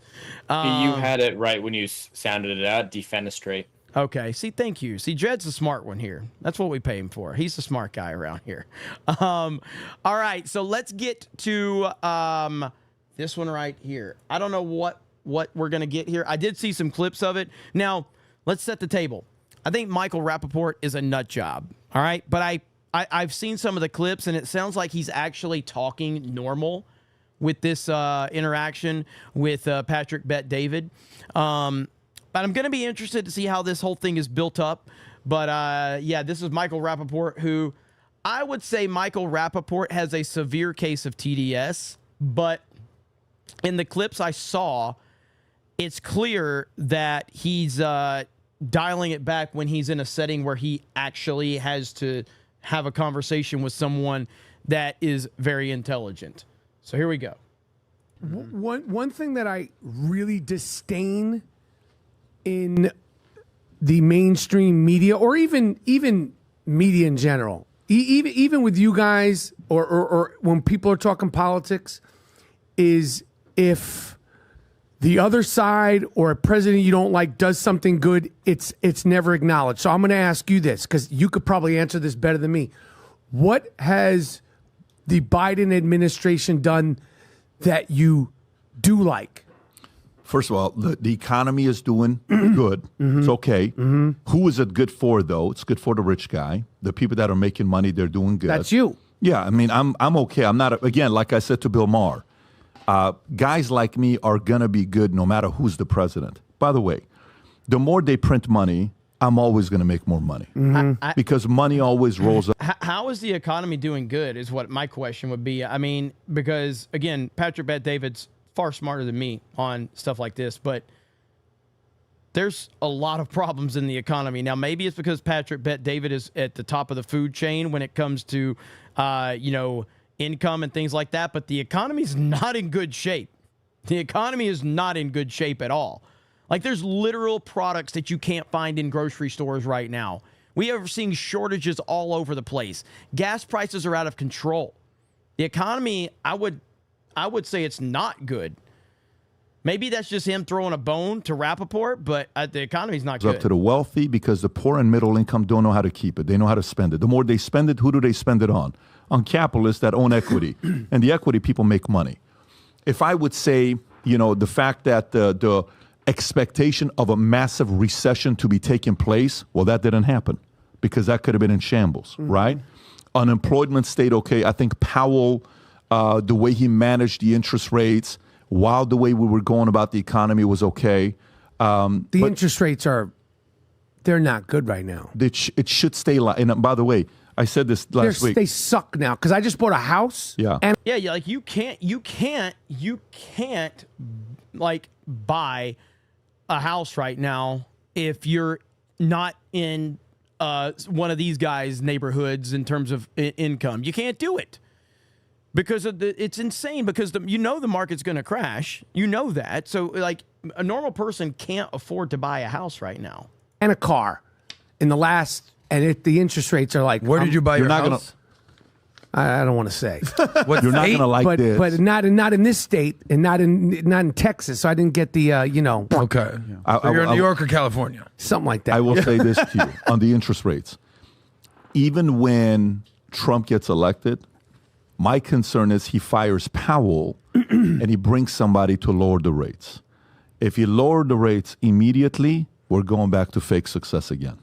You had it right when you sounded it out. Defenestrate. Okay. See, thank you. See, Jed's the smart one here. That's what we pay him for. He's the smart guy around here. All right. So let's get to this one right here. I don't know what we're gonna get here. I did see some clips of it. Now, let's set the table. I think Michael Rappaport is a nut job, all right? But I've seen some of the clips, and it sounds like he's actually talking normal with this interaction with Patrick Bet-David. But I'm going to be interested to see how this whole thing is built up. But, yeah, this is Michael Rappaport, who I would say Michael Rappaport has a severe case of TDS. But in the clips I saw, it's clear that he's dialing it back when he's in a setting where he actually has to have a conversation with someone that is very intelligent. So here we go. One thing that I really disdain in the mainstream media, or even media in general, even with you guys, or when people are talking politics, is if the other side or a president you don't like does something good, it's never acknowledged. So I'm going to ask you this, because you could probably answer this better than me. What has the Biden administration done that you do like? First of all, the economy is doing good. It's okay. Who is it good for, though? It's good for the rich guy. The people that are making money, they're doing good. That's you. Yeah, I mean, I'm okay. I'm not, again, like I said to Bill Maher, guys like me are going to be good no matter who's the president. By the way, the more they print money, I'm always going to make more money because money always rolls up. How is the economy doing good is what my question would be. I mean, because, again, Patrick Bet-David's far smarter than me on stuff like this, but there's a lot of problems in the economy. Now, maybe it's because Patrick Bet-David is at the top of the food chain when it comes to, income and things like that, but the economy is not in good shape. The economy is not in good shape at all. Like, there's literal products that you can't find in grocery stores right now. We are seeing shortages all over the place. Gas prices are out of control. The economy, I would say it's not good. Maybe that's just him throwing a bone to Rappaport, but the economy's not It's good. up to the wealthy because the poor and middle income don't know how to keep it. They know how to spend it. The more they spend it, who do they spend it on? On capitalists that own equity. And the equity people make money. If I would say, the fact that the expectation of a massive recession to be taking place, well, that didn't happen because that could have been in shambles, right? Unemployment stayed okay. I think Powell, the way he managed the interest rates, while the way we were going about the economy was okay. The interest rates they're not good right now. It should stay like, and by the way, I said this last week. They suck now because I just bought a house. Yeah. And like you can't like buy a house right now if you're not in one of these guys' neighborhoods in terms of income. You can't do it because it's insane because the market's going to crash. You know that. So like a normal person can't afford to buy a house right now. And a car. The interest rates are like. Where did you buy your house? I don't want to say. You're not going to like this. But not in this state and not in Texas. So I didn't get the Okay. So you're in New York or California? Something like that. I will say this to you on the interest rates. Even when Trump gets elected, my concern is he fires Powell and he brings somebody to lower the rates. If he lowered the rates immediately, we're going back to fake success again.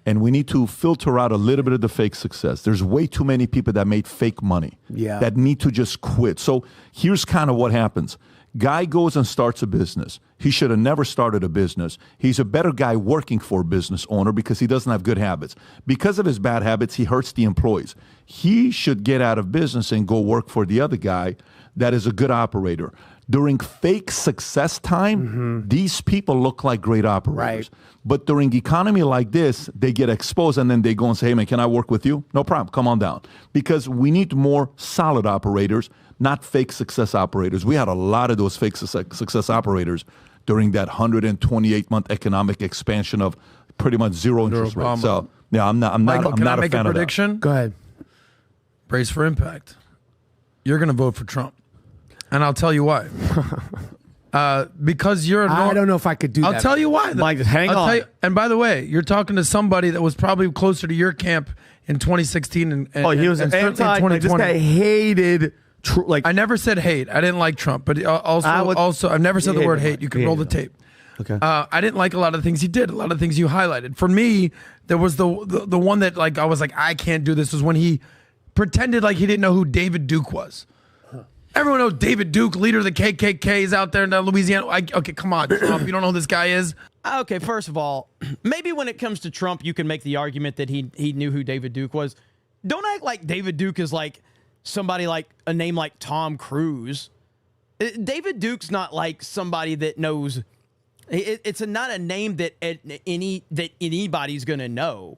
And we need to filter out a little bit of the fake success. There's way too many people that made fake money that need to just quit. So here's kind of what happens. Guy goes and starts a business. He should have never started a business. He's a better guy working for a business owner because he doesn't have good habits. Because of his bad habits, he hurts the employees. He should get out of business and go work for the other guy that is a good operator. During fake success time, these people look like great operators. Right. But during economy like this, they get exposed and then they go and say, hey, man, can I work with you? No problem. Come on down. Because we need more solid operators, not fake success operators. We had a lot of those fake success operators during that 128-month economic expansion of pretty much zero interest rates. So, yeah, I'm not Michael, a can I fan make a of that. prediction? Go ahead. Brace for impact. You're going to vote for Trump. And I'll tell you why. Because you're I don't know if I could do that. I'll tell you why. Mike, hang I'll on. tell you, and by the way, you're talking to somebody that was probably closer to your camp in 2016 and he was and certainly anti. in Like, this 2020. guy hated. I never said hate. I didn't like Trump, but also I've never said the word hate. You can roll the tape. Okay. I didn't like a lot of the things he did. A lot of the things you highlighted. For me, there was the one that like I was like I can't do this. Was when he pretended like he didn't know who David Duke was. Everyone knows David Duke, leader of the KKK, is out there in Louisiana. Okay, come on, Trump. You don't know who this guy is? Okay, first of all, maybe when it comes to Trump, you can make the argument that he knew who David Duke was. Don't act like David Duke is like somebody like a name like Tom Cruise. David Duke's not like somebody that knows. It's not a name that anybody's going to know.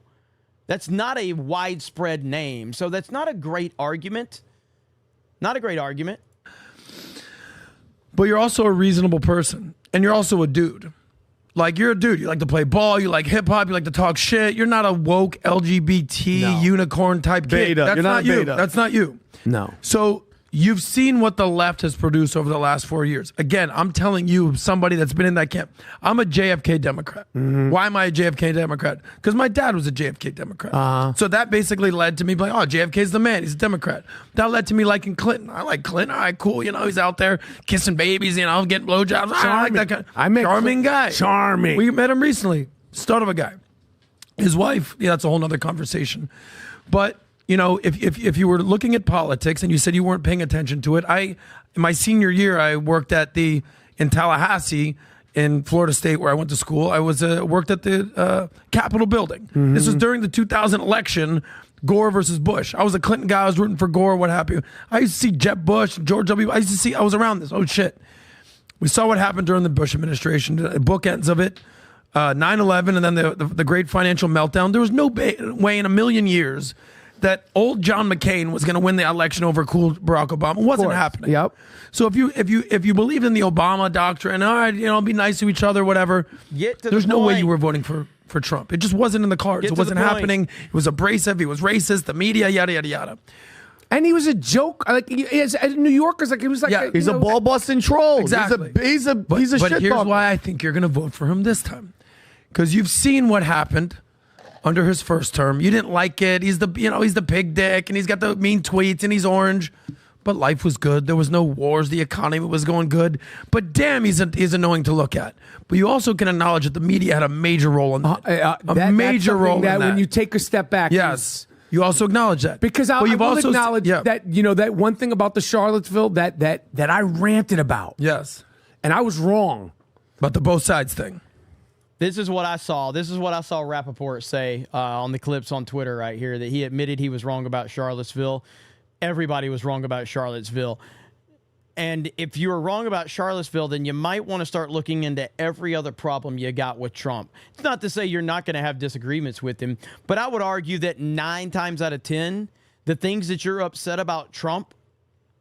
That's not a widespread name, so that's not a great argument. Not a great argument. But you're also a reasonable person, and you're also a dude. Like, you're a dude. You like to play ball. You like hip-hop. You like to talk shit. You're not a woke LGBT unicorn type kid. Beta. That's You're not you. beta. That's not you. No. So you've seen what the left has produced over the last 4 years. Again, I'm telling you, somebody that's been in that camp. I'm a JFK Democrat. Why am I a JFK Democrat? Because my dad was a JFK Democrat. So that basically led to me being like, oh, JFK's the man. He's a Democrat. That led to me liking Clinton. I like Clinton. All right, cool. You know, he's out there kissing babies, getting blowjobs. I like that guy. Charming guy. Charming. We met him recently. Stud of a guy. His wife, that's a whole nother conversation. But if you were looking at politics and you said you weren't paying attention to it, in my senior year, I worked in Tallahassee in Florida State where I went to school. I worked at the Capitol building. This was during the 2000 election, Gore versus Bush. I was a Clinton guy. I was rooting for Gore, what have you. I used to see Jeb Bush, George W. I was around this. Oh, shit. We saw what happened during the Bush administration, the bookends of it, 9/11, and then the great financial meltdown. There was no way in a million years that old John McCain was going to win the election over cool Barack Obama. It wasn't happening. Yep. So if you believe in the Obama doctrine, all right, be nice to each other, whatever. There's no way you were voting for Trump. It just wasn't in the cards. It wasn't happening. It was abrasive. He was racist. The media, yada yada yada. And he was a joke. Like as New Yorkers, like he was like he's a ball busting troll. Exactly. He's a But shit here's talker. why I think you're going to vote for him this time, because you've seen what happened under his first term. You didn't like it. He's the pig dick, and he's got the mean tweets, and he's orange. But life was good. There was no wars. The economy was going good. But damn, he's annoying to look at. But you also can acknowledge that the media had a major role in that. A major role in that. When you take a step back. Yes. You also acknowledge that. Because I will acknowledge that, that one thing about the Charlottesville that I ranted about. Yes. And I was wrong. About the both sides thing. This is what I saw. This is what I saw Rappaport say on the clips on Twitter right here, that he admitted he was wrong about Charlottesville. Everybody was wrong about Charlottesville. And if you were wrong about Charlottesville, then you might want to start looking into every other problem you got with Trump. It's not to say you're not going to have disagreements with him, but I would argue that 9 times out of 10, the things that you're upset about Trump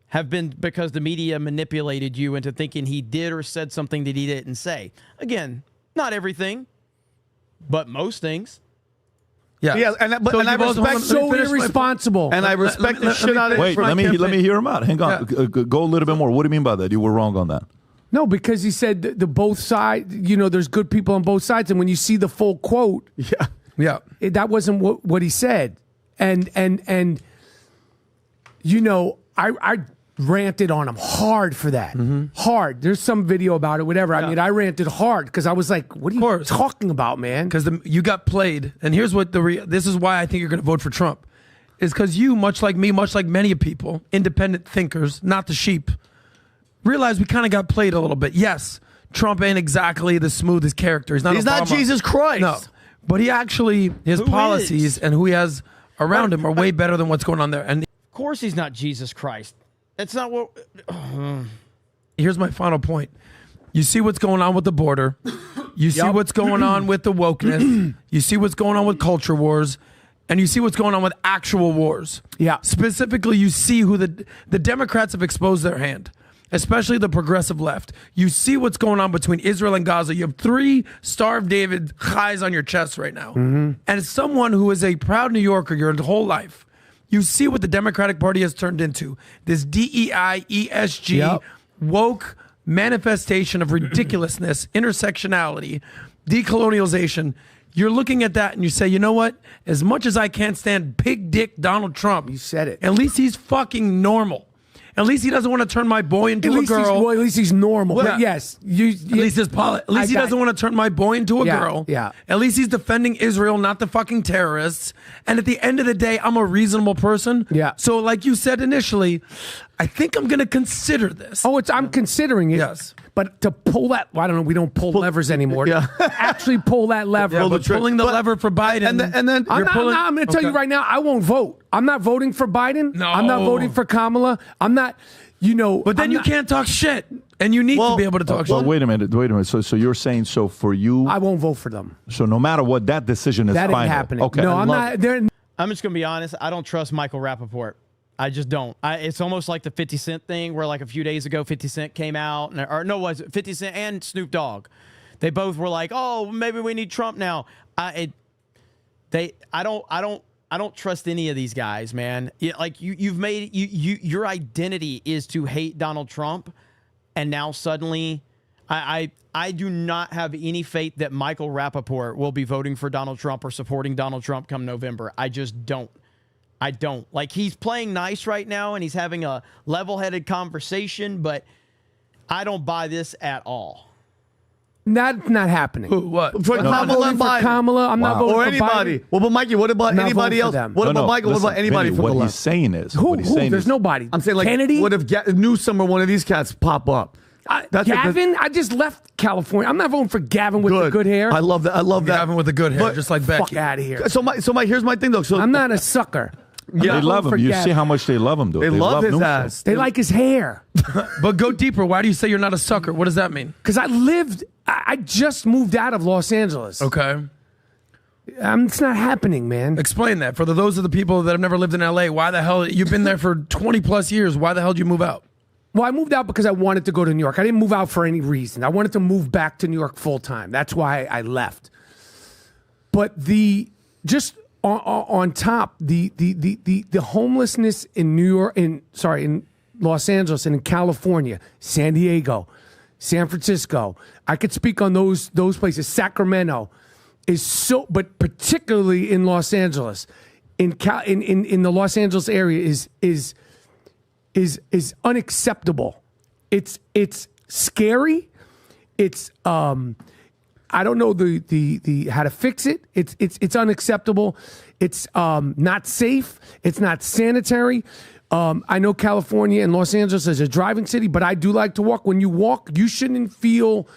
have been because the media manipulated you into thinking he did or said something that he didn't say. Again, not everything, but most things. Yeah, and I respect so irresponsible, and I respect the shit out of it. Wait, let me hear him out. Hang on, go a little bit more. What do you mean by that? You were wrong on that. No, because he said the both sides. There's good people on both sides, and when you see the full quote, that wasn't what he said, and I ranted on him hard for that. Hard. There's some video about it, whatever. I mean, I ranted hard because I was like, what are you talking about, man? Because you got played. And here's what this is why I think you're going to vote for Trump. Is because you, much like me, much like many people, independent thinkers, not the sheep, realize we kind of got played a little bit. Yes, Trump ain't exactly the smoothest character. He's not Obama. Jesus Christ. No. But he actually, his policies and who he has around him are way better than what's going on there. And of course he's not Jesus Christ. That's not what... Here's my final point. You see what's going on with the border. You see what's going on with the wokeness. You see what's going on with culture wars. And you see what's going on with actual wars. Yeah. Specifically, you see who the Democrats have exposed their hand, especially the progressive left. You see what's going on between Israel and Gaza. You have 3 starved David highs on your chest right now. And as someone who is a proud New Yorker your whole life, you see what the Democratic Party has turned into. This DEI, ESG, woke manifestation of ridiculousness, intersectionality, decolonialization. You're looking at that and you say, you know what? As much as I can't stand pig dick Donald Trump. You said it. At least he's fucking normal. At least he doesn't want to turn my boy into a girl. At least he's normal. Well, yes. At least he doesn't want to turn my boy into a girl. Yeah. At least he's defending Israel, not the fucking terrorists. And at the end of the day, I'm a reasonable person. Yeah. So like you said initially, I think I'm going to consider this. I'm considering it. Yes. But to pull that, I don't know, we don't pull levers anymore. Actually pull that lever. Yeah, but pulling the lever for Biden. And then I'm going to tell you right now, I won't vote. I'm not voting for Biden. No. I'm not voting for Kamala. I'm not, But then you can't talk shit. And you need to be able to talk shit. Well, wait a minute. So you're saying, so for you... I won't vote for them. So no matter what, that decision is that final. Ain't happening. Okay. No, I'm not. I'm just going to be honest. I don't trust Michael Rappaport. I just don't. It's almost like the 50 Cent thing where like a few days ago 50 Cent came out, was it 50 Cent and Snoop Dogg? They both were like, oh, maybe we need Trump now. I don't trust any of these guys, man. Like you've made your identity is to hate Donald Trump, and now suddenly I do not have any faith that Michael Rappaport will be voting for Donald Trump or supporting Donald Trump come November. I just don't. I don't. Like, he's playing nice right now, and he's having a level-headed conversation, but I don't buy this at all. Not happening. Who, what? For Kamala and Biden. Kamala, I'm not voting or for anybody. Biden. Well, but Mikey, what about anybody else? What about Michael? Listen, what about anybody Vinny, from the what left? he's saying is... Who? There's nobody. I'm saying, like, Kennedy? what if Newsom or one of these cats pop up? Gavin? I just left California. I'm not voting for Gavin with the good hair. I love that. I love that. Gavin with the good hair, just like Becky. Fuck out of here. So here's my thing, though. So I'm not a sucker. They love him. You see how much they love him, though. They love his Newsom. ass. They like his hair. But go deeper. Why do you say you're not a sucker? What does that mean? Because I just moved out of Los Angeles. Okay. It's not happening, man. Explain that. For those of the people that have never lived in LA, why the hell, you've been there for 20 plus years. Why the hell did you move out? Well, I moved out because I wanted to go to New York. I didn't move out for any reason. I wanted to move back to New York full time. That's why I left. But on top, the homelessness in in Los Angeles and in California, San Diego, San Francisco, I could speak on those places. Sacramento is so, but particularly in Los Angeles, in the Los Angeles area is unacceptable. It's scary. It's I don't know the how to fix it. It's unacceptable. It's not safe. It's not sanitary. I know California and Los Angeles is a driving city, but I do like to walk. When you walk, you shouldn't feel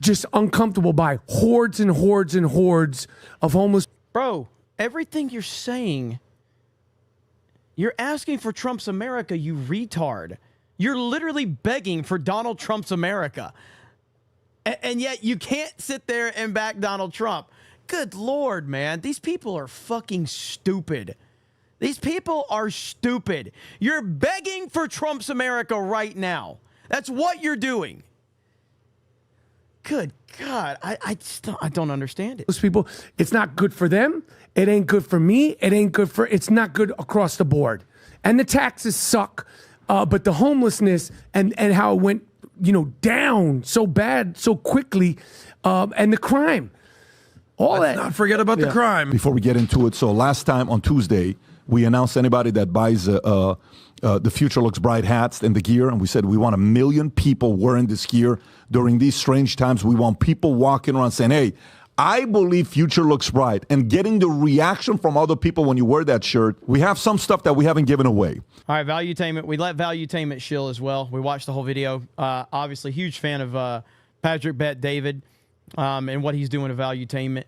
just uncomfortable by hordes and hordes and hordes of homeless. Bro, everything you're saying, You're asking for Trump's America, you retard. You're literally begging for Donald Trump's America. And yet you can't sit there and back Donald Trump. Good Lord, man. These people are fucking stupid. These people are stupid. You're begging for Trump's America right now. That's what you're doing. Good God. I don't understand it. Those people, it's not good for them. It ain't good for me. It's not good across the board. And the taxes suck. But the homelessness and how it went, down so bad, so quickly, and the crime. Let's not forget about the crime. Before we get into it, so last time on Tuesday, we announced anybody that buys the Future Looks Bright hats and the gear, and we said we want 1 million people wearing this gear during these strange times. We want people walking around saying, hey, I believe Future Looks Bright, and getting the reaction from other people when you wear that shirt. We have some stuff that we haven't given away. All right, Valuetainment. We let Valuetainment shill as well. We watched the whole video. Obviously, huge fan of Patrick Bet David and what he's doing to Valuetainment.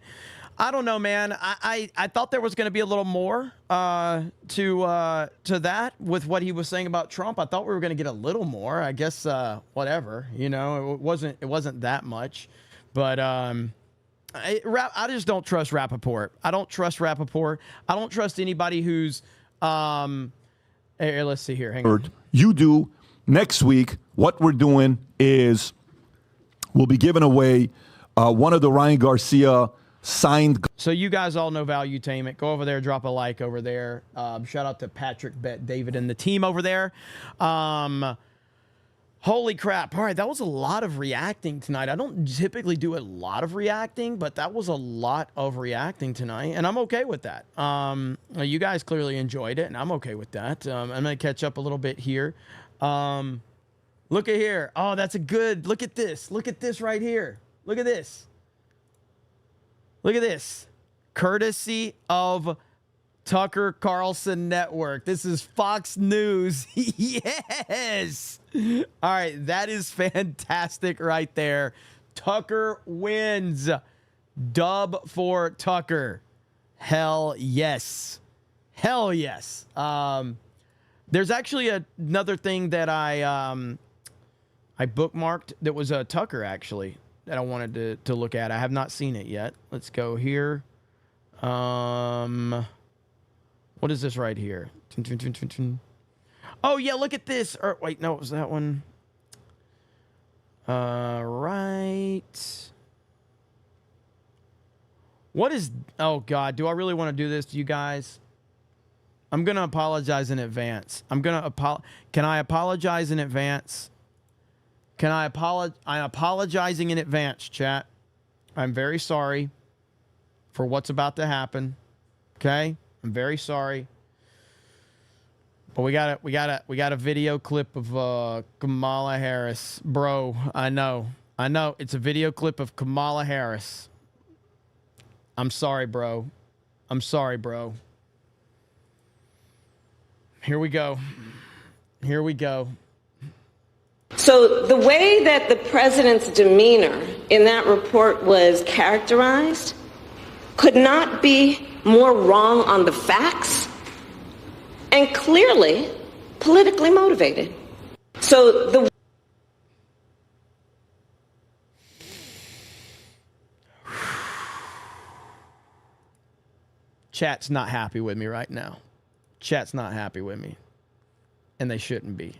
I don't know, man. I thought there was going to be a little more to that with what he was saying about Trump. I thought we were going to get a little more. I guess whatever. It wasn't that much, but I just don't trust Rappaport. I don't trust Rappaport. I don't trust anybody who's here, let's see here. Hang on. You do. Next week, what we're doing is we'll be giving away one of the Ryan Garcia signed. So you guys all know Valuetainment. Go over there, drop a like over there. Shout out to Patrick Bet David and the team over there. Holy crap. All right, that was a lot of reacting tonight. I don't typically do a lot of reacting, but that was a lot of reacting tonight, and I'm okay with that. You guys clearly enjoyed it, and I'm okay with that. I'm going to catch up a little bit here. Look at here. Oh, that's a good, look at this. Look at this right here. Look at this. Look at this. Courtesy of Tucker Carlson Network. This is Fox News. Yes. All right. That is fantastic right there. Tucker wins. Dub for Tucker. Hell yes. Hell yes. There's actually another thing that I bookmarked that was Tucker actually that I wanted to look at. I have not seen it yet. Let's go here. What is this right here? Oh, yeah, look at this. Or, wait, no, it was that one. Right. What is... Oh, God. Do I really want to do this to you guys? I'm going to apologize in advance. Can I apologize in advance? I'm apologizing in advance, chat. I'm very sorry for what's about to happen. Okay? I'm very sorry. But we got a video clip of Kamala Harris. Bro, I know. It's a video clip of Kamala Harris. I'm sorry, bro. Here we go. So the way that the president's demeanor in that report was characterized could not be more wrong on the facts and clearly politically motivated. So the Chat's not happy with me right now. Chat's not happy with me. And they shouldn't be.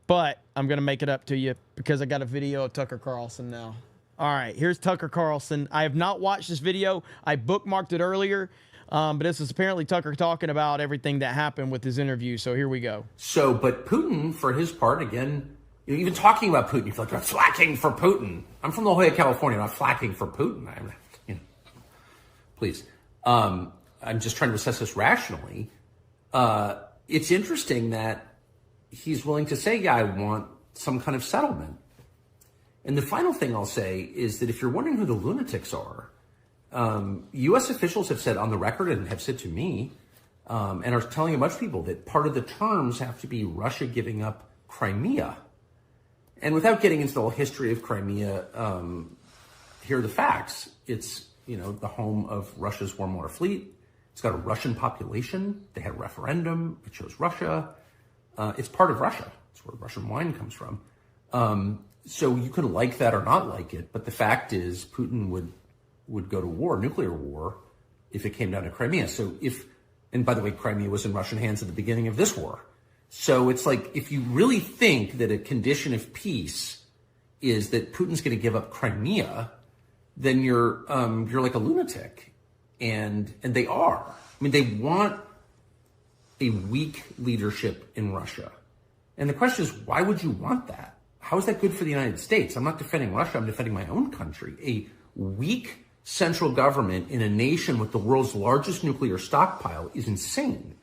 But I'm going to make it up to you because I got a video of Tucker Carlson now. All right, here's Tucker Carlson. I have not watched this video. I bookmarked it earlier. But this is apparently Tucker talking about everything that happened with his interview. So here we go. So, but Putin, for his part, again, even talking about Putin, you feel like I'm flacking for Putin. I'm from La Jolla, California. I'm not flacking for Putin. Please. I'm just trying to assess this rationally. It's interesting that he's willing to say, yeah, I want some kind of settlement. And the final thing I'll say is that if you're wondering who the lunatics are, U.S. officials have said on the record and have said to me and are telling a bunch of people that part of the terms have to be Russia giving up Crimea. And without getting into the whole history of Crimea, here are the facts. It's, the home of Russia's warm water fleet. It's got a Russian population. They had a referendum. It chose Russia. It's part of Russia. It's where Russian wine comes from. So you can like that or not like it, but the fact is Putin would go to war, nuclear war, if it came down to Crimea. And by the way, Crimea was in Russian hands at the beginning of this war. So it's like, if you really think that a condition of peace is that Putin's going to give up Crimea, then you're like a lunatic. And they are. I mean, they want a weak leadership in Russia. And the question is, why would you want that? How is that good for the United States? I'm not defending Russia, I'm defending my own country. A weak central government in a nation with the world's largest nuclear stockpile is insane,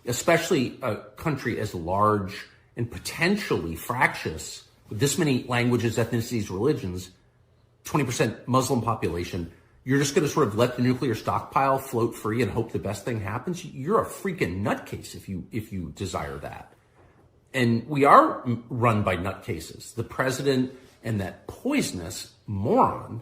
especially a country as large and potentially fractious, with this many languages, ethnicities, religions, 20% Muslim population. You're just going to sort of let the nuclear stockpile float free and hope the best thing happens? You're a freaking nutcase if you desire that. And we are run by nutcases. The president and that poisonous moron,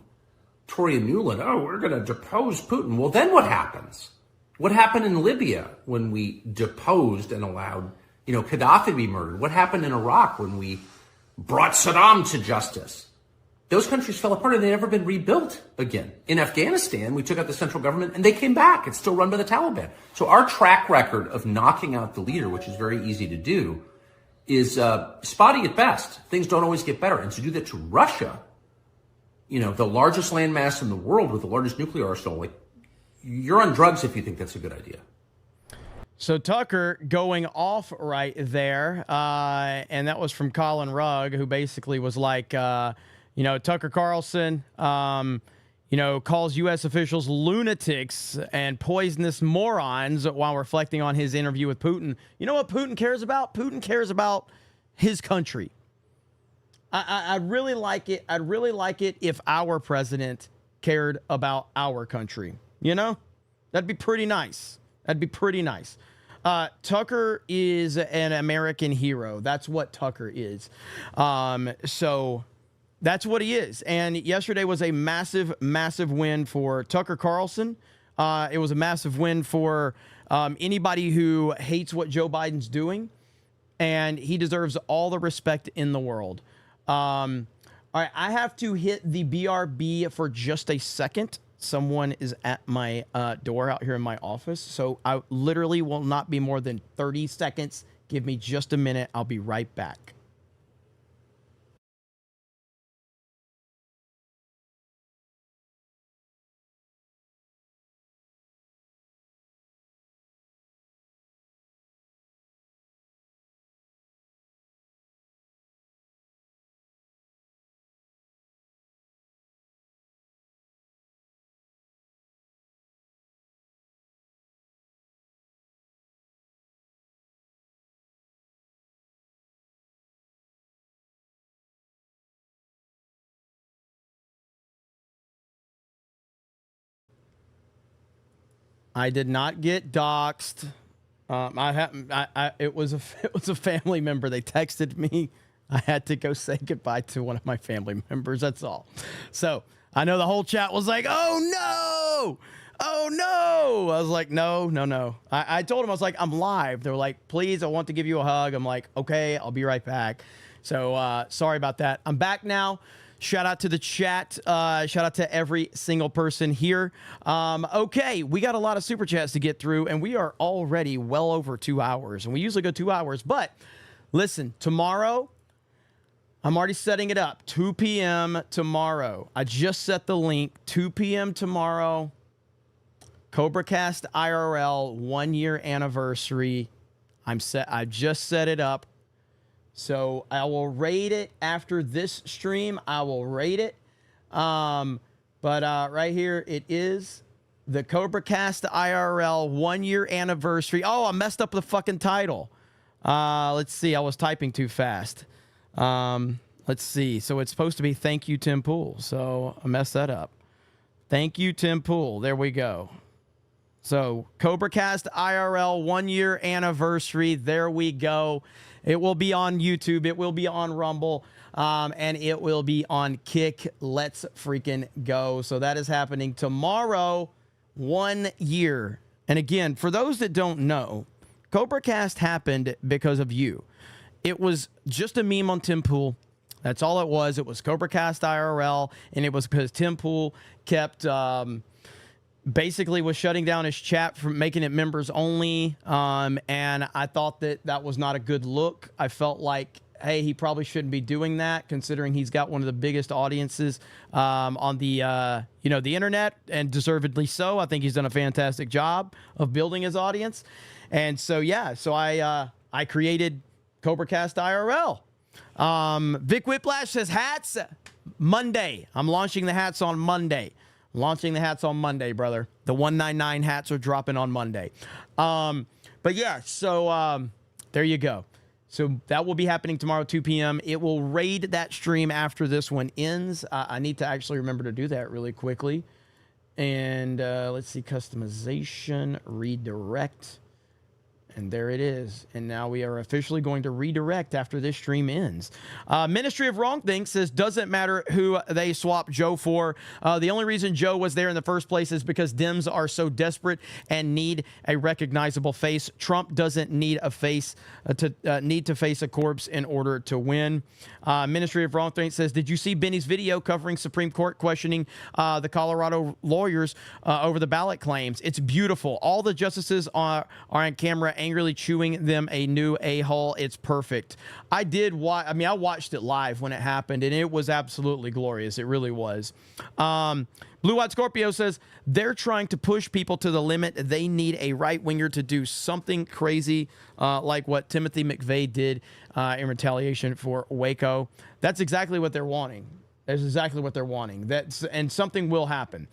Toria Nuland, we're going to depose Putin. Well, then what happens? What happened in Libya when we deposed and allowed, Gaddafi to be murdered? What happened in Iraq when we brought Saddam to justice? Those countries fell apart and they've never been rebuilt again. In Afghanistan, we took out the central government and they came back. It's still run by the Taliban. So our track record of knocking out the leader, which is very easy to do, is spotty at best. Things don't always get better. And to do that to Russia, the largest landmass in the world with the largest nuclear arsenal, you're on drugs if you think that's a good idea. So Tucker going off right there, and that was from Colin Rugg, who basically was like, Tucker Carlson, calls U.S. officials lunatics and poisonous morons while reflecting on his interview with Putin. You know what Putin cares about? Putin cares about his country. I'd really like it. I'd really like it if our president cared about our country. That'd be pretty nice. That'd be pretty nice. Tucker is an American hero. That's what Tucker is. So that's what he is. And yesterday was a massive, massive win for Tucker Carlson. It was a massive win for anybody who hates what Joe Biden's doing. And he deserves all the respect in the world. All right, I have to hit the BRB for just a second. Someone is at my door out here in my office. So I literally will not be more than 30 seconds. Give me just a minute. I'll be right back. I did not get doxxed. It was a family member. They texted me. I had to go say goodbye to one of my family members. That's all. So I know the whole chat was like, "Oh no, oh no!" I was like, "No." I told them, I was like, "I'm live." They were like, "Please, I want to give you a hug." I'm like, "Okay, I'll be right back." So sorry about that. I'm back now. Shout out to the chat. Shout out to every single person here. Okay, we got a lot of super chats to get through, and we are already well over 2 hours. And we usually go 2 hours. But listen, tomorrow, I'm already setting it up. 2 p.m. tomorrow. I just set the link. 2 p.m. tomorrow. CobraCast IRL 1 year anniversary. I just set it up. So I will rate it after this stream. I will rate it. But right here it is. The CobraCast IRL 1 year anniversary. Oh, I messed up the fucking title. Let's see. I was typing too fast. Let's see. So it's supposed to be Thank You, Tim Pool. So I messed that up. Thank you, Tim Pool. There we go. So CobraCast IRL 1 year anniversary. There we go. It will be on YouTube. It will be on Rumble. And it will be on Kick. Let's freaking go. So that is happening tomorrow. 1 year. And again, for those that don't know, CobraCast happened because of you. It was just a meme on Tim Pool. That's all it was. It was CobraCast IRL, and it was because Tim Pool kept basically was shutting down his chat from making it members only. And I thought that was not a good look. I felt like, hey, he probably shouldn't be doing that, considering he's got one of the biggest audiences on the the internet, and deservedly so. I think he's done a fantastic job of building his audience. And so I created CobraCast IRL. Vic Whiplash says hats Monday. I'm launching the hats on Monday. Launching the hats on Monday, brother. The 199 hats are dropping on Monday. But yeah, so there you go. So that will be happening tomorrow, 2 p.m. It will raid that stream after this one ends. I need to actually remember to do that really quickly. And let's see, customization, redirect. And there it is. And now we are officially going to redirect after this stream ends. Ministry of Wrong Thing says, doesn't matter who they swap Joe for. The only reason Joe was there in the first place is because Dems are so desperate and need a recognizable face. Trump doesn't need a face need to face a corpse in order to win. Ministry of Wrong Thing says, did you see Benny's video covering Supreme Court questioning the Colorado lawyers over the ballot claims? It's beautiful. All the justices are on camera angrily chewing them a new a-hole. It's perfect. I did watch. I mean, I watched it live when it happened, and it was absolutely glorious. It really was. Blue White Scorpio says they're trying to push people to the limit. They need a right-winger to do something crazy like what Timothy McVeigh did in retaliation for Waco. That's exactly what they're wanting. That's exactly what they're wanting. And something will happen.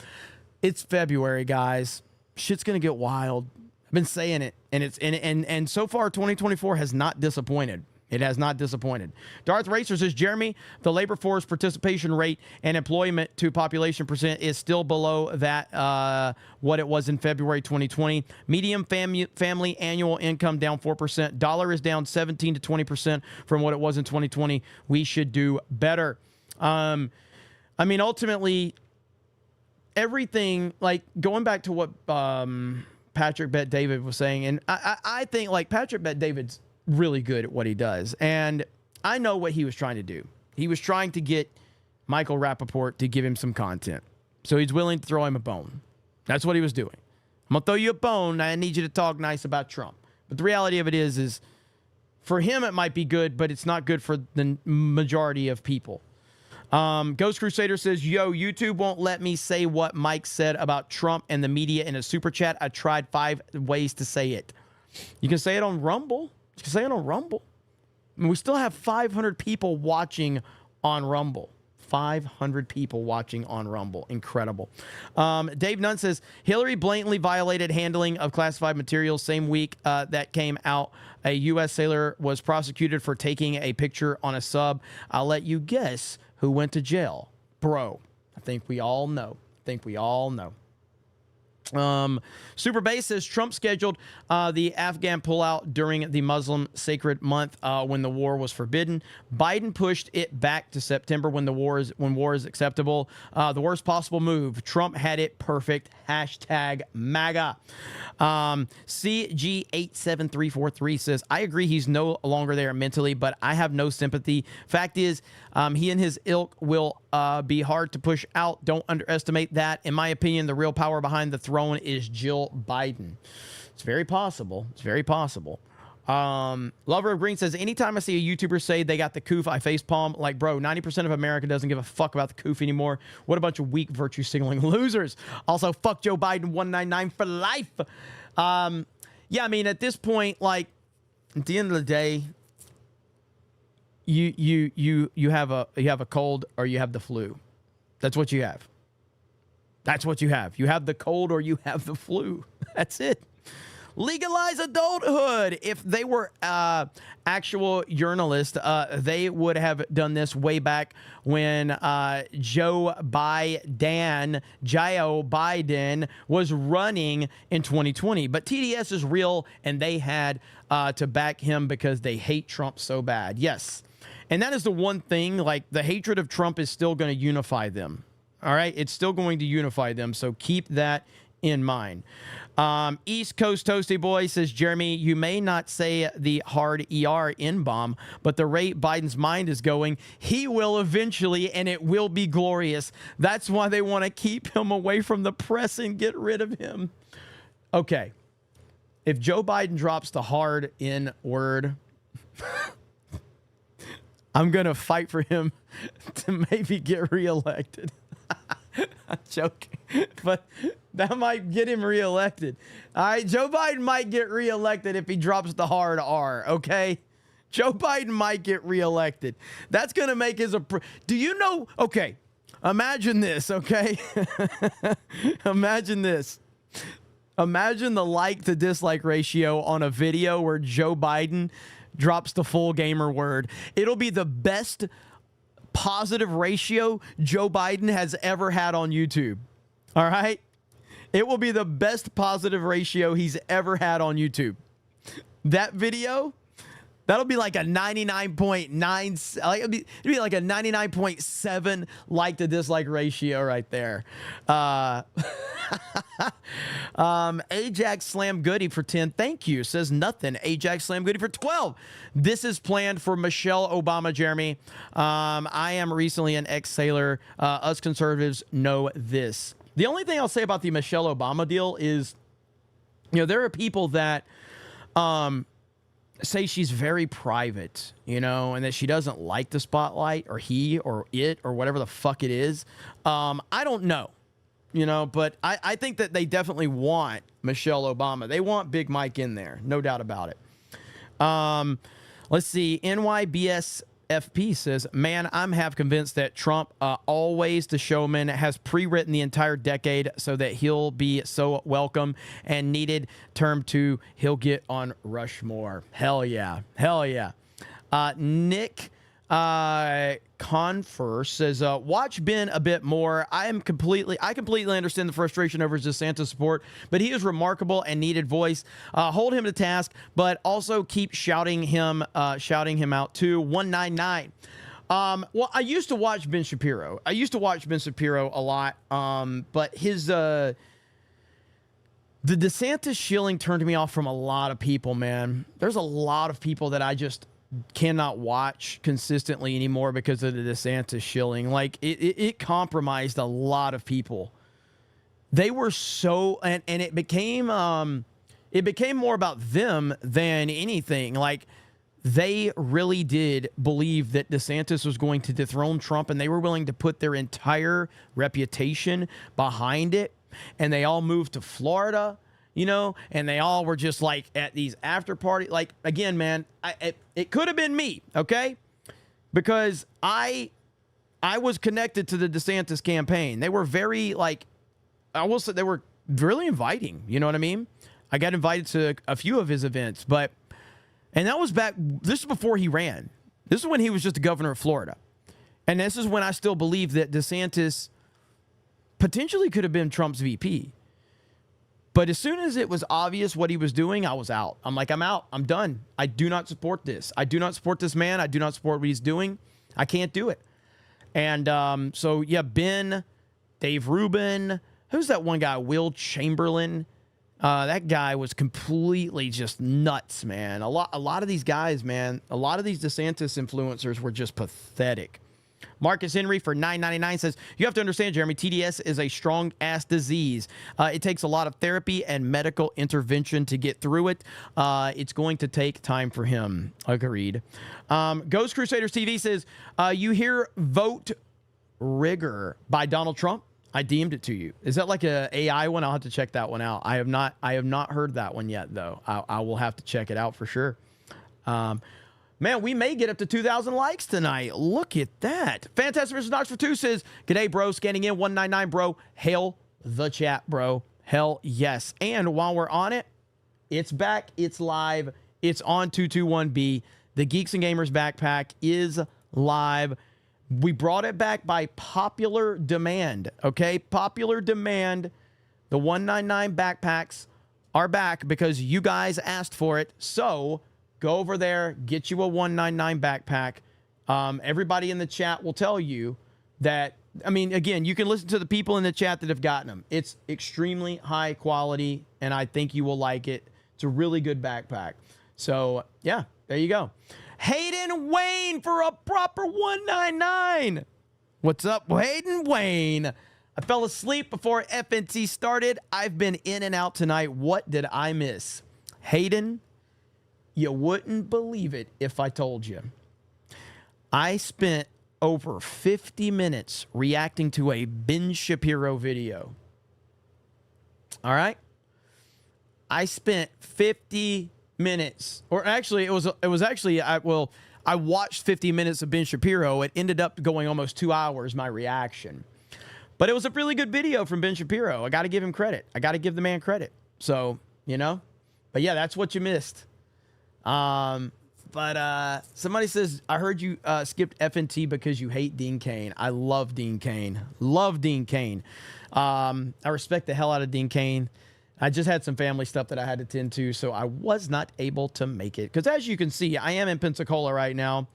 It's February, guys. Shit's gonna get wild. I've been saying it, and so far 2024 has not disappointed. It has not disappointed. Darth Racer says, Jeremy, the labor force participation rate and employment to population percent is still below that what it was in February 2020. Median family annual income down 4%. Dollar is down 17 to 20% from what it was in 2020. We should do better. I mean, ultimately, everything, like going back to what Patrick Bet David was saying, and I think like Patrick Bet David's really good at what he does, and I know what he was trying to do. He was trying to get Michael Rappaport to give him some content, so he's willing to throw him a bone. That's what he was doing. I'm gonna throw you a bone. I need you to talk nice about Trump. But the reality of it is for him it might be good, but it's not good for the majority of people. Ghost Crusader says, yo, YouTube won't let me say what Mike said about Trump and the media in a super chat. I tried 5 ways to say it. You can say it on Rumble. You can say it on Rumble. I mean, we still have 500 people watching on Rumble. 500 people watching on Rumble. Incredible. Dave Nunn says, Hillary blatantly violated handling of classified materials same week that came out. A U.S. sailor was prosecuted for taking a picture on a sub. I'll let you guess who went to jail. Bro, I think we all know. Super Bass says Trump scheduled the Afghan pullout during the Muslim sacred month when the war was forbidden. Biden pushed it back to September when war is acceptable. The worst possible move. Trump had it perfect. Hashtag MAGA. CG87343 says, I agree he's no longer there mentally, but I have no sympathy. Fact is, he and his ilk will be hard to push out. Don't underestimate that. In my opinion, the real power behind the throne is Jill Biden. It's very possible. Lover of Green says, anytime I see a YouTuber say they got the coof, I face palm. Like, bro, 90% of America doesn't give a fuck about the coof anymore. What a bunch of weak virtue signaling losers. Also, fuck Joe Biden 199 for life. Yeah, I mean, at this point, like, at the end of the day, you have a cold or you have the flu. That's what you have. You have the cold or you have the flu. That's it. Legalize adulthood. If they were actual journalists, they would have done this way back when Joe Biden was running in 2020. But TDS is real, and they had to back him because they hate Trump so bad. Yes. And that is the one thing, like, the hatred of Trump is still going to unify them. All right? It's still going to unify them, so keep that in mind. East Coast Toasty Boy says, Jeremy, you may not say the hard ER N-bomb, but the rate Biden's mind is going, he will eventually, and it will be glorious. That's why they want to keep him away from the press and get rid of him. Okay. If Joe Biden drops the hard N word, I'm going to fight for him to maybe get reelected. I'm joking, but that might get him reelected. All right, Joe Biden might get reelected if he drops the hard R, okay? Joe Biden might get reelected. That's going to make his... Do you know... Okay, imagine this, okay? Imagine this. Imagine the like to dislike ratio on a video where Joe Biden drops the full gamer word. It'll be the best positive ratio Joe Biden has ever had on YouTube. All right? It will be the best positive ratio he's ever had on YouTube. That video, that'll be like a 99.9, it'd be like a 99.7 like to dislike ratio right there. Ajax Slam Goody for 10. Thank you. Says nothing. Ajax Slam Goody for 12. This is planned for Michelle Obama, Jeremy. I am recently an ex-sailor. Us conservatives know this. The only thing I'll say about the Michelle Obama deal is, there are people that say she's very private, and that she doesn't like the spotlight, or he or it or whatever the fuck it is. I don't know. But I think that they definitely want Michelle Obama. They want Big Mike in there. No doubt about it. Let's see. NYBSFP says, man, I'm half convinced that Trump, always the showman, has pre-written the entire decade so that he'll be so welcome and needed. Term 2, he'll get on Rushmore. Hell yeah. Hell yeah. Nick Confer says, watch Ben a bit more. I completely understand the frustration over his DeSantis support, but he is remarkable and needed voice. Hold him to task, but also keep shouting him out too. 199. Well, I used to watch Ben Shapiro. A lot. But his the DeSantis shilling turned me off from a lot of people, man. There's a lot of people that I just cannot watch consistently anymore because of the DeSantis shilling. Like it compromised a lot of people. They were so, and it became more about them than anything. Like they really did believe that DeSantis was going to dethrone Trump, and they were willing to put their entire reputation behind it. And they all moved to Florida, and they all were just like at these after party. Like, again, man, it could have been me, okay? Because I was connected to the DeSantis campaign. They were very, I will say they were really inviting, you know what I mean? I got invited to a few of his events, and that was this is before he ran. This is when he was just the governor of Florida. And this is when I still believe that DeSantis potentially could have been Trump's VP. But as soon as it was obvious what he was doing, I was out. I'm like, I'm out. I'm done. I do not support this. I do not support this man. I do not support what he's doing. I can't do it. And so, yeah, Ben, Dave Rubin, who's that one guy? Will Chamberlain. That guy was completely just nuts, man. A lot of these guys, man, a lot of these DeSantis influencers were just pathetic. Marcus Henry for $9.99 says, you have to understand, Jeremy, TDS is a strong-ass disease. It takes a lot of therapy and medical intervention to get through it. It's going to take time for him. Agreed. Ghost Crusaders TV says, you hear Vote Rigger by Donald Trump? I DM'd it to you. Is that like a AI one? I'll have to check that one out. I have not heard that one yet, though. I will have to check it out for sure. Man, we may get up to 2,000 likes tonight. Look at that. Fantastic Mr. Knox for 2 says, g'day, bro. Scanning in 199, bro. Hail the chat, bro. Hell yes. And while we're on it, it's back. It's live. It's on 221B. The Geeks and Gamers backpack is live. We brought it back by popular demand, okay? Popular demand. The 199 backpacks are back because you guys asked for it. So go over there, get you a 199 backpack. Everybody in the chat will tell you that I mean, again, you can listen to the people in the chat that have gotten them. It's extremely high quality, and I think you will like it. It's a really good backpack. So, yeah, there you go. Hayden Wayne for a proper 199. What's up, Hayden Wayne? I fell asleep before FNT started. I've been in and out tonight. What did I miss? Hayden, you wouldn't believe it if I told you. I spent over 50 minutes reacting to a Ben Shapiro video. All right? I spent 50 minutes, or actually I watched 50 minutes of Ben Shapiro. It ended up going almost 2 hours, my reaction. But it was a really good video from Ben Shapiro. I got to give him credit. I got to give the man credit. So, but yeah, that's what you missed. But somebody says, I heard you skipped FNT because you hate Dean Cain. I love Dean Cain. Love Dean Cain. I respect the hell out of Dean Cain. I just had some family stuff that I had to tend to, so I was not able to make it. Because as you can see, I am in Pensacola right now.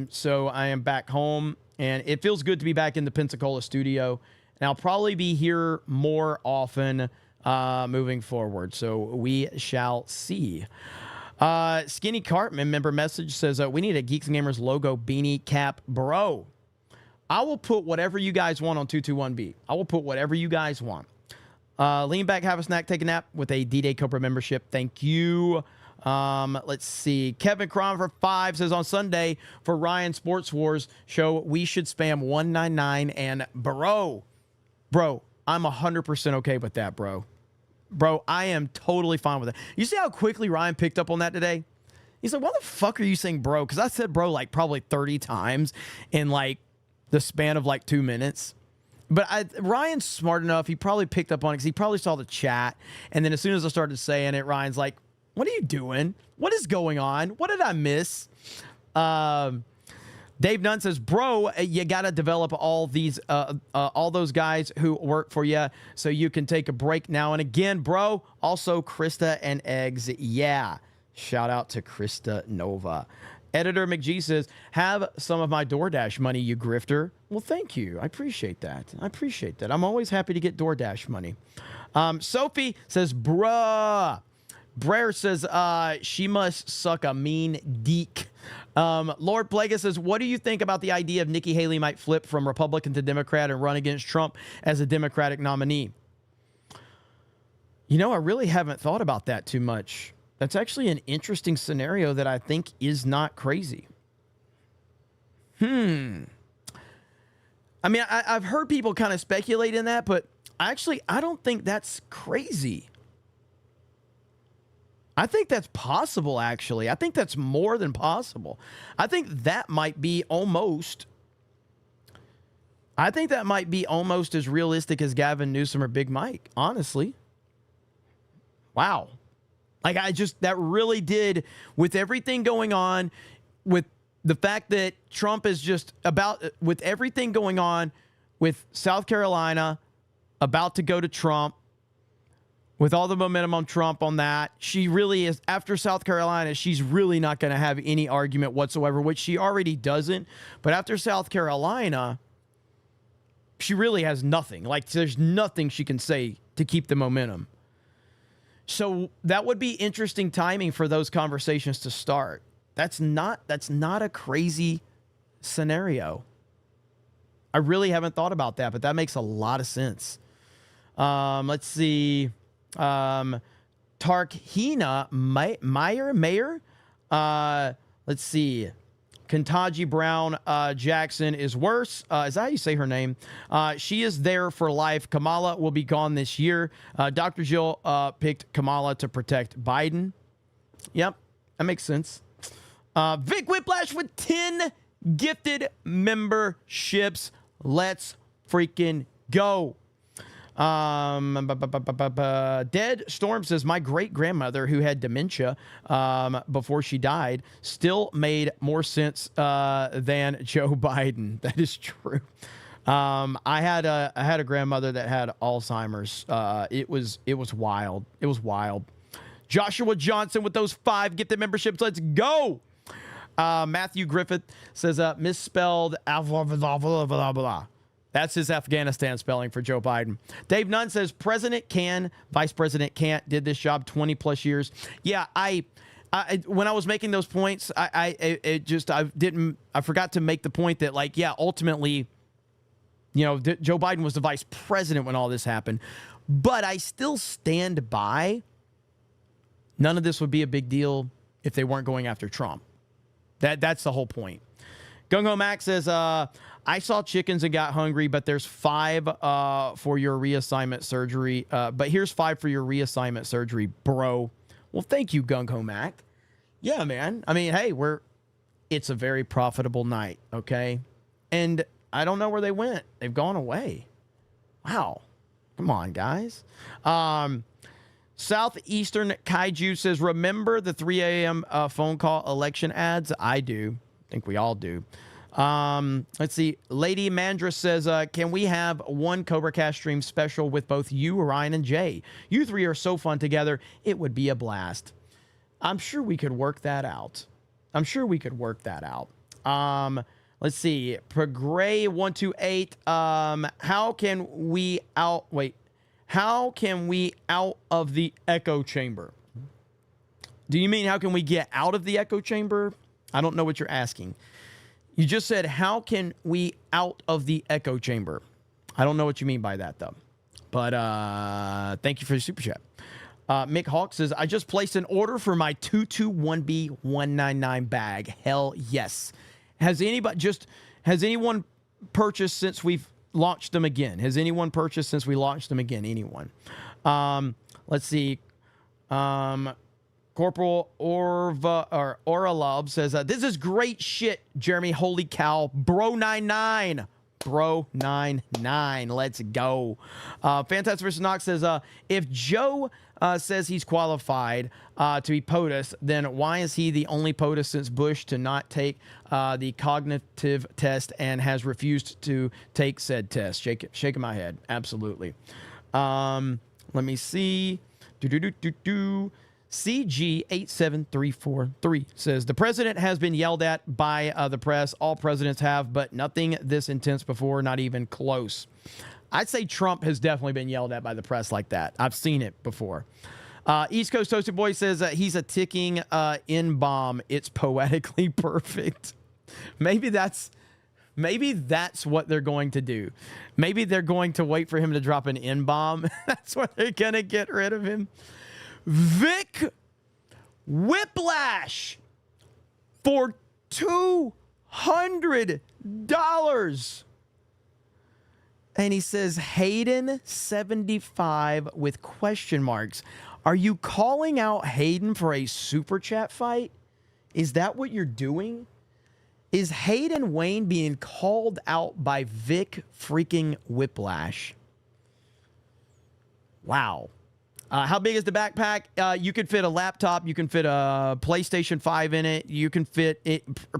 So I am back home, and it feels good to be back in the Pensacola studio. And I'll probably be here more often moving forward. So we shall see. Skinny Cartman member message says, we need a Geeks and Gamers logo beanie cap, bro. I will put whatever you guys want on 221B. I will put whatever you guys want. Lean back, have a snack, take a nap with a D-Day Cobra membership. Thank you. Let's see. Kevin Cron for 5 says, on Sunday for Ryan Sports Wars show, we should spam 199 and bro, I'm 100% okay with that, bro. Bro, I am totally fine with it. You see how quickly Ryan picked up on that today? He's like, why the fuck are you saying bro? Because I said bro like probably 30 times in like the span of like 2 minutes. But Ryan's smart enough. He probably picked up on it because he probably saw the chat. And then as soon as I started saying it, Ryan's like, what are you doing? What is going on? What did I miss? Dave Nunn says, bro, you got to develop all those guys who work for you so you can take a break now and again, bro. Also, Krista and Eggs. Yeah. Shout out to Krista Nova. Editor McGee says, have some of my DoorDash money, you grifter. Well, thank you. I appreciate that. I'm always happy to get DoorDash money. Sophie says, bruh. Brer says, she must suck a mean deek. Lord Plaga says, what do you think about the idea of Nikki Haley might flip from Republican to Democrat and run against Trump as a Democratic nominee? I really haven't thought about that too much. That's actually an interesting scenario that I think is not crazy. I mean, I've heard people kind of speculate in that, but actually, I don't think that's crazy. I think that's possible, actually. I think that's more than possible. I think that might be almost as realistic as Gavin Newsom or Big Mike, honestly. Wow. Like, that really did, with everything going on, with the fact that Trump is with everything going on with South Carolina about to go to Trump, with all the momentum on Trump on that, she really is, after South Carolina, she's really not going to have any argument whatsoever, which she already doesn't. But after South Carolina, she really has nothing. Like, there's nothing she can say to keep the momentum. So that would be interesting timing for those conversations to start. That's not a crazy scenario. I really haven't thought about that, but that makes a lot of sense. Let's see. Tarkhina Mayer. Let's see. Kentaji Brown Jackson is worse. Is that how you say her name? She is there for life. Kamala will be gone this year. Dr. Jill picked Kamala to protect Biden. Yep, that makes sense. Vic Whiplash with 10 gifted memberships. Let's freaking go. Dead Storm says, my great-grandmother who had dementia before she died still made more sense than Joe Biden. That is true. I had a grandmother that had Alzheimer's. It was wild. It was wild. Joshua Johnson with those 5 gifted memberships. Let's go. Matthew Griffith says, misspelled blah, blah, blah, blah, blah. That's his Afghanistan spelling for Joe Biden. Dave Nunn says president can, vice president can't. Did this job 20 plus years. Yeah, I when I was making those points, I forgot to make the point that, like, yeah, ultimately, Joe Biden was the vice president when all this happened. But I still stand by none of this would be a big deal if they weren't going after Trump. That's the whole point. Gung Ho Max says, I saw chickens and got hungry, but there's 5 for your reassignment surgery. But here's 5 for your reassignment surgery, bro. Well, thank you, Gung Ho Mac. Yeah, man. I mean, hey, it's a very profitable night, okay? And I don't know where they went. They've gone away. Wow. Come on, guys. Southeastern Kaiju says, remember the 3 a.m. Phone call election ads? I do. I think we all do. Let's see. Lady Mandra says, can we have one CobraCast stream special with both you, Ryan, and Jay? You 3 are so fun together. It would be a blast. I'm sure we could work that out. Let's see. Progray128. How can we out of the echo chamber? Do you mean how can we get out of the echo chamber? I don't know what you're asking. You just said, how can we out of the echo chamber? I don't know what you mean by that, though. But thank you for the super chat. Mick Hawk says, I just placed an order for my 221B199 bag. Hell yes. Has anyone purchased since we've launched them again? Anyone? Let's see. Corporal Oralov says, this is great shit, Jeremy. Holy cow. Bro99. Let's go. Fantastic vs. Knox says, if Joe says he's qualified to be POTUS, then why is he the only POTUS since Bush to not take the cognitive test and has refused to take said test? Shaking my head. Absolutely. Let me see. CG87343 says, the president has been yelled at by the press. All presidents have, but nothing this intense before, not even close. I'd say Trump has definitely been yelled at by the press like that. I've seen it before. East Coast Toasted Boy says he's a ticking N-bomb. It's poetically perfect. Maybe that's what they're going to do. Maybe they're going to wait for him to drop an N-bomb. That's why they're going to get rid of him. Vic Whiplash for $200. And he says, Hayden 75 with question marks. Are you calling out Hayden for a super chat fight? Is that what you're doing? Is Hayden Wayne being called out by Vic freaking Whiplash? Wow. How big is the backpack? You could fit a laptop. You can fit a PlayStation 5 in it. You can fit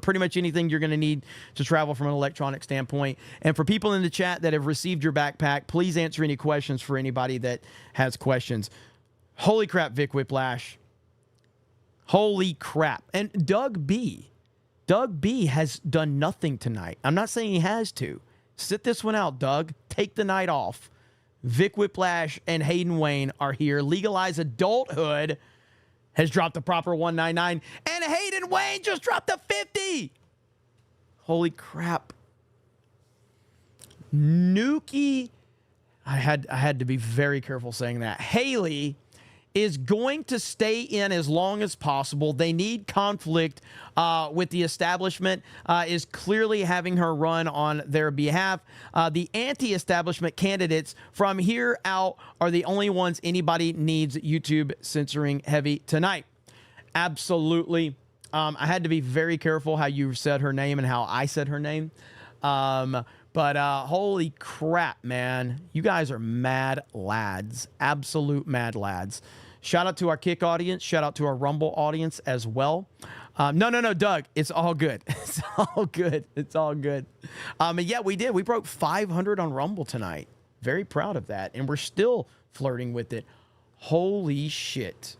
pretty much anything you're going to need to travel from an electronic standpoint. And for people in the chat that have received your backpack, please answer any questions for anybody that has questions. Holy crap, Vic Whiplash. Holy crap. And Doug B has done nothing tonight. I'm not saying he has to. Sit this one out, Doug. Take the night off. Vic Whiplash and Hayden Wayne are here. Legalize Adulthood has dropped the proper 199, and Hayden Wayne just dropped the 50. Holy crap. Nuki, I had to be very careful saying that. Haley is going to stay in as long as possible. They need conflict with the establishment, is clearly having her run on their behalf. The anti-establishment candidates from here out are the only ones anybody needs YouTube censoring heavy tonight. Absolutely. I had to be very careful how you said her name and how I said her name. But holy crap, man. You guys are mad lads. Absolute mad lads. Shout out to our Kick audience. Shout out to our Rumble audience as well. No, Doug. It's all good. It's all good. It's all good. And yeah, we did. We broke 500 on Rumble tonight. Very proud of that. And we're still flirting with it. Holy shit.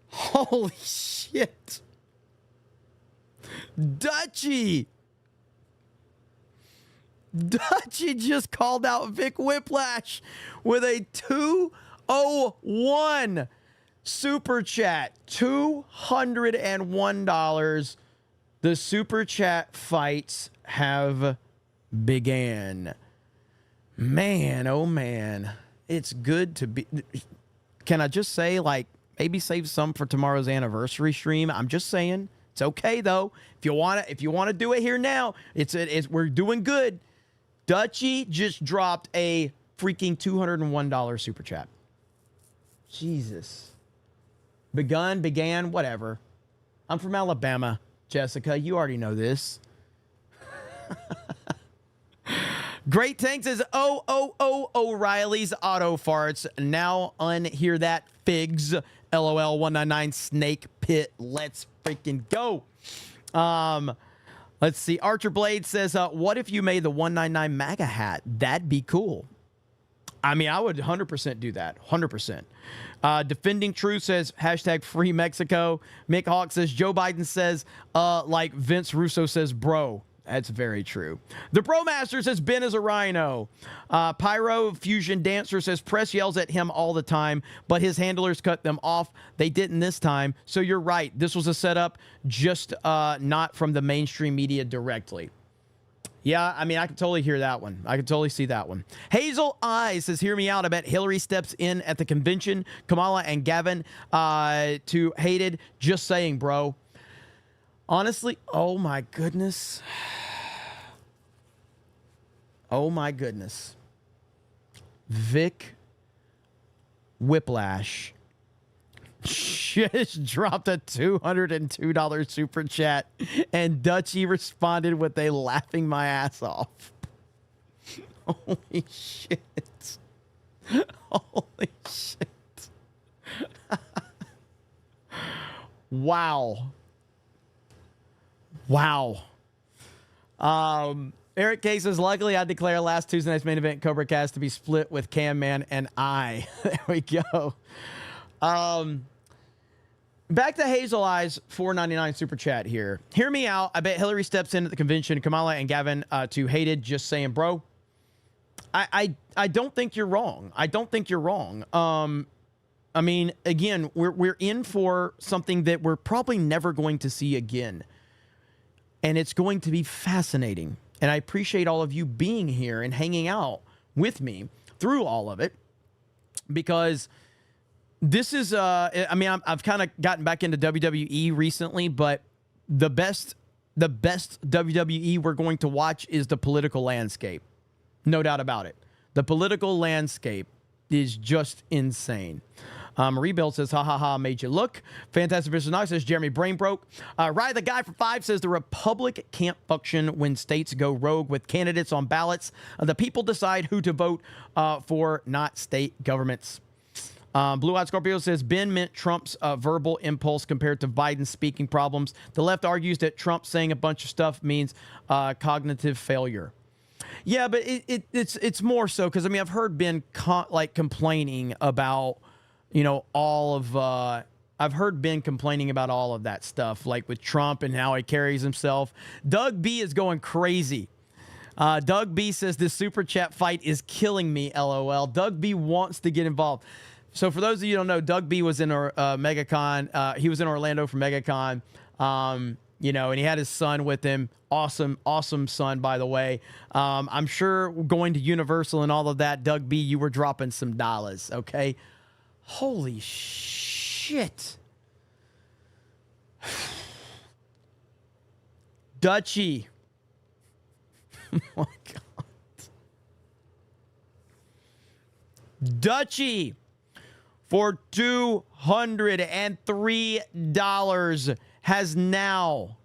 Holy shit. Dutchie. Dutchy just called out Vic Whiplash with a 201 super chat. $201. The super chat fights have began. Man, oh man. It's good to be. Can I just say, like, maybe save some for tomorrow's anniversary stream? I'm just saying. It's okay though. If you want to do it here now, we're doing good. Dutchy just dropped a freaking $201 super chat. Jesus. Began, whatever. I'm from Alabama, Jessica. You already know this. Great Tank says, O'Reilly's Auto Farts. Now unhear that, Figs. LOL 199 Snake Pit. Let's freaking go. Let's see. Archer Blade says, what if you made the 199 MAGA hat? That'd be cool. I mean, I would 100% do that. 100%. Defending Truth says, hashtag free Mexico. Mick Hawk says, Joe Biden says, like Vince Russo says, bro. That's very true. The Bromaster says, Ben is a rhino. Pyro Fusion Dancer says, press yells at him all the time, but his handlers cut them off. They didn't this time. So you're right. This was a setup, just not from the mainstream media directly. Yeah, I mean, I can totally hear that one. I can totally see that one. Hazel Eyes says, hear me out. I bet Hillary steps in at the convention. Kamala and Gavin to hated. Just saying, bro. Honestly, oh my goodness. Oh my goodness. Vic Whiplash just dropped a $202 super chat, and Dutchy responded with a laughing my ass off. Holy shit. Holy shit. Wow. Wow. Eric K says, luckily I declare last Tuesday night's main event CobraCast to be split with Cam Man and I. There we go. Back to Hazel Eyes $4.99 super chat here. Hear me out. I bet Hillary steps in at the convention. Kamala and Gavin to hated. Just saying, bro. I don't think you're wrong. I don't think you're wrong. I mean, again, we're in for something that we're probably never going to see again. And it's going to be fascinating. And I appreciate all of you being here and hanging out with me through all of it. Because this is, I mean, I've kind of gotten back into WWE recently, but the best WWE we're going to watch is the political landscape. No doubt about it. The political landscape is just insane. Rebuild says, ha ha ha, made you look. Fantastic Vicious Knox says, Jeremy Brain broke. Rye the Guy for 5 says, the Republic can't function when states go rogue with candidates on ballots. The people decide who to vote for, not state governments. Blue Eyed Scorpio says, Ben meant Trump's verbal impulse compared to Biden's speaking problems. The left argues that Trump saying a bunch of stuff means cognitive failure. Yeah, but it's more so because, I mean, I've heard Ben complaining about, you know, all of, I've heard Ben complaining about all of that stuff, like with Trump and how he carries himself. Doug B is going crazy. Doug B says, this super chat fight is killing me, LOL. Doug B wants to get involved. So for those of you who don't know, Doug B was in MegaCon. He was in Orlando for MegaCon, you know, and he had his son with him. Awesome, awesome son, by the way. I'm sure going to Universal and all of that, Doug B, you were dropping some dollars, okay? Holy shit. Dutchy. Oh my God. Dutchy for $203 has now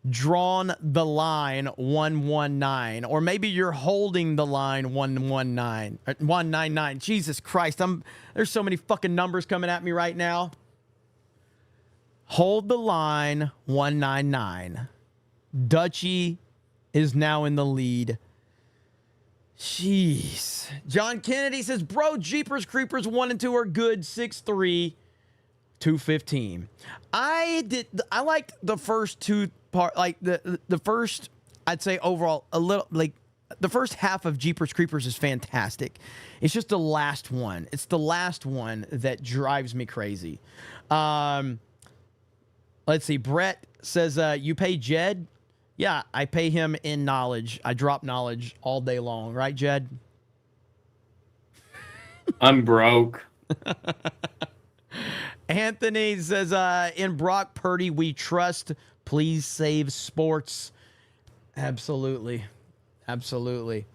drawn the line 119, or maybe you're holding the line 199. Jesus Christ, there's so many fucking numbers coming at me right now. Hold the line 199. Dutchy is now in the lead. Jeez. John Kennedy says, bro, Jeepers Creepers 1 and 2 are good. 6'3", 215. I liked the first two part, like the first I'd say overall a little like the first half of Jeepers Creepers is fantastic. It's just the last one. It's the last one that drives me crazy. Let's see. Brett says, you pay Jed? Yeah, I pay him in knowledge. I drop knowledge all day long. Right, Jed? I'm broke. Anthony says, in Brock Purdy, we trust. Please save sports. Absolutely. Absolutely.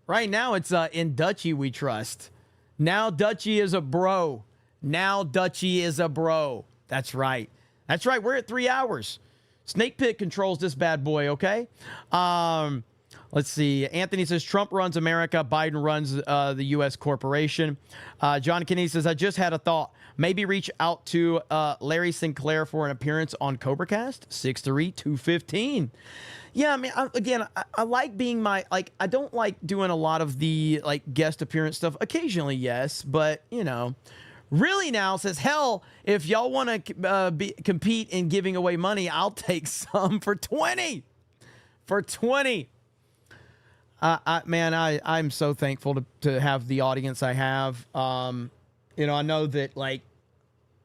Right now, it's in Dutchie we trust. Now Dutchie is a bro. Now Dutchie is a bro. That's right. That's right. We're at 3 hours. Snake Pit controls this bad boy, okay? Let's see. Anthony says, Trump runs America. Biden runs the U.S. corporation. John Kennedy says, I just had a thought. Maybe reach out to Larry Sinclair for an appearance on CobraCast. 6'3", 215. Yeah, I mean, I like being I don't like doing a lot of the, guest appearance stuff. Occasionally, yes, but, really now says, hell, if y'all want to compete in giving away money, I'll take some for 20. For 20. I'm so thankful to have the audience I have. I know that,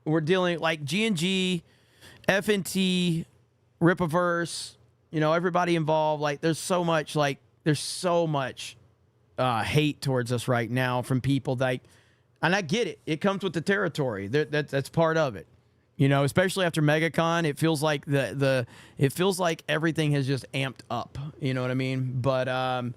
we're dealing, G&G, FNT, Ripaverse, everybody involved. There's so much, hate towards us right now from people that, and I get it. It comes with the territory. That's part of it. Especially after MegaCon, it feels like it feels like everything has just amped up. You know what I mean? But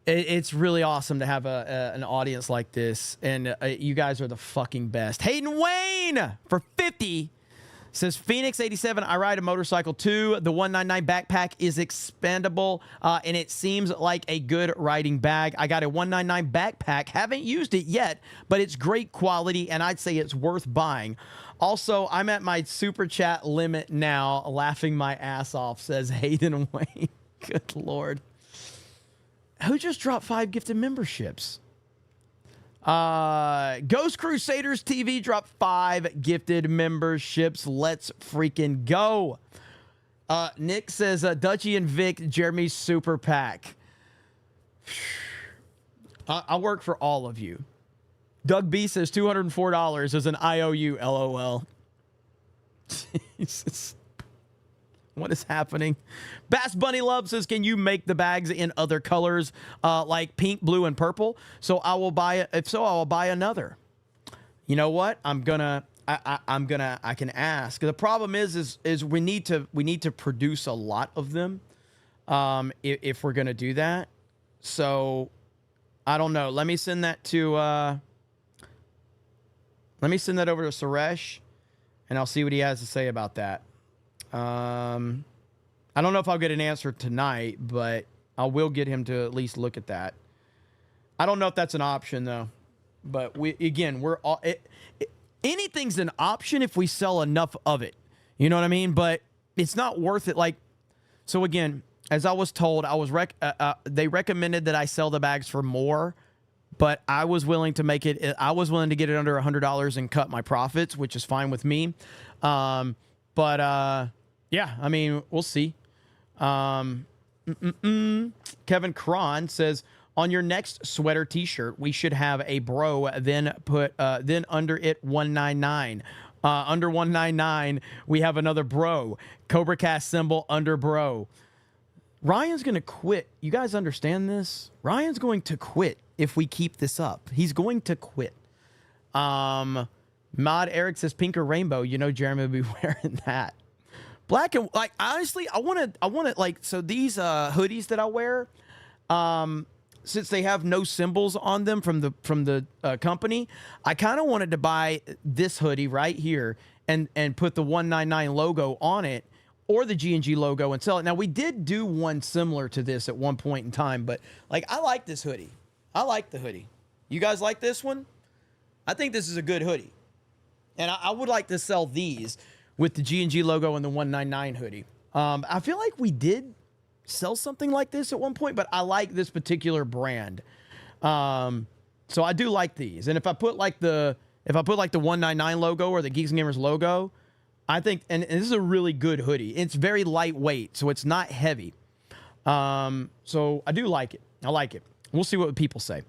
it's really awesome to have an audience like this, and you guys are the fucking best. Hayden Wayne for 50 says, Phoenix 87, I ride a motorcycle too. The 199 backpack is expandable, and it seems like a good riding bag. I got a 199 backpack. Haven't used it yet, but it's great quality, and I'd say it's worth buying. Also, I'm at my super chat limit now, laughing my ass off, says Hayden Wayne. Good Lord. Who just dropped 5 gifted memberships? Ghost Crusaders TV dropped 5 gifted memberships. Let's freaking go. Nick says, Dutchie and Vic, Jeremy's super PAC. I work for all of you. Doug B says $204 as an IOU, LOL. Jesus. What is happening? Bass Bunny Love says, can you make the bags in other colors like pink, blue, and purple? So I will buy it. If so, I will buy another. You know what? I can ask. The problem is we need to produce a lot of them if we're gonna do that. So I don't know. Let me send that over to Suresh, and I'll see what he has to say about that. I don't know if I'll get an answer tonight, but I will get him to at least look at that. I don't know if that's an option though, but anything's an option if we sell enough of it. You know what I mean? But it's not worth it. So again, as I was told, they recommended that I sell the bags for more, but I was willing to get it under $100 and cut my profits, which is fine with me. Yeah, I mean, we'll see. Kevin Cron says, on your next sweater t-shirt, we should have a bro, then under it 199. Under 199, we have another bro. CobraCast symbol under bro. Ryan's going to quit. You guys understand this? Ryan's going to quit if we keep this up. He's going to quit. Mod Eric says pink or rainbow. Jeremy will be wearing that. Black and honestly, I want to so these hoodies that I wear, since they have no symbols on them from the company, I kind of wanted to buy this hoodie right here and put the 199 logo on it or the G&G logo and sell it. Now we did do one similar to this at one point in time, but I like this hoodie. I like the hoodie. You guys like this one? I think this is a good hoodie. And I would like to sell these with the G&G logo and the 199 hoodie. I feel like we did sell something like this at one point, but I like this particular brand. So I do like these. And if I put the 199 logo or the Geeks and Gamers logo, I think, and this is a really good hoodie. It's very lightweight, so it's not heavy. So I do like it. I like it. We'll see what people say.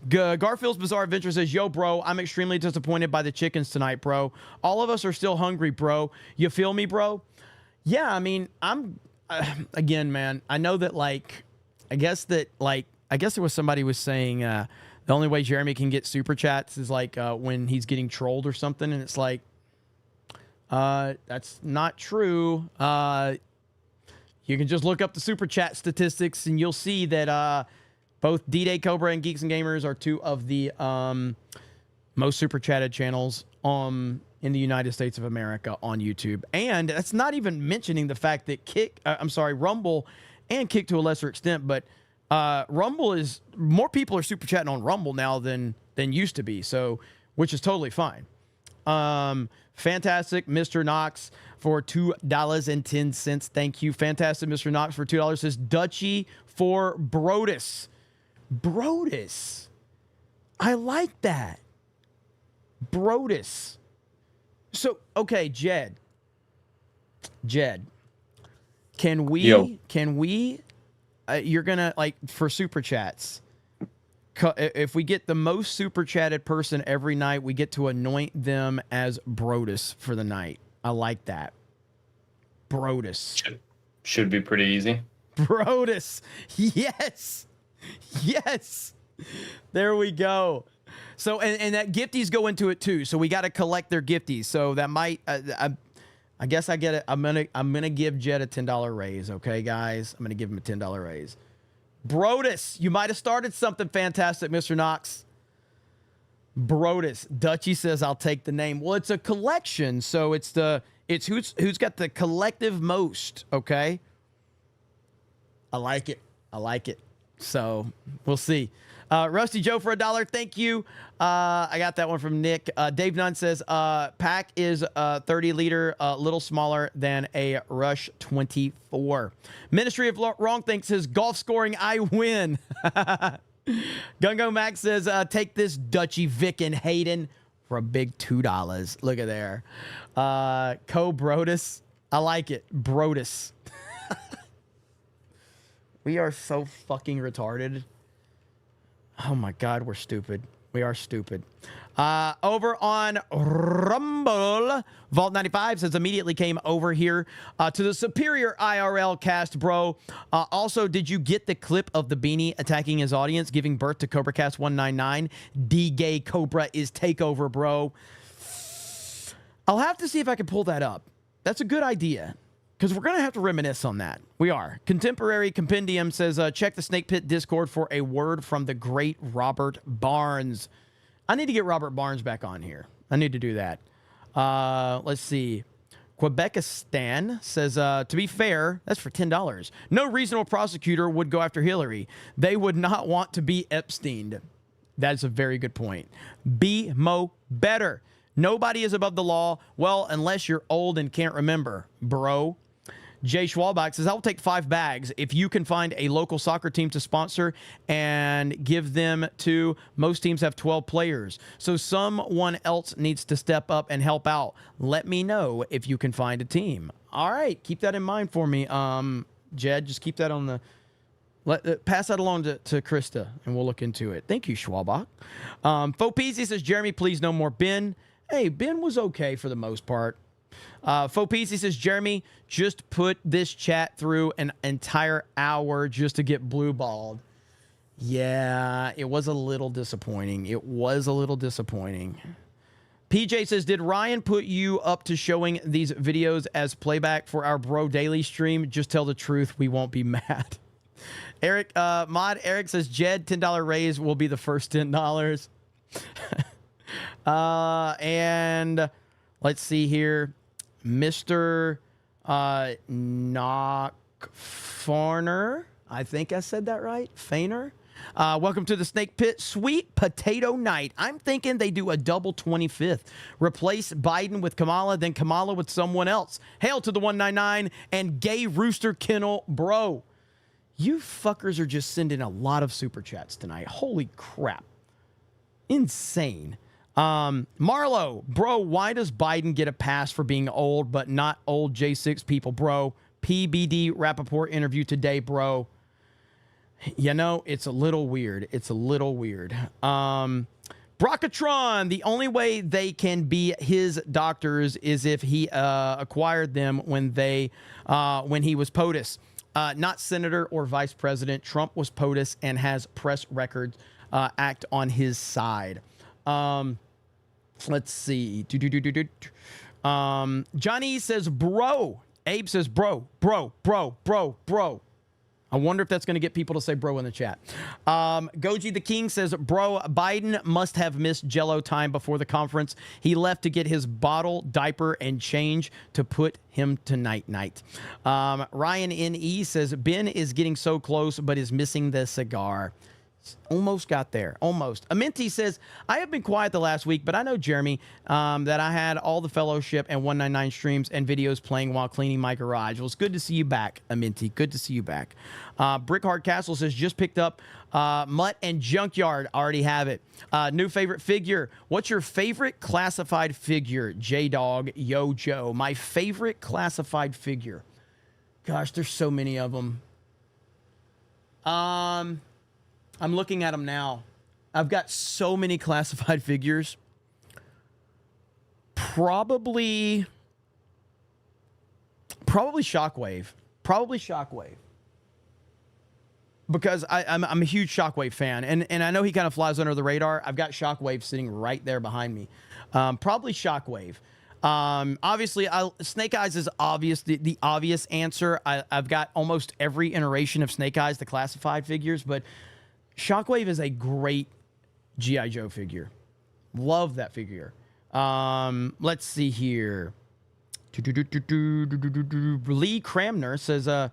Garfield's Bizarre Adventure says, yo, bro, I'm extremely disappointed by the chickens tonight, bro. All of us are still hungry, bro. You feel me, bro? Yeah, I mean, again, man, I know that, like, I guess there was somebody was saying the only way Jeremy can get super chats is, like, when he's getting trolled or something, and it's like, that's not true. You can just look up the super chat statistics, and you'll see that both D-Day Cobra and Geeks and Gamers are two of the most super chatted channels in the United States of America on YouTube. And that's not even mentioning the fact that Rumble and Kick to a lesser extent, but Rumble is more people are super chatting on Rumble now than used to be. So, which is totally fine. Fantastic, Mr. Knox for $2.10. Thank you. Fantastic, Mr. Knox for $2 says Dutchie for Brodus. Brodus. I like that. Brodus. So, okay, Jed, can we, you're going to, like, for super chats, if we get the most super chatted person every night, we get to anoint them as Brodus for the night. I like that. Brodus. Should be pretty easy. Brodus. Yes. Yes. There we go. So, and that gifties go into it too. So we got to collect their gifties. So that might, I guess I get it. I'm gonna give Jed a $10 raise. Okay, guys, I'm gonna give him a $10 raise. Brodus, you might have started something fantastic, Mr. Knox. Brodus. Dutchie says, I'll take the name. Well, it's a collection, so it's who's got the collective most, okay? I like it. I like it. So we'll see. Rusty Joe for $1. Thank you. I got that one from Nick. Dave Nunn says, pack is 30 liter, a little smaller than a Rush 24. Ministry of Wrong Think says, golf scoring, I win. Gungo Max says, take this Dutchie, Vic, and Hayden for a big $2. Look at there. Brodus. I like it. Brodus. We are so fucking retarded. Oh my God, we're stupid. We are stupid. Over on Rumble, Vault 95 says immediately came over here to the Superior IRL cast, bro. Also, did you get the clip of the beanie attacking his audience, giving birth to CobraCast 199? D-Gay Cobra is takeover, bro. I'll have to see if I can pull that up. That's a good idea. Because we're going to have to reminisce on that. We are. Contemporary Compendium says, check the Snake Pit Discord for a word from the great Robert Barnes. I need to get Robert Barnes back on here. I need to do that. Let's see. Quebecistan says, to be fair, that's for $10. No reasonable prosecutor would go after Hillary. They would not want to be Epsteined. That's a very good point. Be mo better. Nobody is above the law. Well, unless you're old and can't remember, bro. Jay Schwalbach says, I'll take 5 bags if you can find a local soccer team to sponsor and give them to. Most teams have 12 players, so someone else needs to step up and help out. Let me know if you can find a team. All right, keep that in mind for me, Jed. Just keep that on the... pass that along to Krista, and we'll look into it. Thank you, Schwalbach. Fopeezy says, Jeremy, please no more Ben. Hey, Ben was okay for the most part. Fopeezy says, Jeremy, just put this chat through an entire hour just to get blue-balled. Yeah, it was a little disappointing. It was a little disappointing. PJ says, did Ryan put you up to showing these videos as playback for our Bro Daily stream? Just tell the truth. We won't be mad. Eric says, Jed, $10 raise will be the first $10. And let's see here. Mr. Knockfarner. I think I said that right. Fainer. Welcome to the Snake Pit. Sweet Potato Night. I'm thinking they do a double 25th. Replace Biden with Kamala, then Kamala with someone else. Hail to the 199 and Gay Rooster Kennel, bro. You fuckers are just sending a lot of super chats tonight. Holy crap. Insane. Marlo, bro, why does Biden get a pass for being old, but not old J6 people, bro? PBD Rappaport interview today, bro. You know, it's a little weird. It's a little weird. Brocatron, the only way they can be his doctors is if he acquired them when he was POTUS. Not senator or vice president. Trump was POTUS and has press records act on his side. Let's see. Johnny says, bro. Abe says, bro. I wonder if that's going to get people to say bro in the chat. Goji the King says, bro, Biden must have missed Jello time before the conference. He left to get his bottle, diaper, and change to put him to night-night. Ryan N.E. says, Ben is getting so close, but is missing the cigar. Almost got there. Almost. Amenti says, I have been quiet the last week, but I know, Jeremy, that I had all the fellowship and 199 streams and videos playing while cleaning my garage. Well, it's good to see you back, Amenti. Good to see you back. Brickhard Castle says, just picked up Mutt and Junkyard. Already have it. New favorite figure. What's your favorite classified figure? J-Dog, Yo Joe. My favorite classified figure. Gosh, there's so many of them. I'm looking at them now. I've got so many classified figures. Probably Shockwave. Probably Shockwave. Because I'm a huge Shockwave fan. And I know he kind of flies under the radar. I've got Shockwave sitting right there behind me. Probably Shockwave. Obviously, Snake Eyes is obvious. The obvious answer. I've got almost every iteration of Snake Eyes, the classified figures, but Shockwave is a great G.I. Joe figure. Love that figure. Let's see here. Lee Cramner says,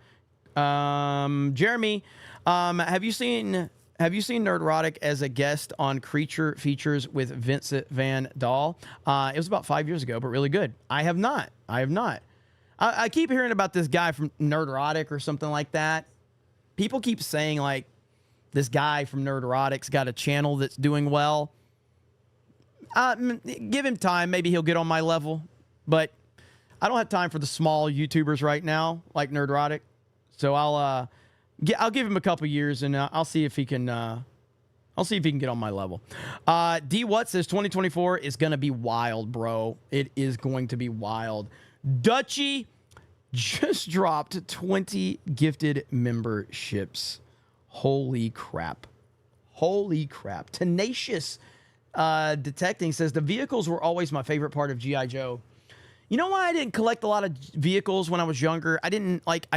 Jeremy, have you seen Nerdrotic as a guest on Creature Features with Vincent Van Dahl? It was about 5 years ago, but really good. I have not. I keep hearing about this guy from Nerdrotic or something like that. People keep saying, like, this guy from Nerdrotic's got a channel that's doing well. Give him time. Maybe he'll get on my level. But I don't have time for the small YouTubers right now, like Nerdrotic. So I'll give him a couple years, and I'll see if he can. I'll see if he can get on my level. D. Watt says 2024 is gonna be wild, bro. It is going to be wild. Dutchie just dropped 20 gifted memberships. Holy crap. Holy crap. Tenacious Detecting says, the vehicles were always my favorite part of G.I. Joe. You know why I didn't collect a lot of vehicles when I was younger? I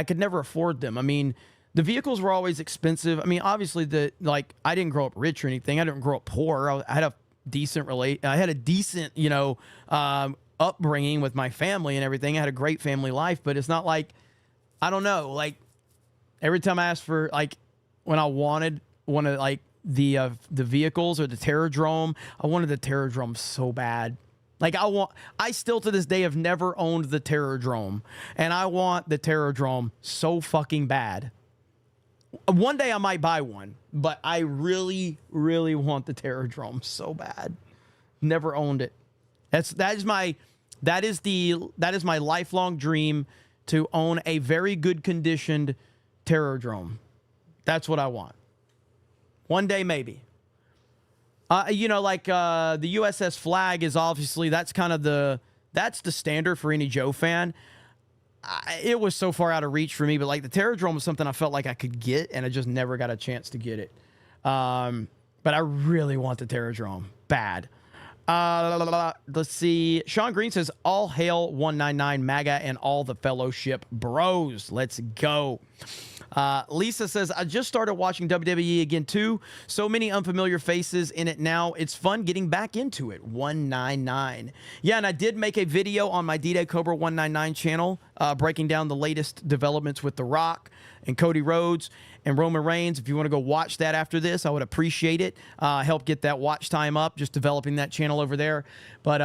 could never afford them. I mean, the vehicles were always expensive. I mean, obviously, I didn't grow up rich or anything. I didn't grow up poor. I had a decent, upbringing with my family and everything. I had a great family life, but it's not like, I don't know, like, every time I asked for, like, when I wanted one of, like, the vehicles or the Terradrome, I wanted the Terradrome so bad. Like, I still to this day have never owned the Terradrome, and I want the Terradrome so fucking bad. One day I might buy one, but I really, really want the Terradrome so bad. Never owned it. That is my lifelong dream, to own a very good conditioned Terradrome. That's what I want. One day, maybe. The USS Flag is obviously, that's the standard for any Joe fan. It was so far out of reach for me, but like the Terradrome was something I felt like I could get, and I just never got a chance to get it. But I really want the Terradrome bad. Let's see. Sean Green says, all hail 199 MAGA and all the fellowship bros. Let's go. Lisa says, I just started watching WWE again too. So many unfamiliar faces in it now. It's fun getting back into it. 199. Yeah, and I did make a video on my D-Day Cobra 199 channel breaking down the latest developments with The Rock and Cody Rhodes and Roman Reigns. If you want to go watch that after this, I would appreciate it. Help get that watch time up, just developing that channel over there. But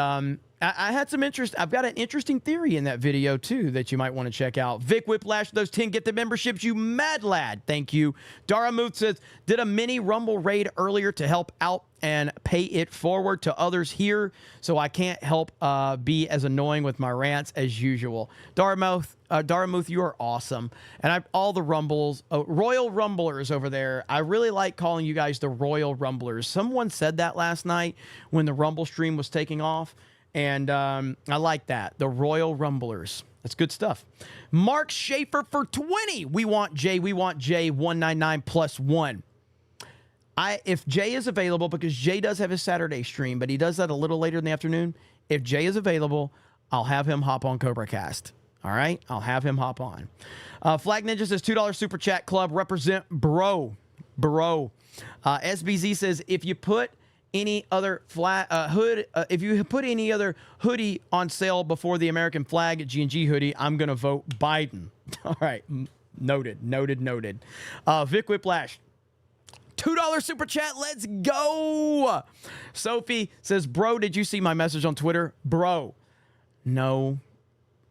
I had some interest. I've got an interesting theory in that video, too, that you might want to check out. Vic Whiplash, those 10 get the memberships, you mad lad. Thank you. Dara Muth says, did a mini Rumble raid earlier to help out and pay it forward to others here, so I can't help be as annoying with my rants as usual. Dara Muth, you are awesome. And all the Rumbles, Royal Rumblers over there, I really like calling you guys the Royal Rumblers. Someone said that last night when the Rumble stream was taking off. And I like that. The Royal Rumblers. That's good stuff. Mark Schaefer for 20. We want Jay 199 plus 1. If Jay is available, because Jay does have his Saturday stream, but he does that a little later in the afternoon. If Jay is available, I'll have him hop on CobraCast. All right? I'll have him hop on. Flag Ninja says $2 Super Chat Club. Represent bro. SBZ says, if you put any other if you put any other hoodie on sale before the American flag G&G hoodie, I'm gonna vote Biden. All right, noted. Vic Whiplash, $2 super chat. Let's go. Sophie says, bro, did you see my message on Twitter? Bro, no,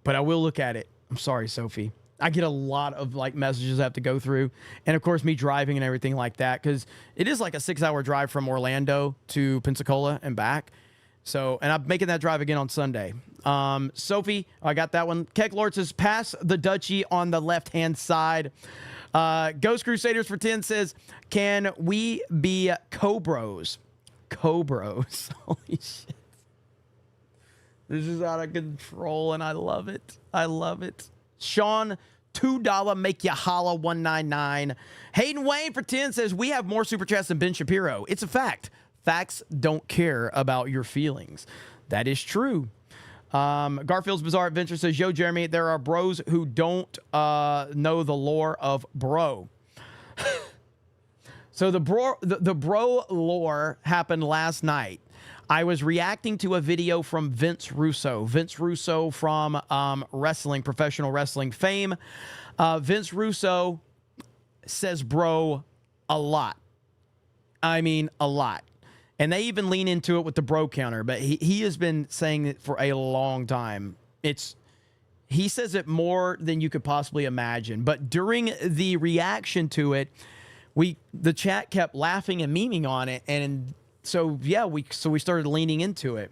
but I will look at it. I'm sorry, Sophie. I get a lot of messages I have to go through. And of course, me driving and everything like that, because it is like a 6-hour drive from Orlando to Pensacola and back. So, and I'm making that drive again on Sunday. Sophie, I got that one. Keck Lord says, pass the Dutchie on the left-hand side. Ghost Crusaders for 10 says, can we be Cobros? Cobros. Holy shit. This is out of control, and I love it. Sean, $2 make ya holla 199. Hayden Wayne for 10 says, we have more super chats than Ben Shapiro. It's a fact. Facts don't care about your feelings. That is true. Garfield's Bizarre Adventure says, yo, Jeremy, there are bros who don't know the lore of bro. So the bro lore happened last night. I was reacting to a video from Vince Russo. Vince Russo from professional wrestling fame. Vince Russo says bro a lot. I mean, a lot. And they even lean into it with the bro counter, but he has been saying it for a long time. He says it more than you could possibly imagine. But during the reaction to it, the chat kept laughing and memeing on it, and so yeah, we started leaning into it.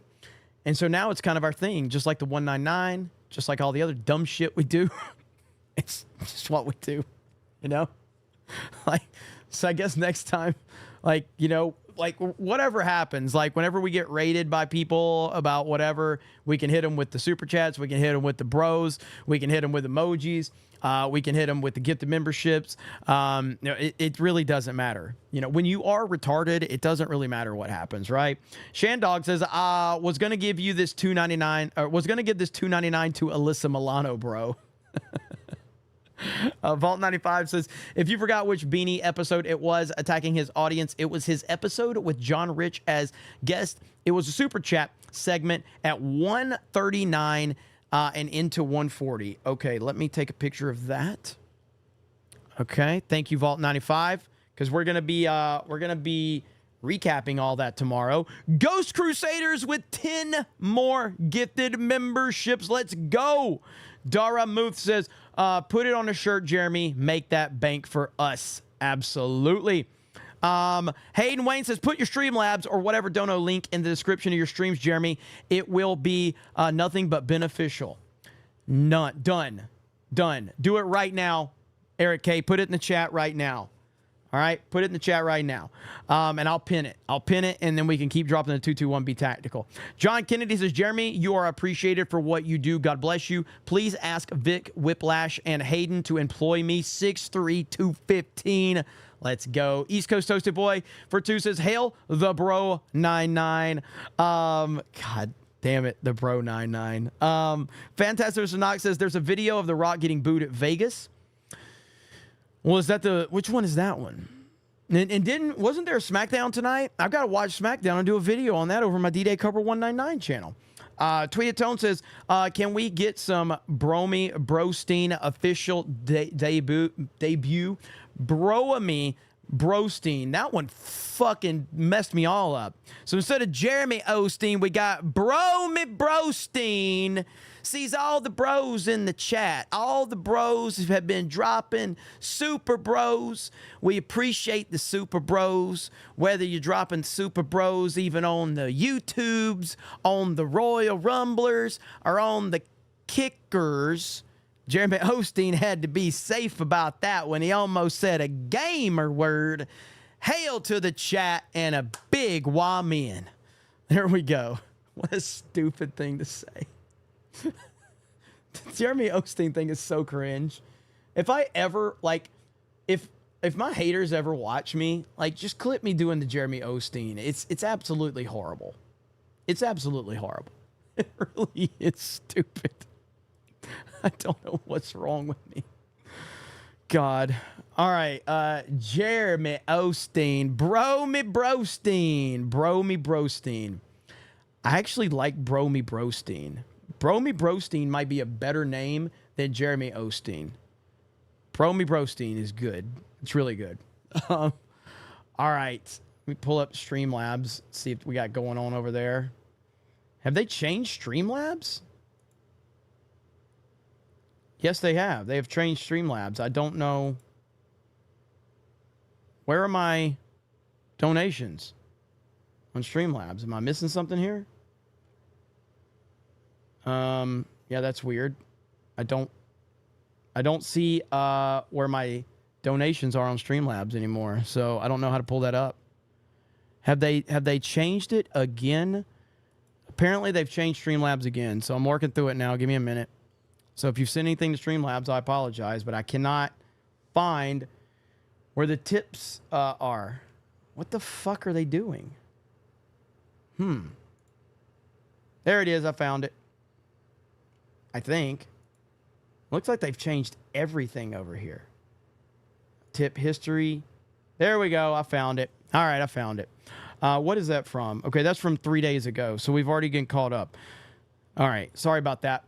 And so now it's kind of our thing, just like the 199, just like all the other dumb shit we do. It's just what we do, you know? So I guess next time, whatever happens, whenever we get rated by people about whatever, we can hit them with the super chats, we can hit them with the bros, we can hit them with emojis, we can hit them with the gifted memberships. It really doesn't matter. When you are retarded, it doesn't really matter what happens, right? Shandog says, was going to give you this $2.99, or was going to give this $2.99 to Alyssa Milano, bro. Vault 95 says, if you forgot which Beanie episode it was attacking his audience, it was his episode with John Rich as guest. It was a super chat segment at 139 and into 140. Okay, let me take a picture of that. Okay, thank you, Vault 95, because we're gonna be recapping all that tomorrow. Ghost Crusaders with 10 more gifted memberships. Let's go. Dara Muth says, put it on a shirt, Jeremy. Make that bank for us. Absolutely. Hayden Wayne says, put your Streamlabs or whatever dono link in the description of your streams, Jeremy. It will be nothing but beneficial. Done. Do it right now. Eric K, put it in the chat right now. All right, put it in the chat right now, and I'll pin it. And then we can keep dropping the 221 Be Tactical. John Kennedy says, Jeremy, you are appreciated for what you do. God bless you. Please ask Vic Whiplash and Hayden to employ me. 63215. Let's go. East Coast Toasted Boy for 2 says, hail the bro 99. God damn it, the bro 99. Fantastic Sanox says, there's a video of The Rock getting booed at Vegas. Well, which one is that one? And wasn't there a SmackDown tonight? I've got to watch SmackDown and do a video on that over my D-Day Cobra 199 channel. Tweeted Tone says, can we get some Brostein official debut? Broamy Brostein. That one fucking messed me all up. So instead of Jeremy Osteen, we got Bromy Brostein. Sees all the bros in the chat. All the bros have been dropping super bros. We appreciate the super bros. Whether you're dropping super bros even on the YouTubes, on the Royal Rumblers, or on the Kickers. Jeremy Osteen had to be safe about that when he almost said a gamer word. Hail to the chat and a big wamen. There we go. What a stupid thing to say. The Jeremy Osteen thing is so cringe. If I ever, like, if my haters ever watch me, like, just clip me doing the Jeremy Osteen. It's absolutely horrible. It's absolutely horrible. It really is stupid. I don't know what's wrong with me. God. All right. Jeremy Osteen. Bromy Brostein. I actually like Bromy Brostein. Bromy Brostein might be a better name than Jeremy Osteen. Bromy Brostein is good. It's really good. All right. Let me pull up Streamlabs, see what we got going on over there. Have they changed Streamlabs? Yes, they have. They have changed Streamlabs. I don't know. Where are my donations on Streamlabs? Am I missing something here? Yeah, that's weird. I don't see where my donations are on Streamlabs anymore, so I don't know how to pull that up. Have they changed it again? Apparently they've changed Streamlabs again, so I'm working through it now. Give me a minute. So if you've sent anything to Streamlabs, I apologize, but I cannot find where the tips are. What the fuck are they doing? There it is. I found it. I think. Looks like they've changed everything over here. Tip history. There we go. I found it. All right, I found it. What is that from? Okay, that's from 3 days ago, so we've already getting caught up. All right, sorry about that.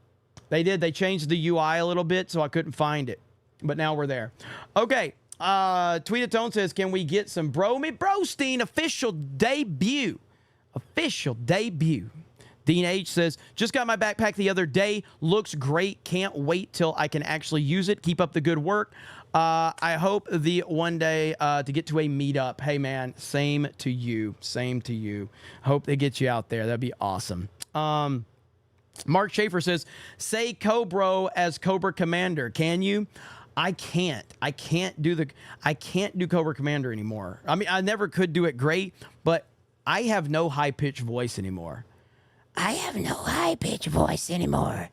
They changed the UI a little bit, so I couldn't find it. But now we're there. Okay, Tweetatone says, can we get some Bromy Brostein official debut? Official debut. Dean H says, just got my backpack the other day. Looks great. Can't wait till I can actually use it. Keep up the good work. I hope the one day to get to a meetup. Hey, man, same to you. Same to you. Hope they get you out there. That'd be awesome. Mark Schaefer says, say Cobra as Cobra Commander. Can you? I can't. I can't do Cobra Commander anymore. I mean, I never could do it great, but I have no high-pitched voice anymore. I have no high-pitched voice anymore.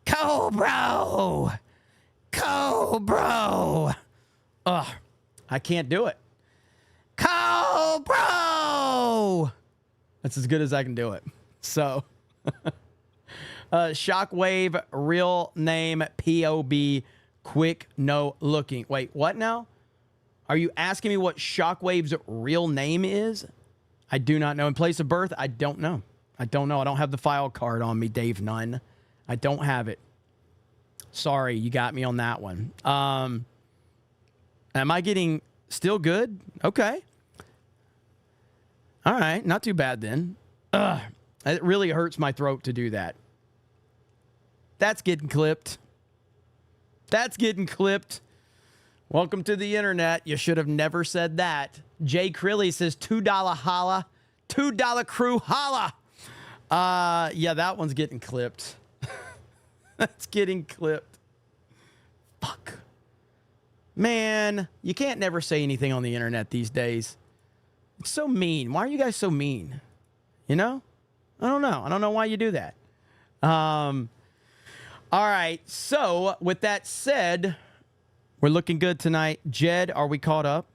Cobra! Cobra! Ugh, I can't do it. Cobra! That's as good as I can do it. So, Shockwave, real name, POB, quick, no looking. Wait, what now? Are you asking me what Shockwave's real name is? I do not know. In place of birth, I don't know. I don't know. I don't have the file card on me, Dave Nunn. I don't have it. Sorry, you got me on that one. Am I getting still good? Okay. All right, not too bad then. It really hurts my throat to do that. That's getting clipped. That's getting clipped. Welcome to the internet. You should have never said that. Jay Crilly says $2 holla. $2 crew holla. Yeah, that one's getting clipped. That's getting clipped. Fuck. Man, you can't never say anything on the internet these days. It's so mean. Why are you guys so mean? You know? I don't know. I don't know why you do that. All right. So, with that said, we're looking good tonight. Jed, are we caught up?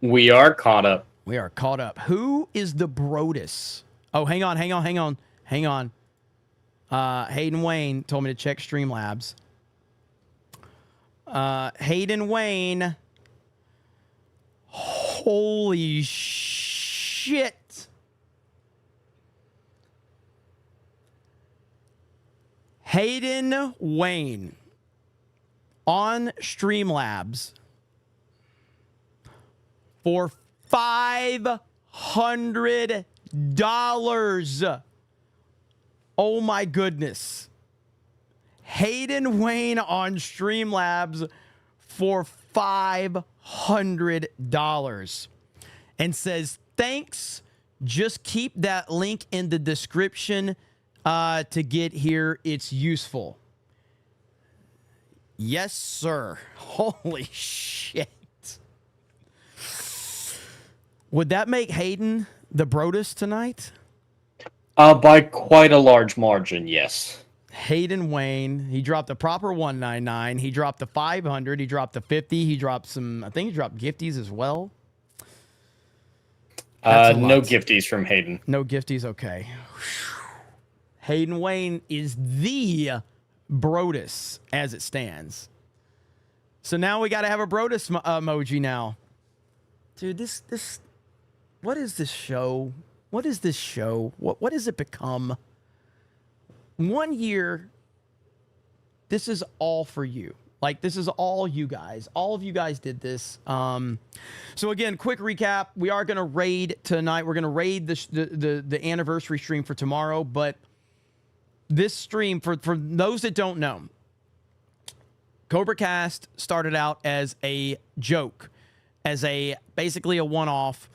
We are caught up. We are caught up. Who is the Brodus? Oh, hang on. Hayden Wayne told me to check Streamlabs. Hayden Wayne. Holy shit. Hayden Wayne on Streamlabs for $500. Oh my goodness. Hayden Wayne on Streamlabs for $500 and says, thanks. Just keep that link in the description to get here. It's useful. Yes, sir. Holy shit. Would that make Hayden the Brodus tonight? By quite a large margin, yes. Hayden Wayne, he dropped the proper 199. He dropped the 500. He dropped the 50. He dropped some, I think he dropped gifties as well. No gifties from Hayden. No gifties, okay. Hayden Wayne is the Brodus as it stands. So now we got to have a Brodus emoji now. Dude, this what is this show? What is this show? What has it become? 1 year, this is all for you. Like, this is all you guys. All of you guys did this. So again, quick recap. We are going to raid tonight. We're going to raid the anniversary stream for tomorrow. But this stream, for those that don't know, CobraCast started out as a joke, as basically a one-off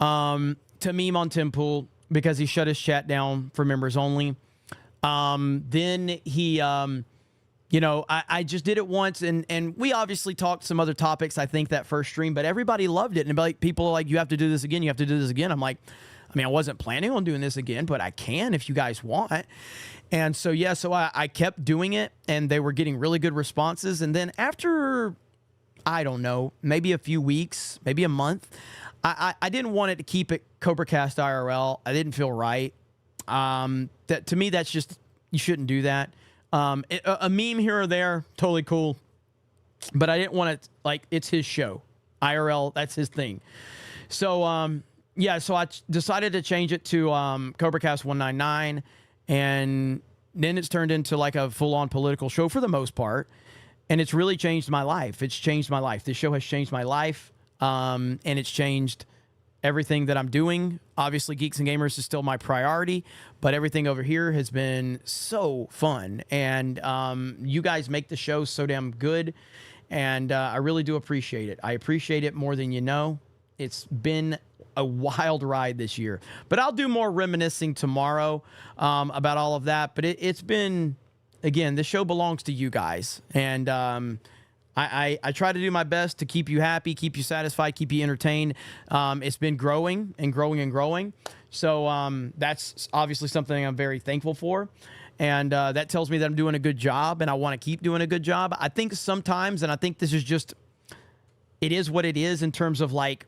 to meme on Tim Pool because he shut his chat down for members only. Then he, I just did it once, and we obviously talked some other topics, I think, that first stream, but everybody loved it. And like, people are like, you have to do this again. You have to do this again. I'm like, I mean, I wasn't planning on doing this again, but I can if you guys want. And so, yeah, so I kept doing it, and they were getting really good responses. And then after, I don't know, maybe a few weeks, maybe a month, I didn't want it to keep it CobraCast IRL. I didn't feel right. That to me, that's just, you shouldn't do that. A meme here or there, totally cool. But I didn't want it, like, it's his show. IRL, that's his thing. So, yeah, so I decided to change it to CobraCast 199. And then it's turned into like a full-on political show for the most part. And it's really changed my life. It's changed my life. This show has changed my life. And it's changed everything that I'm doing. Obviously, Geeks and Gamers is still my priority, but everything over here has been so fun. And you guys make the show so damn good, and I really do appreciate it. I appreciate it more than you know. It's been a wild ride this year. But I'll do more reminiscing tomorrow about all of that. But it's been, again, this show belongs to you guys. And I try to do my best to keep you happy, keep you satisfied, keep you entertained. It's been growing and growing and growing. So that's obviously something I'm very thankful for. And that tells me that I'm doing a good job, and I want to keep doing a good job. I think sometimes, and I think this is just, it is what it is in terms of, like,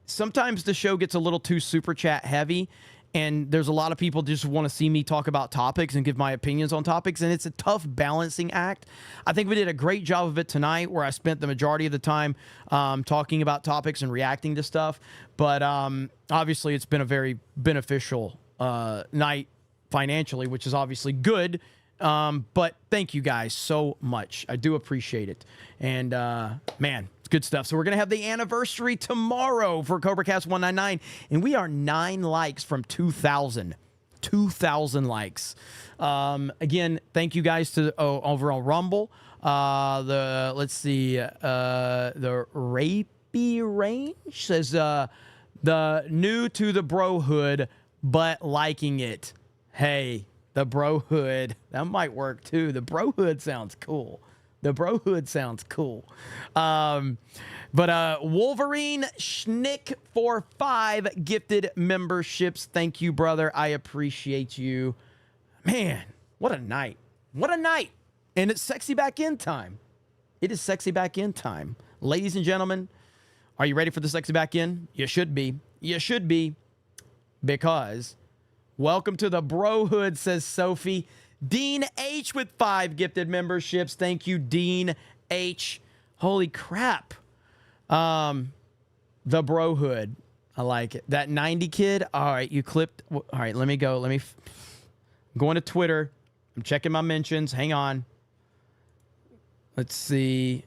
sometimes the show gets a little too super chat heavy. And there's a lot of people just want to see me talk about topics and give my opinions on topics. And it's a tough balancing act. I think we did a great job of it tonight, where I spent the majority of the time talking about topics and reacting to stuff. But obviously, it's been a very beneficial night financially, which is obviously good. But thank you guys so much. I do appreciate it. And man, it's good stuff. So we're going to have the anniversary tomorrow for CobraCast 199. And we are 9 likes from 2,000. 2,000 likes. Again, thank you guys to over on Rumble. Let's see. The Rapey Range says the new to the brohood, but liking it. Hey, the brohood. That might work too. The brohood sounds cool. The brohood sounds cool. But Wolverine Schnick for 5 gifted memberships. Thank you, brother. I appreciate you. Man, what a night. What a night. And it's sexy back in time. It is sexy back in time. Ladies and gentlemen, are you ready for the sexy back in? You should be. You should be. Because welcome to the brohood, says Sophie. Dean H with 5 gifted memberships. Thank you, Dean H. Holy crap. The brohood. I like it. That 90 kid. All right, you clipped. All right, let me go. I'm going to Twitter. I'm checking my mentions. Hang on. Let's see.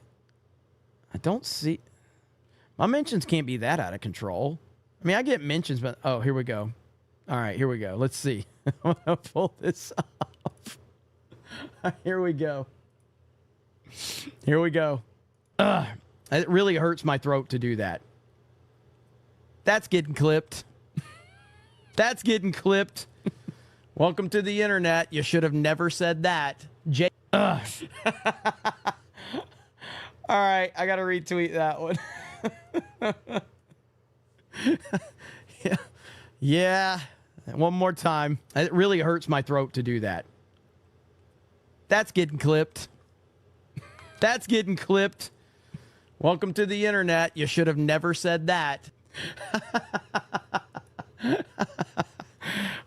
I don't see. My mentions can't be that out of control. I mean, I get mentions, but oh, here we go. All right, here we go. Let's see. I'm gonna pull this up. Here we go. Here we go. It really hurts my throat to do that. That's getting clipped. That's getting clipped. Welcome to the internet. You should have never said that. All right, I got to retweet that one. Yeah. One more time. It really hurts my throat to do that. That's getting clipped. That's getting clipped. Welcome to the internet. You should have never said that.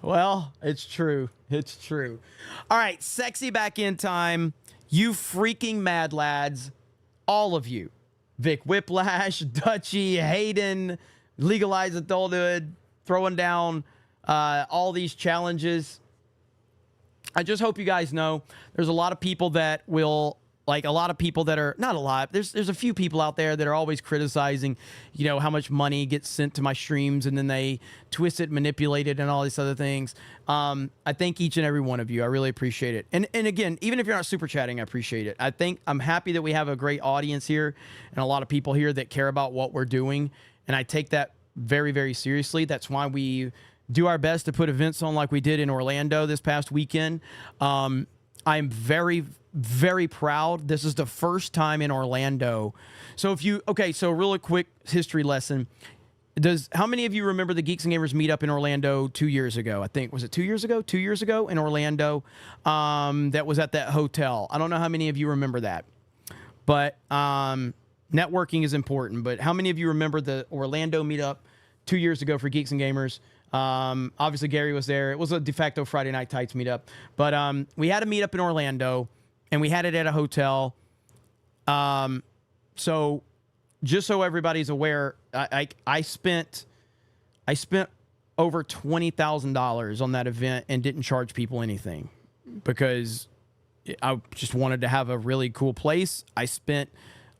Well, it's true. It's true. All right, sexy back in time. You freaking mad lads. All of you. Vic Whiplash, Dutchy, Hayden, Legalize Adulthood, throwing down all these challenges. I just hope you guys know there's a lot of people that will, like a lot of people that are, not a lot, there's a few people out there that are always criticizing, you know, how much money gets sent to my streams and then they twist it, manipulate it, and all these other things. I thank each and every one of you. I really appreciate it. And again, even if you're not super chatting, I appreciate it. I'm happy that we have a great audience here and a lot of people here that care about what we're doing. And I take that very, very seriously. That's why we do our best to put events on like we did in Orlando this past weekend. I'm very, very proud. This is the first time in Orlando. So so really quick history lesson. How many of you remember the Geeks and Gamers meetup in Orlando 2 years ago? I think, was it 2 years ago? 2 years ago in Orlando, that was at that hotel. I don't know how many of you remember that, but networking is important. But how many of you remember the Orlando meetup 2 years ago for Geeks and Gamers? Obviously Gary was there. It was a de facto Friday Night Tights meetup, but we had a meetup in Orlando and we had it at a hotel. So just so everybody's aware, I spent over $20,000 on that event and didn't charge people anything because I just wanted to have a really cool place. I spent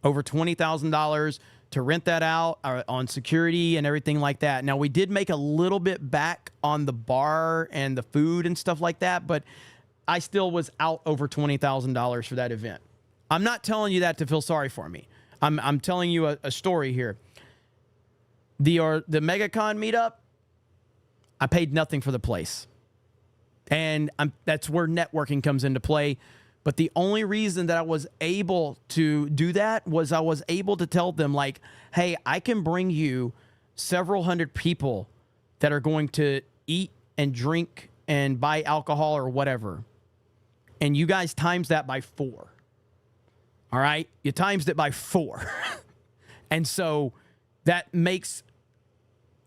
over $20,000 to rent that out on security and everything like that. Now, we did make a little bit back on the bar and the food and stuff like that, but I still was out over $20,000 for that event. I'm not telling you that to feel sorry for me. I'm telling you a story here. The MegaCon meetup, I paid nothing for the place. And that's where networking comes into play. But the only reason that I was able to do that was I was able to tell them, like, hey, I can bring you several hundred people that are going to eat and drink and buy alcohol or whatever. And you guys times that by 4. All right? You times it by 4. And so that makes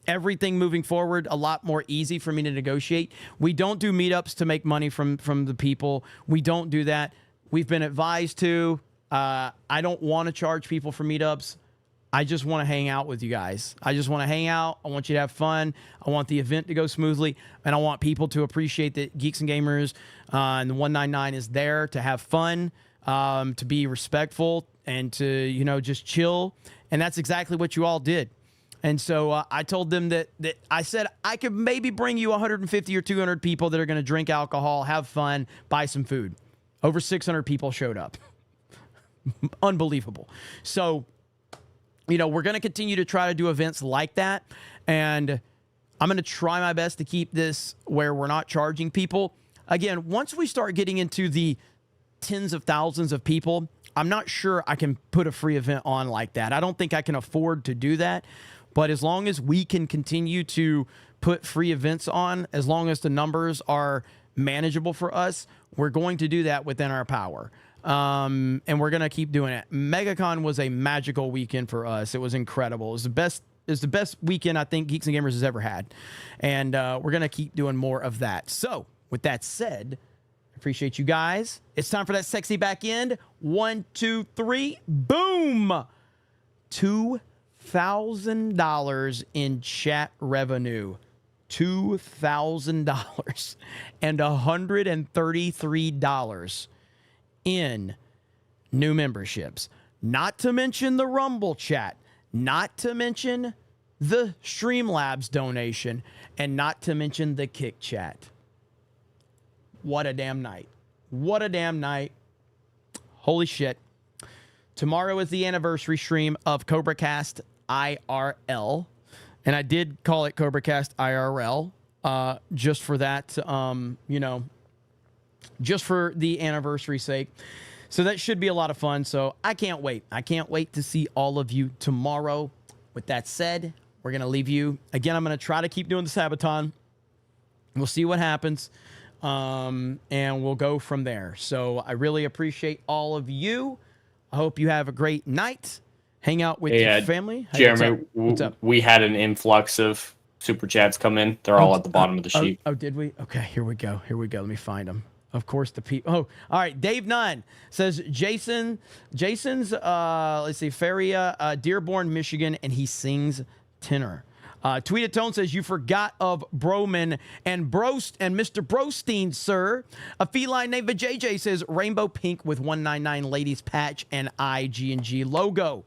everything moving forward a lot more easy for me to negotiate. We don't do meetups to make money from the people. We don't do that. We've been advised to. I don't want to charge people for meetups. I just want to hang out with you guys. I just want to hang out. I want you to have fun. I want the event to go smoothly. And I want people to appreciate that Geeks and Gamers and the 199 is there to have fun, to be respectful, and to, you know, just chill. And that's exactly what you all did. And so I told them that I said I could maybe bring you 150 or 200 people that are going to drink alcohol, have fun, buy some food. Over 600 people showed up. Unbelievable. So, you know, we're going to continue to try to do events like that. And I'm going to try my best to keep this where we're not charging people. Again, once we start getting into the tens of thousands of people, I'm not sure I can put a free event on like that. I don't think I can afford to do that. But as long as we can continue to put free events on, as long as the numbers are manageable for us, we're going to do that within our power. And we're going to keep doing it. MegaCon was a magical weekend for us. It was incredible. It was the best weekend I think Geeks and Gamers has ever had. And we're going to keep doing more of that. So with that said, appreciate you guys. It's time for that sexy back end. 1, 2, 3, boom! $2,000 in chat revenue. $2,000 and $133 in new memberships. Not to mention the Rumble chat. not to mention the Streamlabs donation, and not to mention the Kick Chat. What a damn night. What a damn night. Holy shit. Tomorrow is the anniversary stream of CobraCast IRL. And I did call it CobraCast IRL just for that, just for the anniversary sake. So that should be a lot of fun. So I can't wait. I can't wait to see all of you tomorrow. With that said, we're going to leave you. Again, I'm going to try to keep doing the Sabaton. We'll see what happens. And we'll go from there. So I really appreciate all of you. I hope you have a great night. Hang out with your family. Hey, Jeremy, what's up? we had an influx of super chats come in. They're all at the bottom of the sheet. Oh, did we? Okay, here we go. Here we go. Let me find them. Of course, the people. Oh, all right. Dave Nunn says Jason's, let's see, Feria, Dearborn, Michigan, and he sings tenor. Tweeted Tone says, you forgot of Broman and Mr. Brostein, sir. A feline named JJ says, rainbow pink with 199 ladies patch and IG&G logo.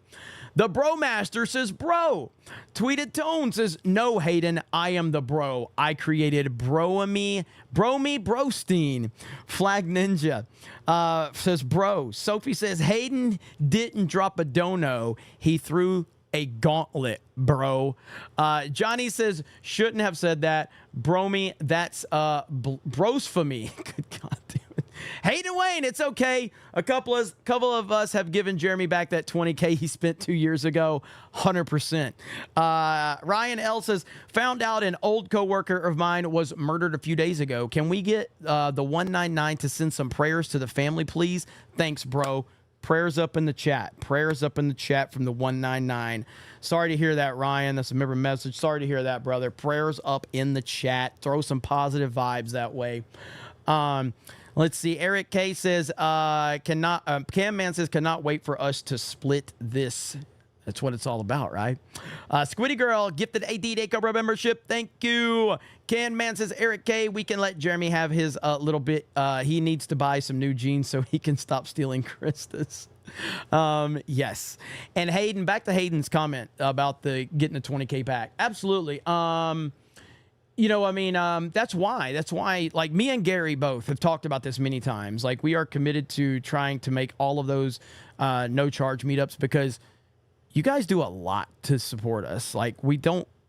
The Bromaster says, bro. Tweeted Tone says, no, Hayden, I am the bro. I created Bromy Brostein. Flag Ninja says, bro. Sophie says, Hayden didn't drop a dono. He threw a gauntlet, bro. Johnny says, shouldn't have said that. Bromy, that's brosphemy. Good God, damn it. Hayden Wayne, it's okay. A couple of us have given Jeremy back that $20K he spent 2 years ago. 100%. Ryan L says, found out an old coworker of mine was murdered a few days ago. Can we get the 199 to send some prayers to the family, please? Thanks, bro. Prayers up in the chat. Prayers up in the chat from the 199. Sorry to hear that, Ryan. That's a member message. Sorry to hear that, brother. Prayers up in the chat. Throw some positive vibes that way. Let's see. Eric K says, Cam Man says, cannot wait for us to split this. That's what it's all about, right? Squiddy Girl gifted a D-Day Cobra membership. Thank you. Can Man says, Eric K, we can let Jeremy have his little bit. He needs to buy some new jeans so he can stop stealing Krista's. Yes. And Hayden, back to Hayden's comment about the getting the 20K back. Absolutely. That's why, like, me and Gary both have talked about this many times. Like, we are committed to trying to make all of those no charge meetups because you guys do a lot to support us. Like, we're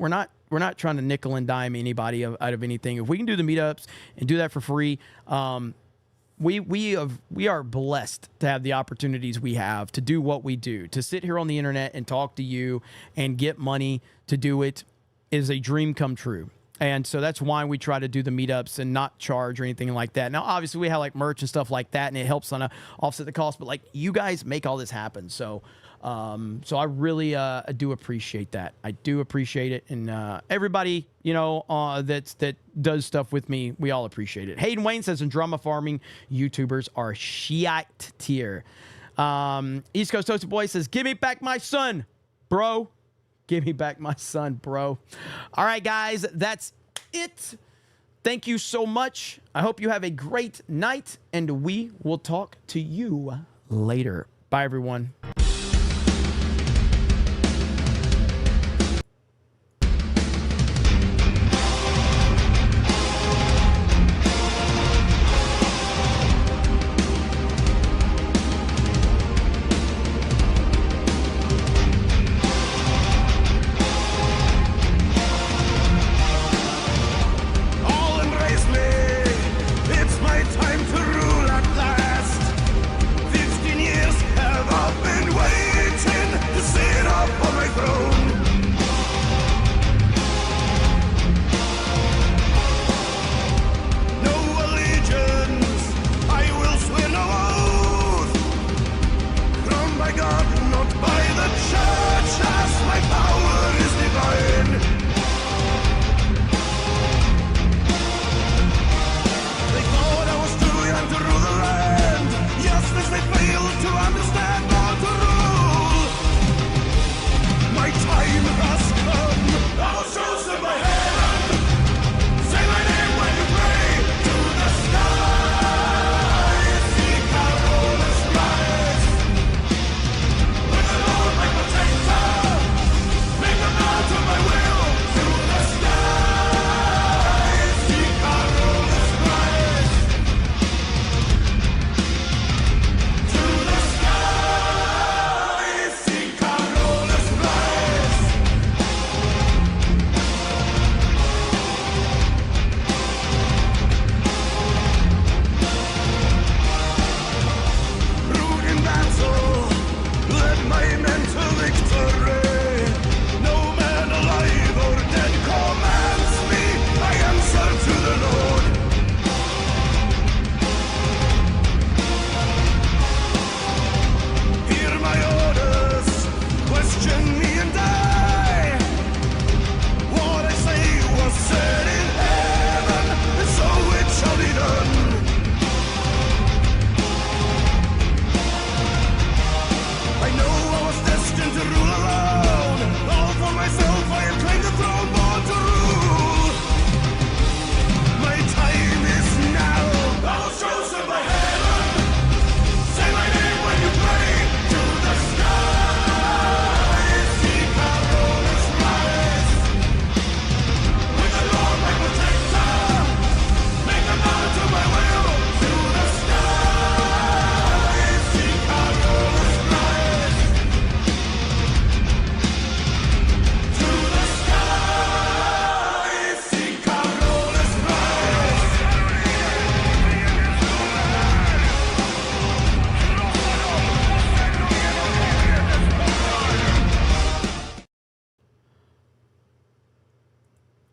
not trying to nickel and dime anybody out of anything. If we can do the meetups and do that for free, we are blessed to have the opportunities we have to do what we do. To sit here on the internet and talk to you and get money to do it is a dream come true. And so that's why we try to do the meetups and not charge or anything like that. Now, obviously, we have like merch and stuff like that, and it helps on offset the cost. But like, you guys make all this happen. So I really do appreciate that. I do appreciate it, and everybody that does stuff with me, we all appreciate it. Hayden Wayne says, in drama farming, YouTubers are shite tier. East Coast Toasted Boy says, give me back my son, bro. Give me back my son, bro. All right, guys, that's it. Thank you so much. I hope you have a great night, and we will talk to you later. Bye, everyone. It's my time to rule at last. 15 years have all been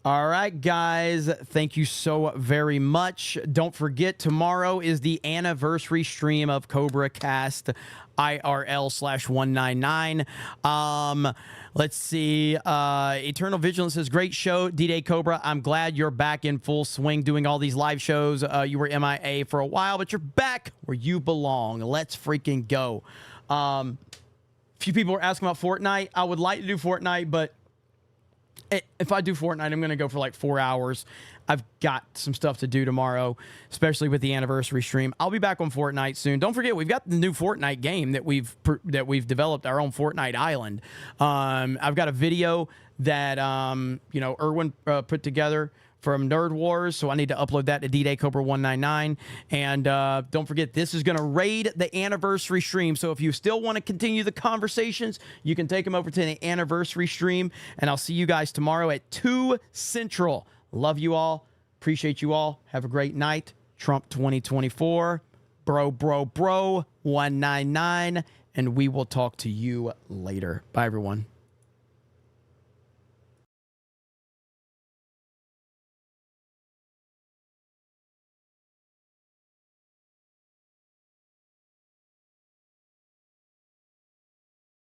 All right, guys. Thank you so very much. Don't forget, tomorrow is the anniversary stream of CobraCast IRL/199. Let's see. Eternal Vigilance says, great show, D-Day Cobra. I'm glad you're back in full swing doing all these live shows. You were MIA for a while, but you're back where you belong. Let's freaking go. A few people were asking about Fortnite. I would like to do Fortnite, but if I do Fortnite, I'm going to go for like 4 hours. I've got some stuff to do tomorrow, especially with the anniversary stream. I'll be back on Fortnite soon. Don't forget, we've got the new Fortnite game that we've developed, our own Fortnite Island. I've got a video that Erwin put together from Nerd Wars, so I need to upload that to D-Day Cobra 199. And don't forget, this is going to raid the anniversary stream. So if you still want to continue the conversations, you can take them over to the anniversary stream. And I'll see you guys tomorrow at 2 Central. Love you all. Appreciate you all. Have a great night. Trump 2024. Bro 199. And we will talk to you later. Bye, everyone.